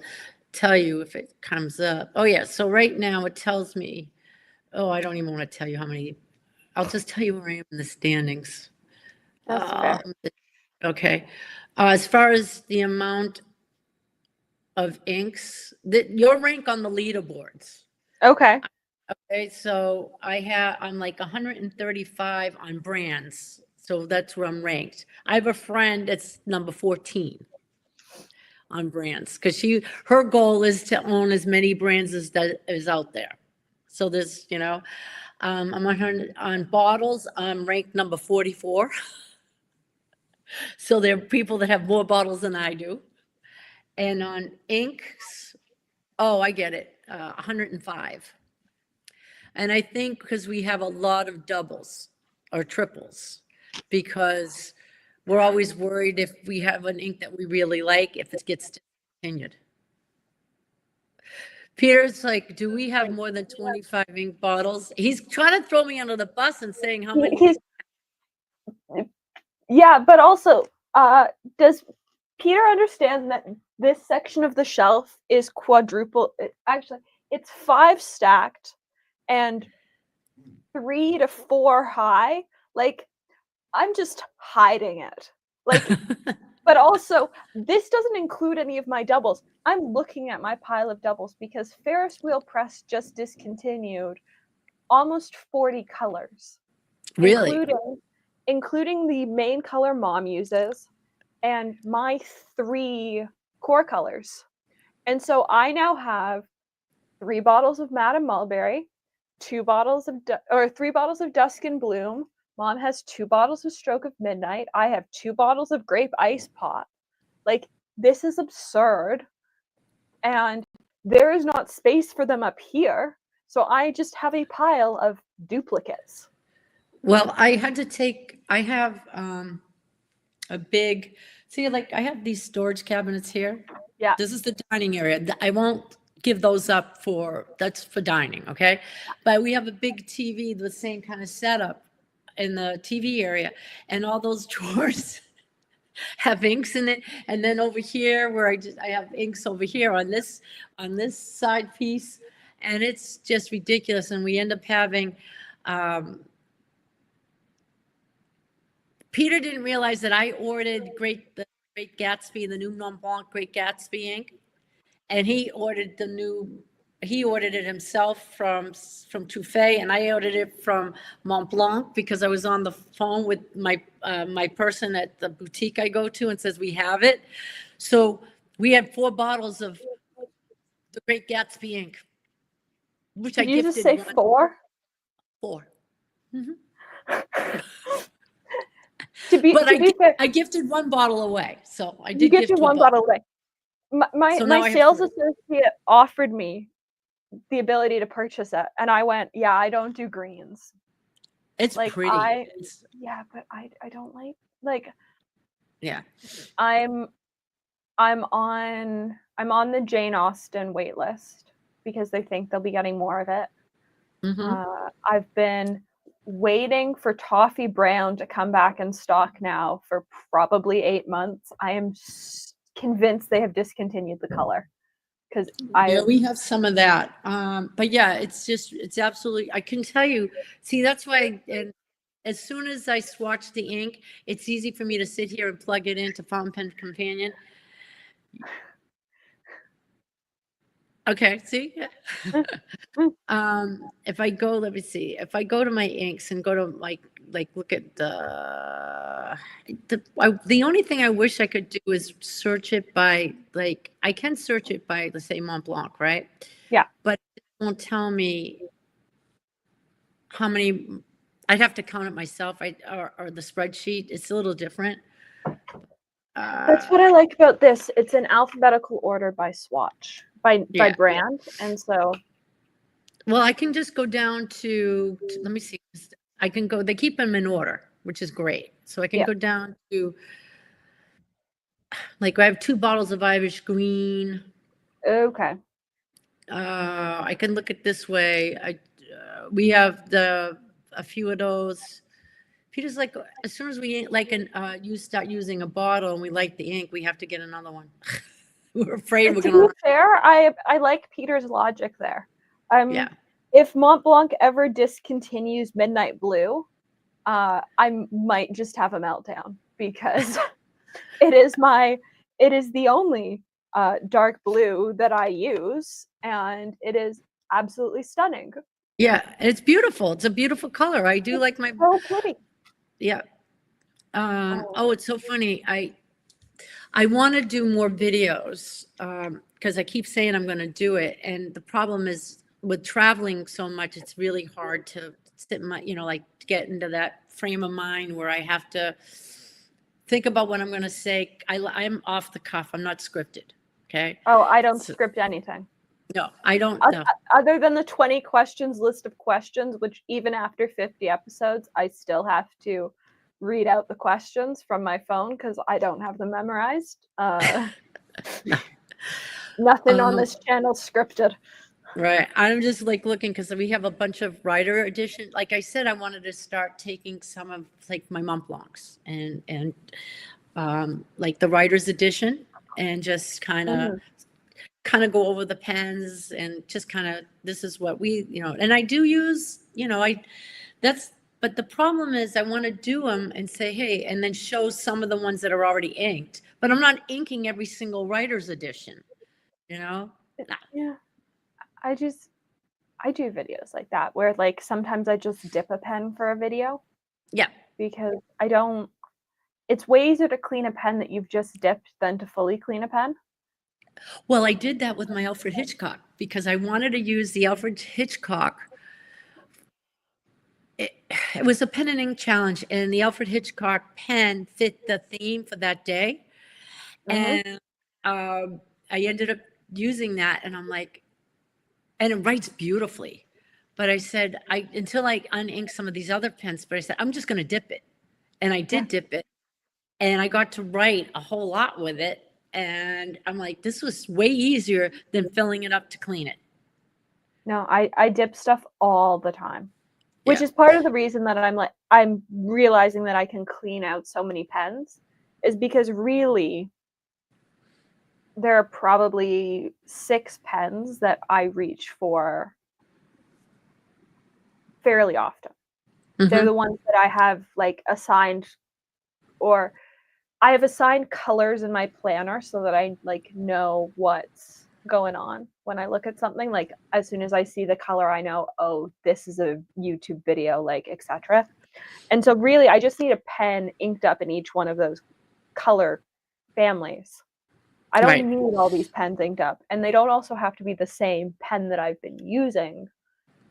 tell you if it comes up. Oh, yeah. So right now it tells me, oh, I don't even want to tell you how many. I'll just tell you where I am in the standings. That's fair. Okay. As far as the amount of inks, your rank on the leaderboards. Okay. Okay, so I'm like 135 on brands. So that's where I'm ranked. I have a friend that's number 14 on brands because her goal is to own as many brands as that is out there. So there's, I'm on bottles, I'm ranked number 44. So there are people that have more bottles than I do. And on inks, oh, I get it, 105. And I think because we have a lot of doubles or triples, because we're always worried if we have an ink that we really like, if it gets discontinued. Peter's like, do we have more than 25 ink bottles? He's trying to throw me under the bus and saying how many. He's Yeah, but also, does Peter understand that this section of the shelf is quadruple? Actually, it's 5 stacked and 3 to 4 high. Like, I'm just hiding it. Like, but also, this doesn't include any of my doubles. I'm looking at my pile of doubles because Ferris Wheel Press just discontinued almost 40 colors, Really? including the main color Mom uses and my 3 core colors. And so I now have 3 bottles of Madame Mulberry, 2 bottles of or 3 bottles of Dusk and Bloom. Mom has 2 bottles of Stroke of Midnight. I have 2 bottles of Grape Ice Pop. Like, this is absurd. And there is not space for them up here. So I just have a pile of duplicates. Well, I have a big, see, like I have these storage cabinets here. Yeah. This is the dining area. I won't give those up that's for dining, okay? But we have a big TV, the same kind of setup in the TV area, and all those drawers have inks in it. And then over here where I have inks over here on this side piece, and it's just ridiculous. And we end up having Peter didn't realize that I ordered the Great Gatsby, the new Mont Blanc Great Gatsby ink, and he ordered it himself from Touffet, and I ordered it from Mont Blanc because I was on the phone with my person at the boutique I go to and says we have it. So we had 4 bottles of the Great Gatsby ink, which I Did you just gifted say 4? 4. But To be fair, I gifted 1 bottle away, so I you did get gift your 1 one bottle. bottle away. So My now I have sales 3. associate offered me the ability to purchase it, and I went, yeah, I don't do greens. It's Like pretty. yeah, but I don't like Yeah. I'm on the Jane Austen wait list because they think they'll be getting more of it. I've been waiting for Toffee Brown to come back in stock now for probably 8 months. I am convinced they have discontinued the color because Yeah, we have some of that. But yeah, it's absolutely, I can tell you, see, that's why, and as soon as I swatch the ink, it's easy for me to sit here and plug it into Fountain Pen Companion. Okay, see? If I go, let me see, if I go to my inks and go to look at the only thing I wish I could do is search it by, I can search it by, let's say, Mont Blanc, right? Yeah. But it won't tell me how many, I'd have to count it myself, or the spreadsheet, it's a little different. That's what I like about this. It's in alphabetical order by swatch, by brand, and so. Well, I can just go down to let me see. I can go. They keep them in order, which is great. So I can go down to, I have 2 bottles of Irish Green. Okay. I can look at this way. We have a few of those. Peter's like, as soon as we you start using a bottle and we like the ink, we have to get another one. We're afraid we're To gonna. be fair, I like Peter's logic there. Yeah. If Mont Blanc ever discontinues Midnight Blue, I might just have a meltdown because it is the only dark blue that I use, and it is absolutely stunning. Yeah, it's beautiful. It's a beautiful color. I do like my. So pretty. Yeah. Oh, it's so funny. I want to do more videos because I keep saying I'm going to do it, and the problem is with traveling so much, it's really hard to sit get into that frame of mind where I have to think about what I'm going to say. I'm off the cuff. I'm not scripted. Okay. Oh, I don't script anything. No, I don't. No. Other than the 20 questions list of questions, which even after 50 episodes, I still have to read out the questions from my phone because I don't have them memorized. No. Nothing on this channel scripted. Right. I'm just like looking because we have a bunch of writer edition. Like I said, I wanted to start taking some of like my Mont Blancs and like the writer's edition and just Mhm. kind of go over the pens and just kind of this is what we, and I do use, that's but the problem is I want to do them and say, hey, and then show some of the ones that are already inked, but I'm not inking every single writer's edition, you know? Nah. Yeah. I just I do videos like that where like sometimes I just dip a pen for a video Yeah. because I don't it's way easier to clean a pen that you've just dipped than to fully clean a pen. Well, I did that with my Alfred Hitchcock because I wanted to use the Alfred Hitchcock. It was a pen and ink challenge, and the Alfred Hitchcock pen fit the theme for that day. Mhm. And I ended up using that, and I'm like, and it writes beautifully. But I said, until I unink some of these other pens, but I said, I'm just going to dip it. And I Yeah. did dip it, and I got to write a whole lot with it. And I'm like, this was way easier than filling it up to clean it. No, I dip stuff all the time, which Yeah. is part of the reason that I'm realizing that I can clean out so many pens is because really there are probably 6 pens that I reach for fairly often. They're Mm-hmm. the ones that I have like assigned or I have assigned colors in my planner so that I like know what's going on when I look at something. Like as soon as I see the color, I know, oh, this is a YouTube video, like etc. And so really I just need a pen inked up in each one of those color families. I Right. don't need all these pens inked up. And they don't also have to be the same pen that I've been using.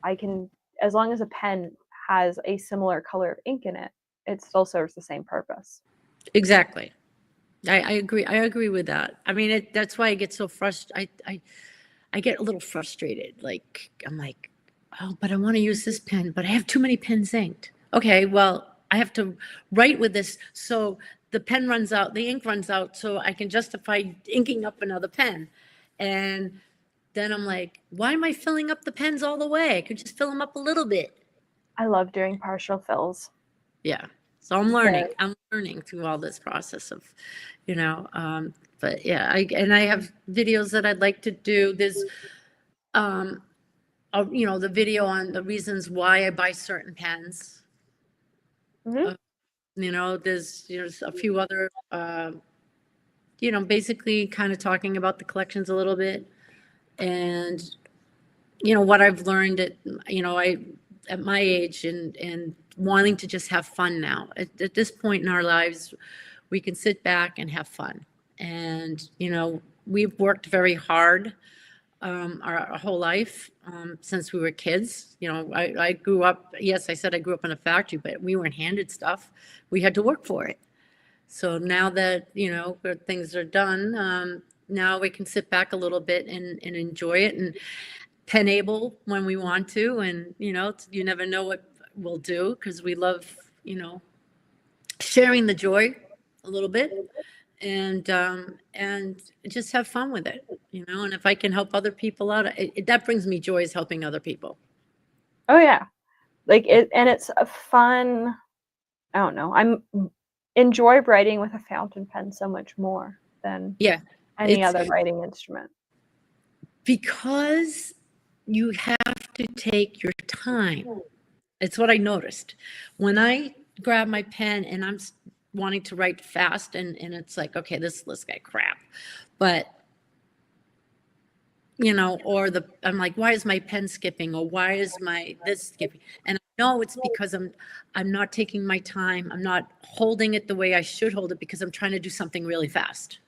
I can as long as a pen has a similar color of ink in it, it still serves the same purpose. Exactly. I agree. I agree with that. I mean, that's why I get so frustrated. I get a little frustrated. Like, I'm like, oh, but I want to use this pen, but I have too many pens inked. Okay, well, I have to write with this. So the pen runs out, the ink runs out, so I can justify inking up another pen. And then I'm like, why am I filling up the pens all the way? I could just fill them up a little bit. I love doing partial fills. Yeah. So I'm Very learning. I'm learning through all this process of, you know, but yeah, I have videos that I'd like to do. There's, um, the video on the reasons why I buy certain pens. mhm. Uh, there's, a few other, basically kind of talking about the collections a little bit and, what I've learned at my age and wanting to just have fun now. At this point in our lives, we can sit back and have fun. And, we've worked very hard our whole life since we were kids. I grew up, yes, I said I grew up in a factory, but we weren't handed stuff. We had to work for it. So now that, things are done, now we can sit back a little bit and enjoy it and penable when we want to. And, you never know what we'll do because we love, sharing the joy a little bit and just have fun with it, and if I can help other people out, that brings me joy is helping other people. Oh yeah. Like it and it's a fun I don't know. I'm enjoy writing with a fountain pen so much more than Yeah, any it's other writing instrument. because you have to take your time. It's what I noticed when I grab my pen and I'm wanting to write fast and it's like, okay, this list got crap, but or I'm like, why is my pen skipping? Or why is my this skipping? And I know it's because I'm not taking my time. I'm not holding it the way I should hold it because I'm trying to do something really fast.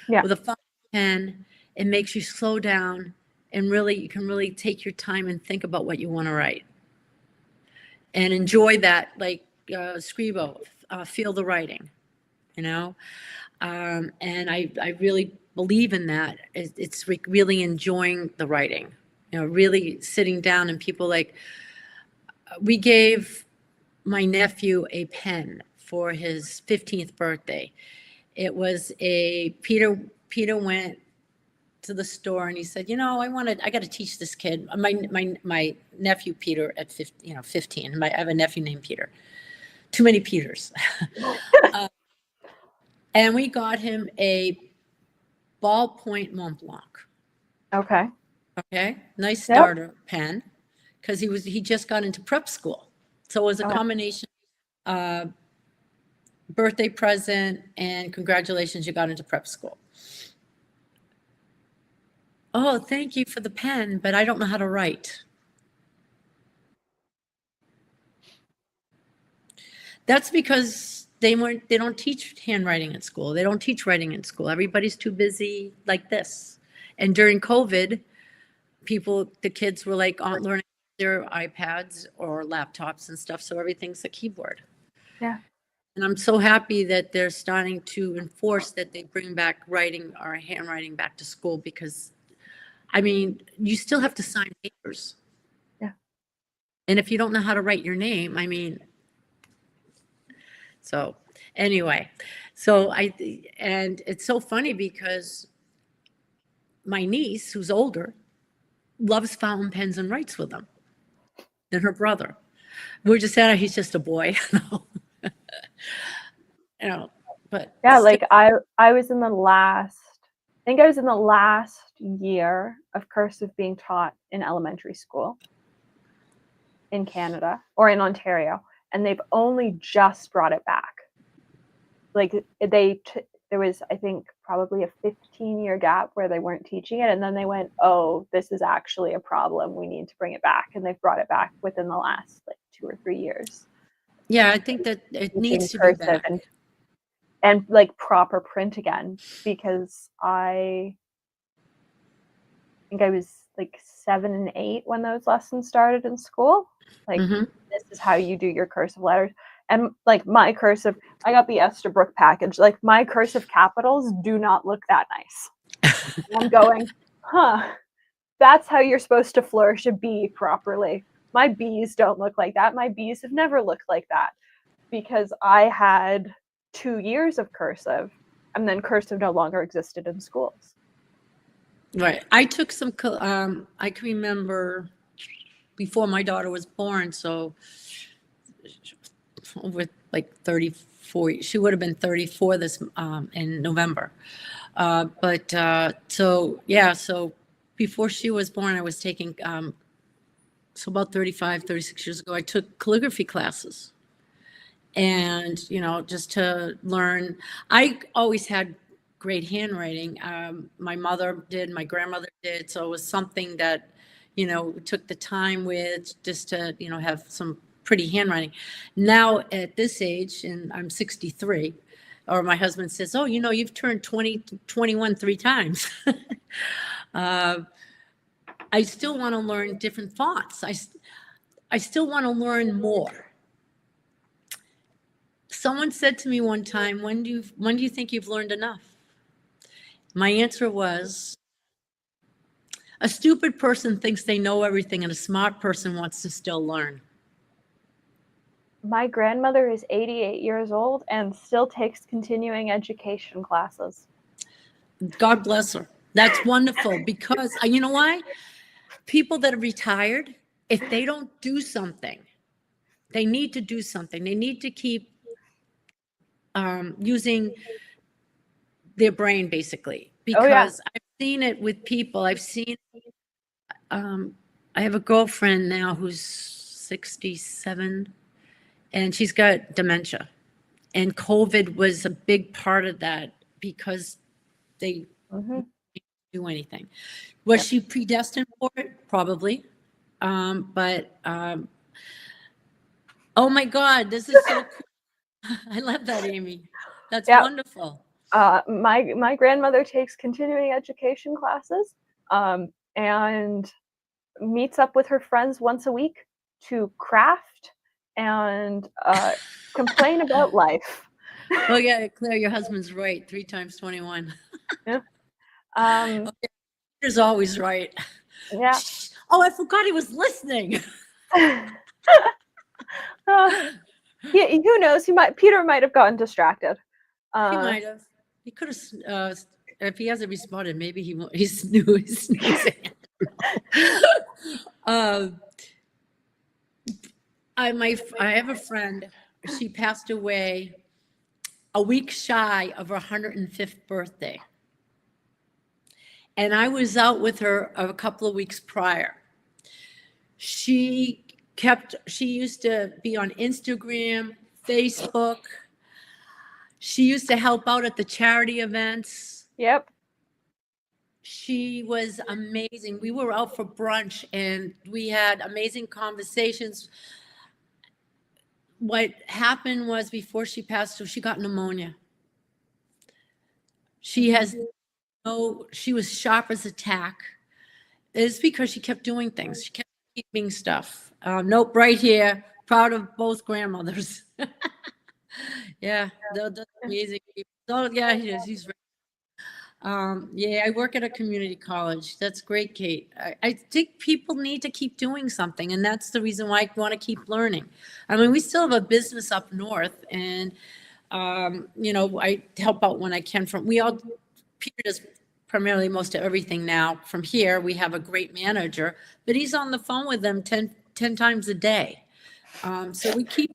Yeah. With a fun pen, it makes you slow down and really, you can really take your time and think about what you want to write and enjoy that, like Scribo, feel the writing, you know? And I really believe in that. It's really enjoying the writing, really sitting down and people like, we gave my nephew a pen for his 15th birthday. It was Peter went to the store and he said, I got to teach this kid, my nephew Peter at 15. I have a nephew named Peter. Too many Peters. And we got him a ballpoint Mont Blanc. Okay. Okay, nice starter pen, because he just got into prep school, so it was a combination, birthday present and congratulations, you got into prep school. Oh, thank you for the pen, but I don't know how to write. That's because they don't teach handwriting at school. They don't teach writing in school. Everybody's too busy like this. And during COVID, the kids were like learning their iPads or laptops and stuff. So everything's a keyboard. Yeah. And I'm so happy that they're starting to enforce that they bring back writing or handwriting back to school, because I mean, you still have to sign papers. Yeah. And if you don't know how to write your name, I mean, so anyway, and it's so funny because my niece, who's older, loves fountain pens and writes with them. And her brother. We're just saying he's just a boy. But yeah, like I was in the last, I think I was in the last year of cursive being taught in elementary school in Canada or in Ontario, and they've only just brought it back. Like there was, I think, probably a 15-year gap where they weren't teaching it, and then they went, oh, this is actually a problem, we need to bring it back, and they've brought it back within the last like 2 or 3 years. Yeah, I think that it needs to be back. And like proper print again, because I think I was like 7 and 8 when those lessons started in school. Like, this is how you do your cursive letters. And like my cursive, I got the Esterbrook package. Like my cursive capitals do not look that nice. I'm going, that's how you're supposed to flourish a B properly. My B's don't look like that. My B's have never looked like that, because I had 2 years of cursive, and then cursive no longer existed in schools. Right. I took some, I can remember before my daughter was born, so with like 34, she would have been 34 this in November. So before she was born, I was taking, so about 35, 36 years ago, I took calligraphy classes. And, just to learn, I always had great handwriting. My mother did, my grandmother did. So it was something that, took the time with, just to, have some pretty handwriting. Now at this age, and I'm 63, or my husband says, oh, you've turned 20, 21 3 times. I still want to learn different fonts. I still want to learn more. Someone said to me one time, when do you think you've learned enough? My answer was, a stupid person thinks they know everything, and a smart person wants to still learn. My grandmother is 88 years old and still takes continuing education classes. God bless her. That's wonderful, because you know why? People that are retired, if they don't do something, they need to do something. They need to keep using their brain, basically, because I've seen it with people. I have a girlfriend now who's 67, and she's got dementia, and COVID was a big part of that, because they didn't do anything. Was she predestined for it? Probably. Oh my God, this is so cool. I love that, Amy. That's wonderful. My grandmother takes continuing education classes, and meets up with her friends once a week to craft and complain about life. Oh yeah, Claire, your husband's right. 3 times 21. Yeah. He's always right. Yeah. Oh, I forgot he was listening. Who knows? Peter might have gotten distracted. He might have. He could have if he hasn't responded, maybe he won't, he's snoozing. Um, I have a friend, she passed away a week shy of her 105th birthday. And I was out with her a couple of weeks prior. She used to be on Instagram, Facebook. She used to help out at the charity events. Yep. She was amazing. We were out for brunch and we had amazing conversations. What happened was before she passed, she got pneumonia. She was sharp as a tack. It's because she kept doing things. She kept keeping stuff. Nope, right here. Proud of both grandmothers. Yeah, they're amazing people. Oh, yeah, he's yeah, I work at a community college. That's great, Kate. I think people need to keep doing something, and that's the reason why I want to keep learning. I mean, we still have a business up north, and I help out when I can. Peter does primarily most of everything now. From here, we have a great manager, but he's on the phone with them 10 times a day. So we keep,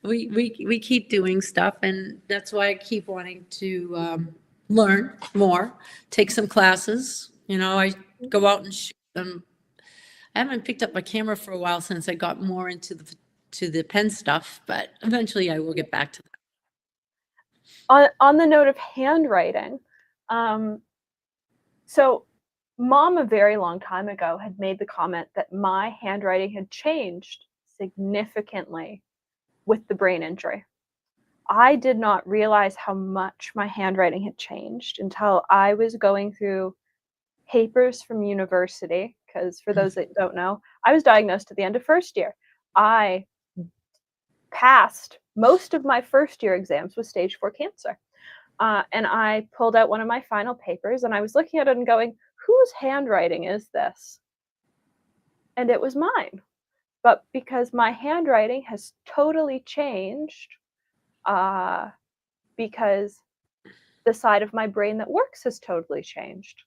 we keep doing stuff, and that's why I keep wanting to learn more, take some classes. I go out and shoot them. I haven't picked up my camera for a while since I got more into the pen stuff, but eventually I will get back to that. On the note of handwriting, so Mom a very long time ago had made the comment that my handwriting had changed significantly with the brain injury. I did not realize how much my handwriting had changed until I was going through papers from university, because for those that don't know, I was diagnosed at the end of first year. I passed most of my first year exams with stage 4 cancer. And I pulled out one of my final papers and I was looking at it and going, whose handwriting is this? And it was mine. But because my handwriting has totally changed, because the side of my brain that works has totally changed.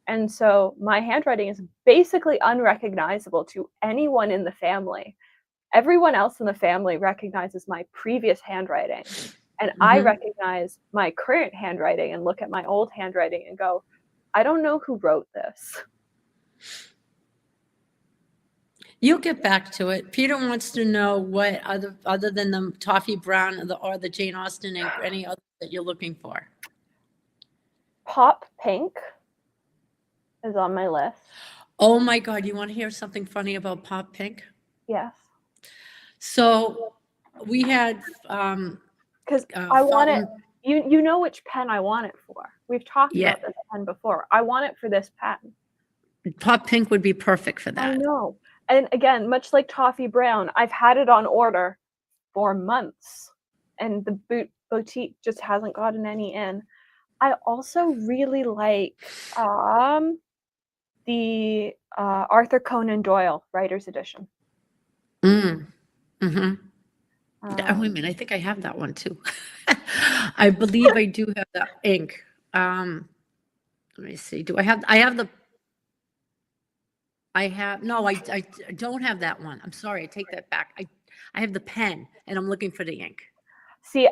And so my handwriting is basically unrecognizable to anyone in the family. Everyone else in the family recognizes my previous handwriting. And I recognize my current handwriting and look at my old handwriting and go, I don't know who wrote this. You'll get back to it. Peter wants to know what other than the Toffee Brown or the Jane Austen ink, any other that you're looking for. Pop Pink is on my list. Oh my God, you want to hear something funny about Pop Pink? Yes. So we had because I want it. You know which pen I want it for. We've talked about this pen before. I want it for this pen. Pop Pink would be perfect for that. I know. And again, much like Toffee Brown, I've had it on order for months, and the boutique just hasn't gotten any in. I also really like the Arthur Conan Doyle Writer's Edition. Oh, wait a minute, I think I have that one too. I believe I do have that ink. Let me see. Do I have the? No, I don't have that one. I'm sorry, I take that back. I have the pen, and I'm looking for the ink. See,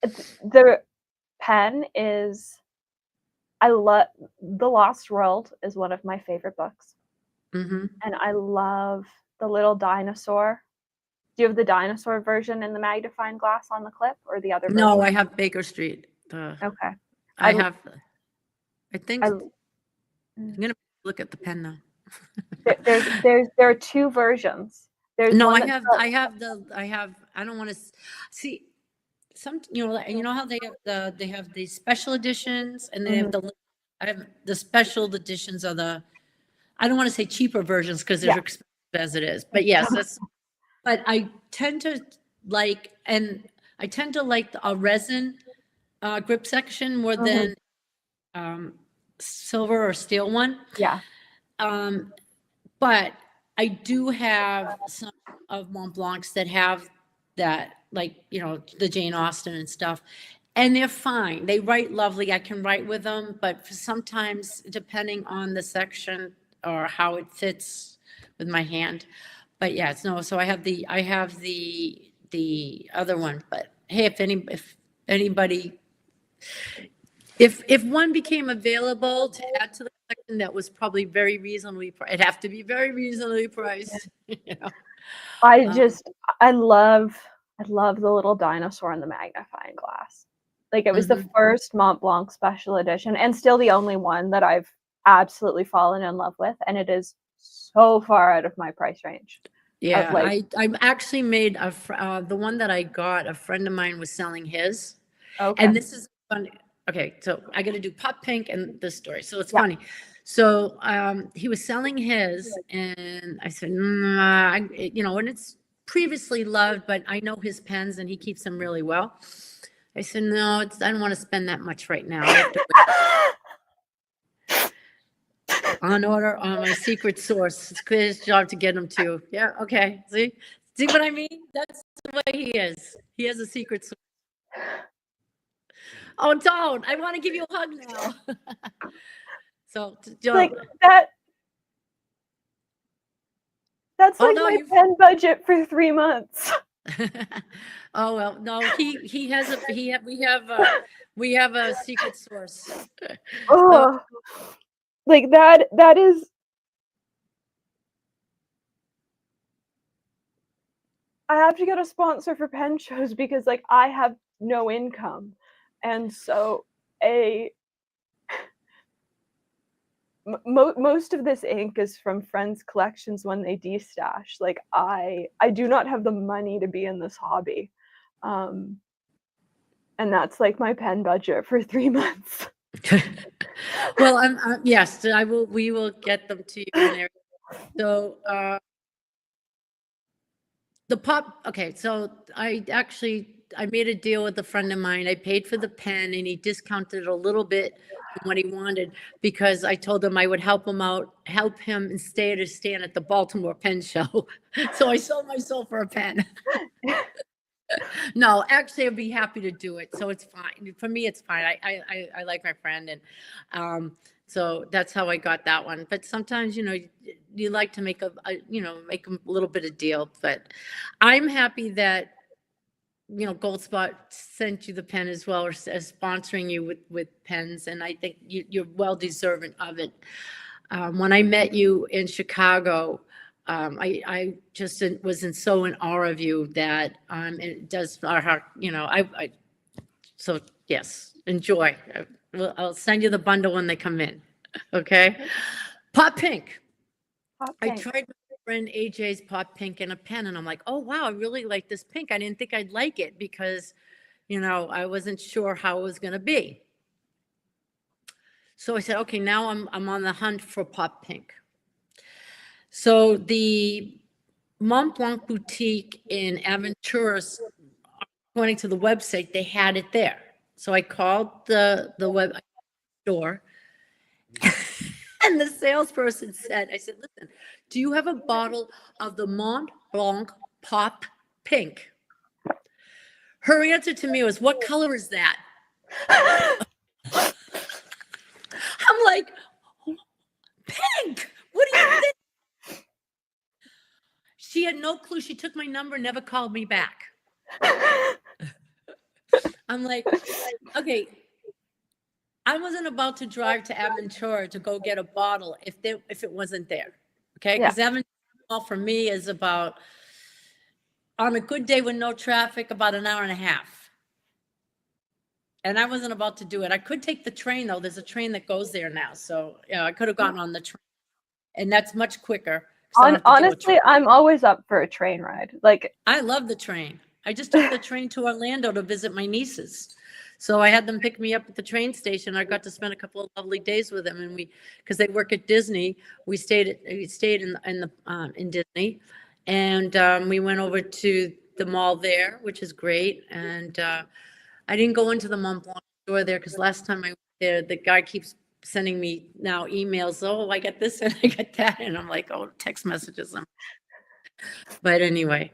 the pen is. I love The Lost World is one of my favorite books, and I love the little dinosaur. Do you have the dinosaur version in the magnifying glass on the clip, or the other version? No, I have Baker Street. Okay. I think I'm gonna look at the pen now. there are two versions. There's no, I have. I don't want to see some. You know how they have the special editions, and they have the special editions are the. I don't want to say cheaper versions because they're expensive as it is, but yes, but I tend to like a resin grip section more than silver or steel one. Yeah. But I do have some of Mont Blancs that have that, like, the Jane Austen and stuff. And they're fine. They write lovely. I can write with them, but sometimes depending on the section or how it fits with my hand. But yeah, it's no, so I have the other one, but hey, if anybody, if one became available to add to the collection, that was probably very reasonably, it'd have to be very reasonably priced, you know. I Um, just I love the little dinosaur in the magnifying glass. Like, it was the mhm. first Mont Blanc special edition and still the only one that I've absolutely fallen in love with, and it is so far out of my price range of, Yeah, like, I actually made the one that I got, a friend of mine was selling his. okay. And this is funny. Okay, so I got to do pop pink and this story. So it's Yeah. funny. So he was selling his, and I said, nah, and it's previously loved, but I know his pens and he keeps them really well. I said, no, I don't want to spend that much right now. I have to wait on order on my secret source. It's his job to get them to you. Yeah, okay. See what I mean? That's the way he is. He has a secret source. Oh, don't. I want to give you a hug now. So, Like, Joe. that's Oh like no, my you. pen budget for 3 months. Oh well, no. He has a we have a secret source. So Oh, like, that is I have to get a sponsor for pen shows because, like, I have no income, and so a most of this ink is from friends' collections when they destash. Like, I do not have the money to be in this hobby, um, and that's like my pen budget for 3 months. well, yes, I will. We will get them to you when they're. So the pop. Okay, so I made a deal with a friend of mine. I paid for the pen, and he discounted it a little bit from what he wanted because I told him I would help him out, help him and stay at his stand at the Baltimore Pen Show. So I sold my soul for a pen. No, actually, I'd be happy to do it. So it's fine. For me, it's fine. I like my friend. And so that's how I got that one. But sometimes, you like to make make a little bit of deal. But I'm happy that, Gold Spot sent you the pen as well, or as sponsoring you with pens. And I think you're well deserving of it. When I met you in Chicago, I just was so in awe of you that it does our heart, so yes, enjoy. I'll send you the bundle when they come in. Okay. Pop pink. Hot I pink. tried my friend AJ's pop pink in a pen, and I'm like, oh wow, I really like this pink. I didn't think I'd like it because, I wasn't sure how it was going to be. So I said, okay, now I'm on the hunt for pop pink. So the Mont Blanc boutique in Aventuras, according to the website, they had it there. So I called the web store, and the salesperson said, I said, listen, do you have a bottle of the Mont Blanc Pop Pink? Her answer to me was, what color is that? I'm like, pink. What do you think? She had no clue. She took my number, never called me back. I'm like, okay, I wasn't about to drive to Aventura to go get a bottle if it wasn't there. Okay, Yeah. because Aventura for me is about, on a good day with no traffic, about an hour and a half. And I wasn't about to do it. I could take the train though. There's a train that goes there now, so I could have gotten on the train, and that's much quicker. Honestly, I'm always up for a train ride. Like, I love the train. I just took the train to Orlando to visit my nieces. So I had them pick me up at the train station. I got to spend a couple of lovely days with them, and because they work at Disney, we stayed in Disney, and we went over to the mall there, which is great. And I didn't go into the Mont Blanc store there because last time I went there, the guy keeps sending me now emails. Oh, I got this and I got that, and I'm like, oh, text messages. But anyway,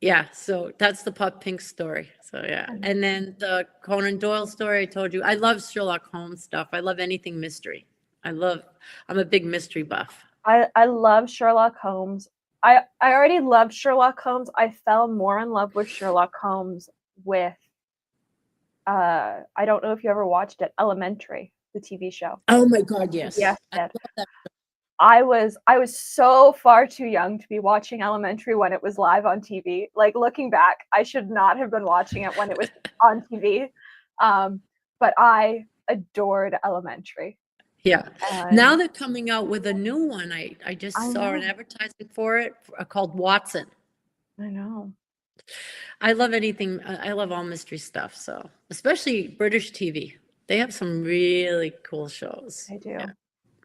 Yeah, so that's the Pop Pink story. So yeah, and then the Conan Doyle story I told you. I love Sherlock Holmes stuff. I love anything mystery. I'm a big mystery buff. I love Sherlock Holmes. I already loved Sherlock Holmes. I fell more in love with Sherlock Holmes with I don't know if you ever watched it, Elementary, the TV show. Oh my God, yes. Yes, did. I was so far too young to be watching Elementary when it was live on TV. Like looking back, I should not have been watching it when it was on TV. But I adored Elementary. Yeah. And Now they're coming out with a new one. I just I saw know. an advertisement for it called Watson. I know. I love anything. I love all mystery stuff. So especially British TV, they have some really cool shows. I do. Yeah.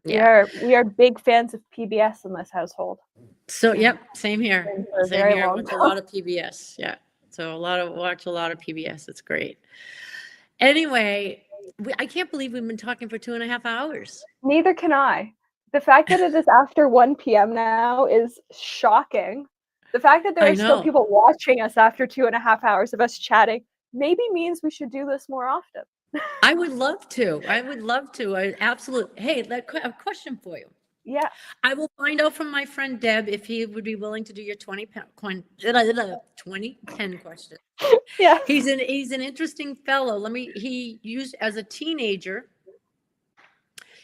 We Yeah. are big fans of PBS in this household. So yep, same here. Been for a Same very here. long Watch a time. lot of PBS. Yeah. So watch a lot of PBS. It's great. Anyway, I can't believe we've been talking for 2.5 hours. Neither can I. The fact that it is after 1 p.m. now is shocking. The fact that there I are still know. people watching us after 2.5 hours of us chatting maybe means we should do this more often. I would love to. I would love to. Hey, a question for you. Yeah. I will find out from my friend Deb if he would be willing to do your 20 pen question. Yeah. He's an interesting fellow. He used as a teenager,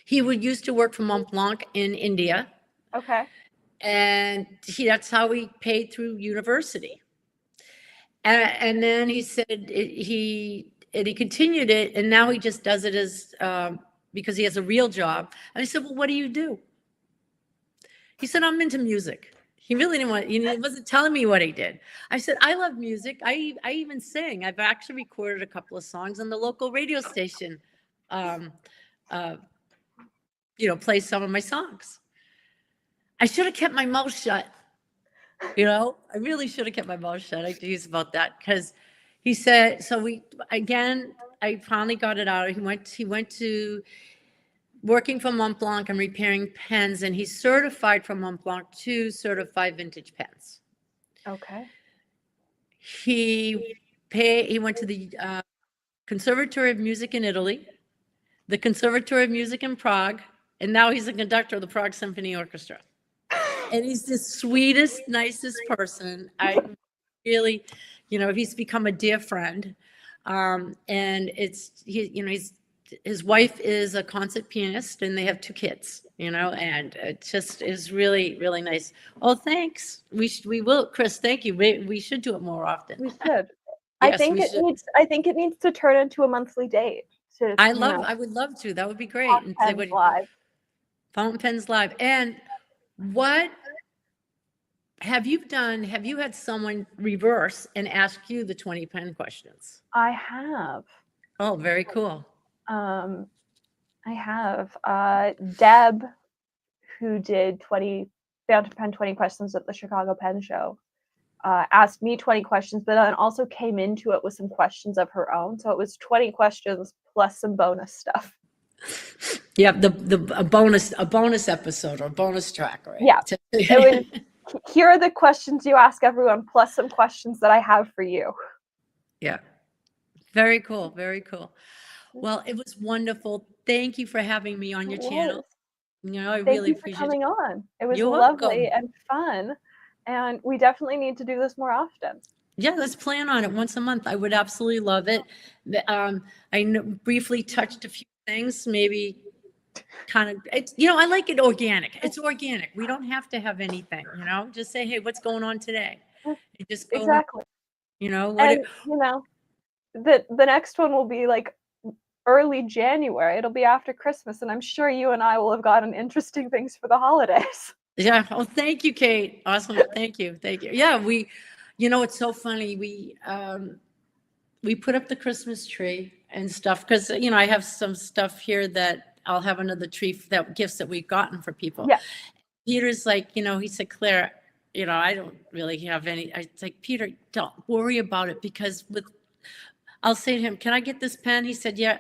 he would used to work for Mont Blanc in India. Okay. And that's how he paid through university. And then he said he continued it, and now he just does it as because he has a real job. And I said, well, what do you do? He said, I'm into music. He really didn't want, he wasn't telling me what he did. I said, I love music. I even sing. I've actually recorded a couple of songs on the local radio station, play some of my songs. I should have kept my mouth shut. I really should have kept my mouth shut. I tease about that because he said, I finally got it out. He went to working for Mont Blanc and repairing pens, and he's certified from Mont Blanc to certify vintage pens. Okay. He went to the Conservatory of Music in Italy, the Conservatory of Music in Prague, and now he's a conductor of the Prague Symphony Orchestra. And he's the sweetest, nicest person. I really, he's become a dear friend. And his wife is a concert pianist, and they have 2 kids, and it just is really, really nice. Oh, thanks. We will, Chris, thank you. We should do it more often. We should. Yes, I think it needs to turn into a monthly date. I would love to. That would be great. And say live. Fountain Pens Live. And what have you had someone reverse and ask you the 20 pen questions? I have. Oh, very cool. I have. Deb, who did Fountain Pen 20 questions at the Chicago Pen Show, asked me 20 questions, but then also came into it with some questions of her own. So it was 20 questions plus some bonus stuff. Yeah, a bonus episode or bonus track, right? Yeah. It was, here are the questions you ask everyone, plus some questions that I have for you. Yeah. Very cool. Very cool. Well, it was wonderful. Thank you for having me on your channel. I really appreciate it. Thank you for coming on. It was You're lovely welcome. and fun. And we definitely need to do this more often. Yeah, let's plan on it once a month. I would absolutely love it. I briefly touched a few things, maybe kind of, I like it organic. It's organic. We don't have to have anything, just say, hey, what's going on today? You just go exactly. On, the next one will be like early January. It'll be after Christmas, and I'm sure you and I will have gotten interesting things for the holidays. Yeah. Oh, thank you, Kate. Awesome. Thank you. Yeah, it's so funny. We put up the Christmas tree and stuff because, I have some stuff here that I'll have another tree that gifts that we've gotten for people. Yeah. Peter's like, he said, Claire, I don't really have any. It's like, Peter, don't worry about it because I'll say to him, can I get this pen? He said, yeah.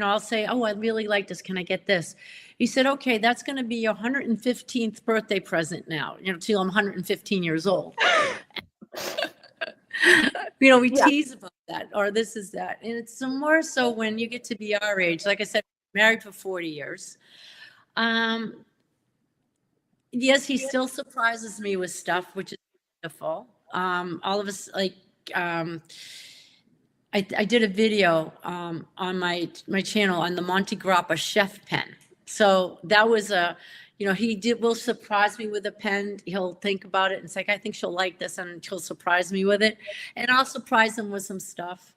I'll say, oh, I really like this. Can I get this? He said, okay, that's going to be your 115th birthday present now, till I'm 115 years old. We Yeah. tease about that, or this is that. And it's more so when you get to be our age. Like I said, married for 40 years. Um, yes, he still surprises me with stuff, which is wonderful. All of us, like, um, I did a video on my channel on the Monte Grappa chef pen. So that was will surprise me with a pen. He'll think about it and say, I think she'll like this, and he'll surprise me with it. And I'll surprise him with some stuff.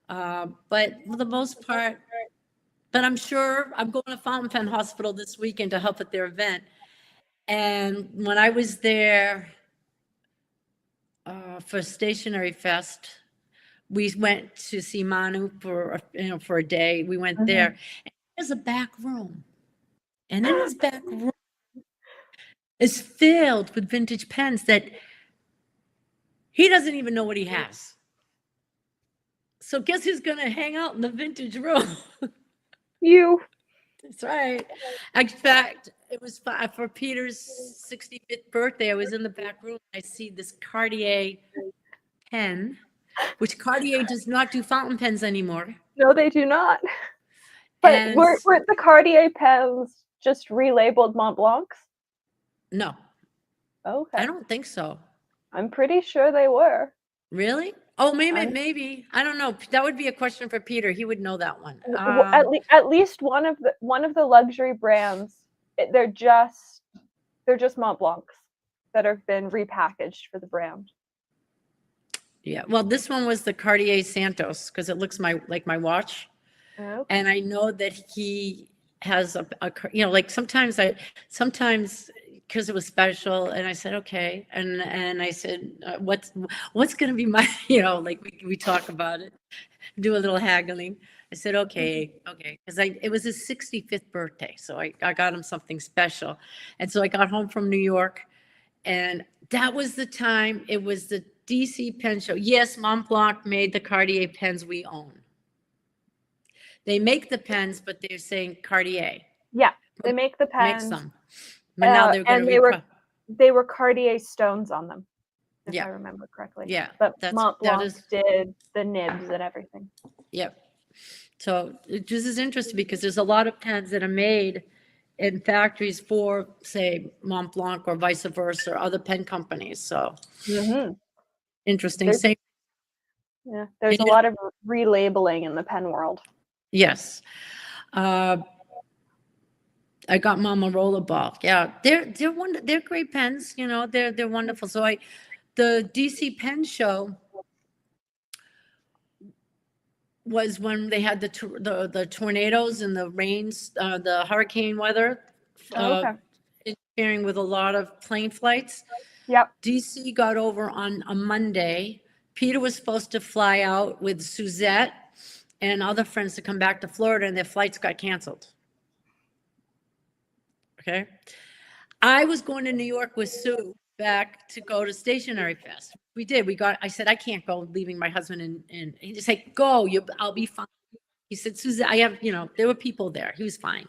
But for the most part, but I'm sure I'm going to Fountain Pen Hospital this weekend to help at their event. And when I was there for Stationery Fest, we went to see Manu for a day. We went there. And there's a back room. And in his back room is filled with vintage pens that he doesn't even know what he has. So guess who's going to hang out in the vintage room? You. That's right. In fact, it was for Peter's 65th birthday. I was in the back room. I see this Cartier pen, which Cartier does not do fountain pens anymore. No, they do not. But were the Cartier pens just relabeled Mont Blancs? No. Okay. I don't think so. I'm pretty sure they were. Really? Oh, maybe. I don't know. That would be a question for Peter. He would know that one. At least one of the luxury brands, they're just Mont Blancs that have been repackaged for the brand. Yeah. Well, this one was the Cartier Santos because it looks like my watch. Okay. And I know that he has like sometimes because it was special, and I said, okay. And I said, what's going to be my, like we talk about it, do a little haggling. I said, okay. Because it was his 65th birthday. So I got him something special. And so I got home from New York, and that was the time. It was the DC pen show. Yes, Mont Blanc made the Cartier pens we own. They make the pens, but they're saying Cartier. Yeah, they make the pens. Makes them. But now they're going to they were Cartier stones on them, if I remember correctly. Yeah. But Mont Blanc did the nibs and everything. Yep. So this is interesting because there's a lot of pens that are made in factories for, say, Mont Blanc or vice versa, or other pen companies. So interesting. There's a lot of relabeling in the pen world. Yes. I got Mama Rollerball. Yeah, they're great pens. They're wonderful. So the DC Pen Show was when they had the tornadoes and the rains, the hurricane weather, interfering with a lot of plane flights. Yep. DC got over on a Monday. Peter was supposed to fly out with Suzette and other friends to come back to Florida, and their flights got canceled. Okay. I was going to New York with Sue back to go to Stationery Fest. We did. I said, I can't go, leaving my husband, and he just said, go, I'll be fine. He said, Susan, there were people there. He was fine.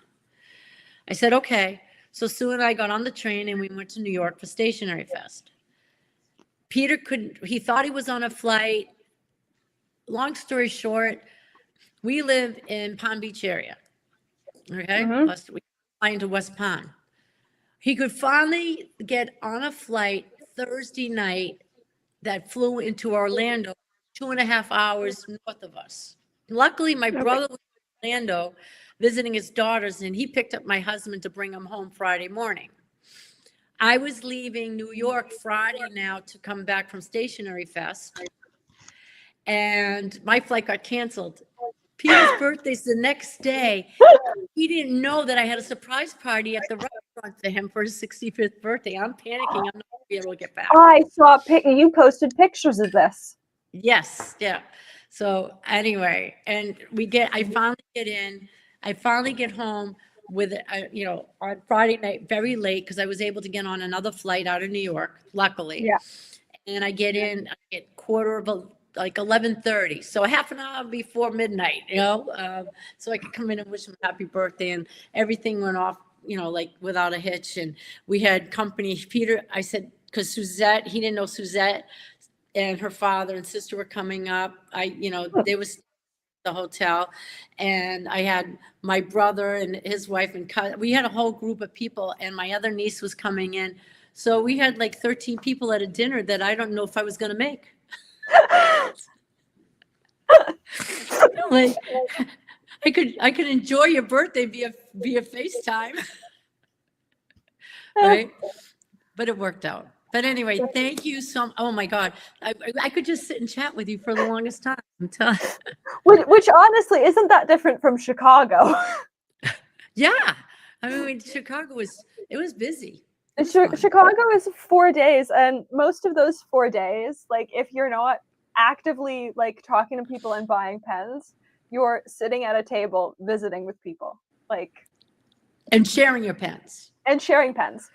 I said, okay. So Sue and I got on the train and we went to New York for Stationery Fest. Peter he thought he was on a flight. Long story short, we live in Palm Beach area. Okay. We fly into West Palm. He could finally get on a flight Thursday night that flew into Orlando, 2.5 hours north of us. Luckily, my brother was in Orlando visiting his daughters, and he picked up my husband to bring him home Friday morning. I was leaving New York Friday now to come back from Stationery Fest, and my flight got canceled. Peter's birthday's the next day. He didn't know that I had a surprise party at the restaurant for him for his 65th birthday. I'm panicking. I'm not going to be able to get back. I saw you posted pictures of this. Yes. Yeah. So anyway, and I finally get in. I finally get home with, on Friday night, very late, because I was able to get on another flight out of New York, luckily. Yeah. And I get in, I get 11:30, so a half an hour before midnight, so I could come in and wish him happy birthday, and everything went off, like without a hitch. And we had company. Peter, I said, because Suzette, he didn't know Suzette and her father and sister were coming up. They was the hotel, and I had my brother and his wife and we had a whole group of people, and my other niece was coming in. So we had like 13 people at a dinner that I don't know if I was going to make. Like, I could enjoy your birthday via FaceTime, right? But it worked out. But anyway, thank you so. Oh my God, I could just sit and chat with you for the longest time. I'm telling. Which honestly isn't that different from Chicago. Yeah, I mean, Chicago was busy. It was fun. Chicago is 4 days, and most of those 4 days, like if you're not actively like talking to people and buying pens, you're sitting at a table visiting with people, like, and sharing your pens and sharing pens.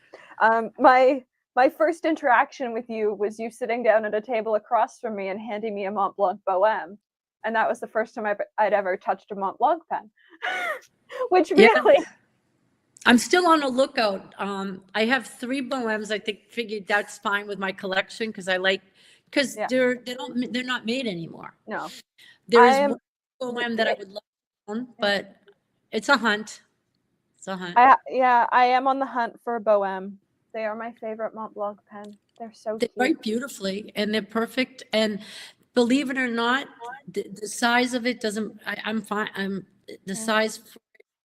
My first interaction with you was you sitting down at a table across from me and handing me a Mont Blanc Bohème, and that was the first time I'd ever touched a Mont Blanc pen. Which really, I'm still on the lookout. I have 3 Bohèmes. I figured that's fine with my collection because they're not made anymore. No, there is one Bohème that I would love to own, but it's a hunt. It's a hunt. I am on the hunt for a Bohème. They are my favorite Mont Blanc pen. They're so cute. They write beautifully, and they're perfect. And believe it or not, the size of it doesn't. I'm fine. The size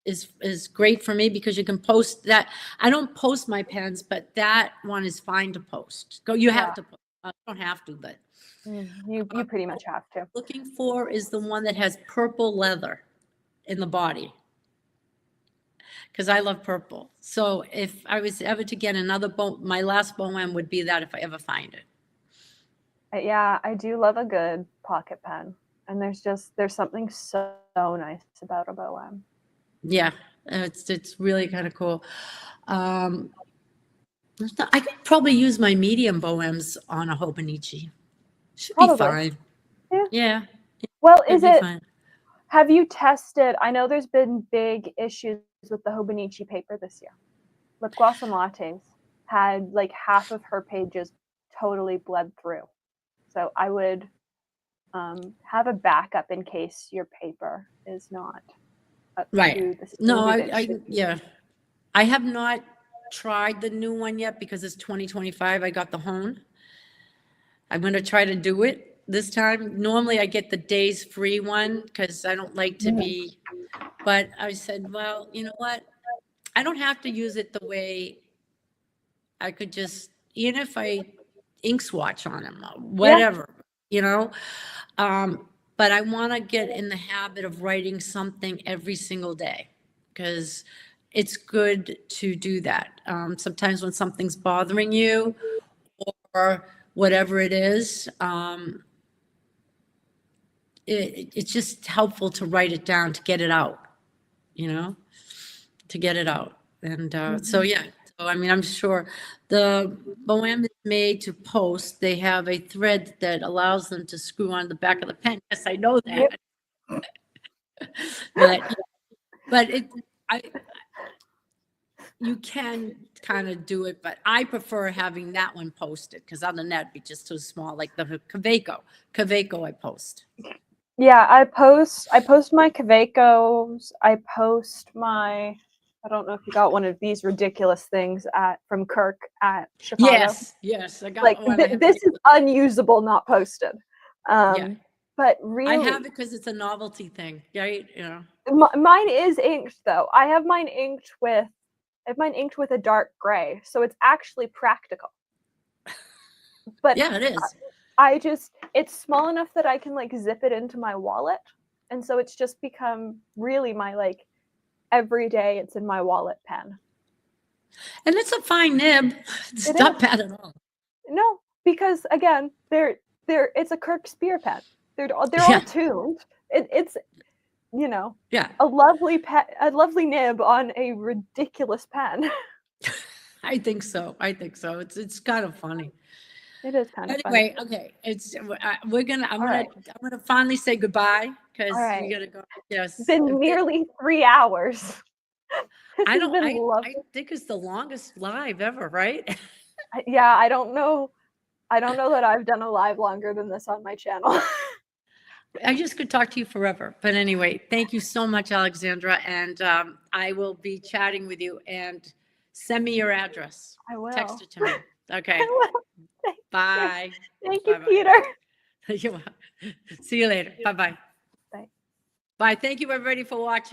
is great for me because you can post that. I don't post my pens, but that one is fine to post. You have to post. You don't have to, but you pretty much have to. Looking for is the one that has purple leather in the body, because I love purple. So if I was ever to get another my last Bohème would be that if I ever find it. Yeah, I do love a good pocket pen, and there's something so nice about a Bohème. Yeah, it's really kind of cool. I could probably use my medium Bohèmes on a Hobonichi. Should be fine. Yeah. Well, have you tested? I know there's been big issues with the Hobonichi paper this year. Lip Gloss and Lattes had like half of her pages totally bled through. So I would have a backup in case your paper is not up to the standard. No, I have not tried the new one yet because it's 2025. I got the Hone. I'm going to try to do it this time. Normally I get the days free one because I don't like to be, but I said, well, you know what? I don't have to use it the way I could just, even if I ink swatch on them, whatever, but I want to get in the habit of writing something every single day because it's good to do that. Sometimes when something's bothering you or whatever it is, it's just helpful to write it down, to get it out, to get it out. And so, yeah. So, I mean, I'm sure the Bohème is made to post. They have a thread that allows them to screw on the back of the pen. Yes, I know that. But you can kind of do it, but I prefer having that one posted because other than that, it'd be just too small. Like the Kaweco I post. Yeah, I post my Kawecos. I post my. I don't know if you got one of these ridiculous things from Kirk at Chicago. Yes, I got one. This is unusable, not posted. But really, I have it because it's a novelty thing, right? Mine is inked though. I have mine inked with a dark gray, so it's actually practical. But yeah, it is. It's small enough that I can like zip it into my wallet, and so it's just become really my like every day. It's in my wallet pen, and it's a fine nib. It's not bad at all. No, because again, it's a Kirk Spear pen. They're all tuned. It's a lovely nib on a ridiculous pen. I think so. It's kind of funny. It is kind of funny. Okay, I'm gonna finally say goodbye because we gotta go. Yes, it's been nearly 3 hours. I think it's the longest live ever, right? Yeah, I don't know I don't know that I've done a live longer than this on my channel. I just could talk to you forever. But anyway, thank you so much, Alexandra. And I will be chatting with you, and send me your address. I will. Text it to me. Okay. I will. Thank you. Bye. Thank you, Bye-bye. Peter. You're welcome. See you later. Bye-bye. Bye. Bye. Thank you, everybody, for watching.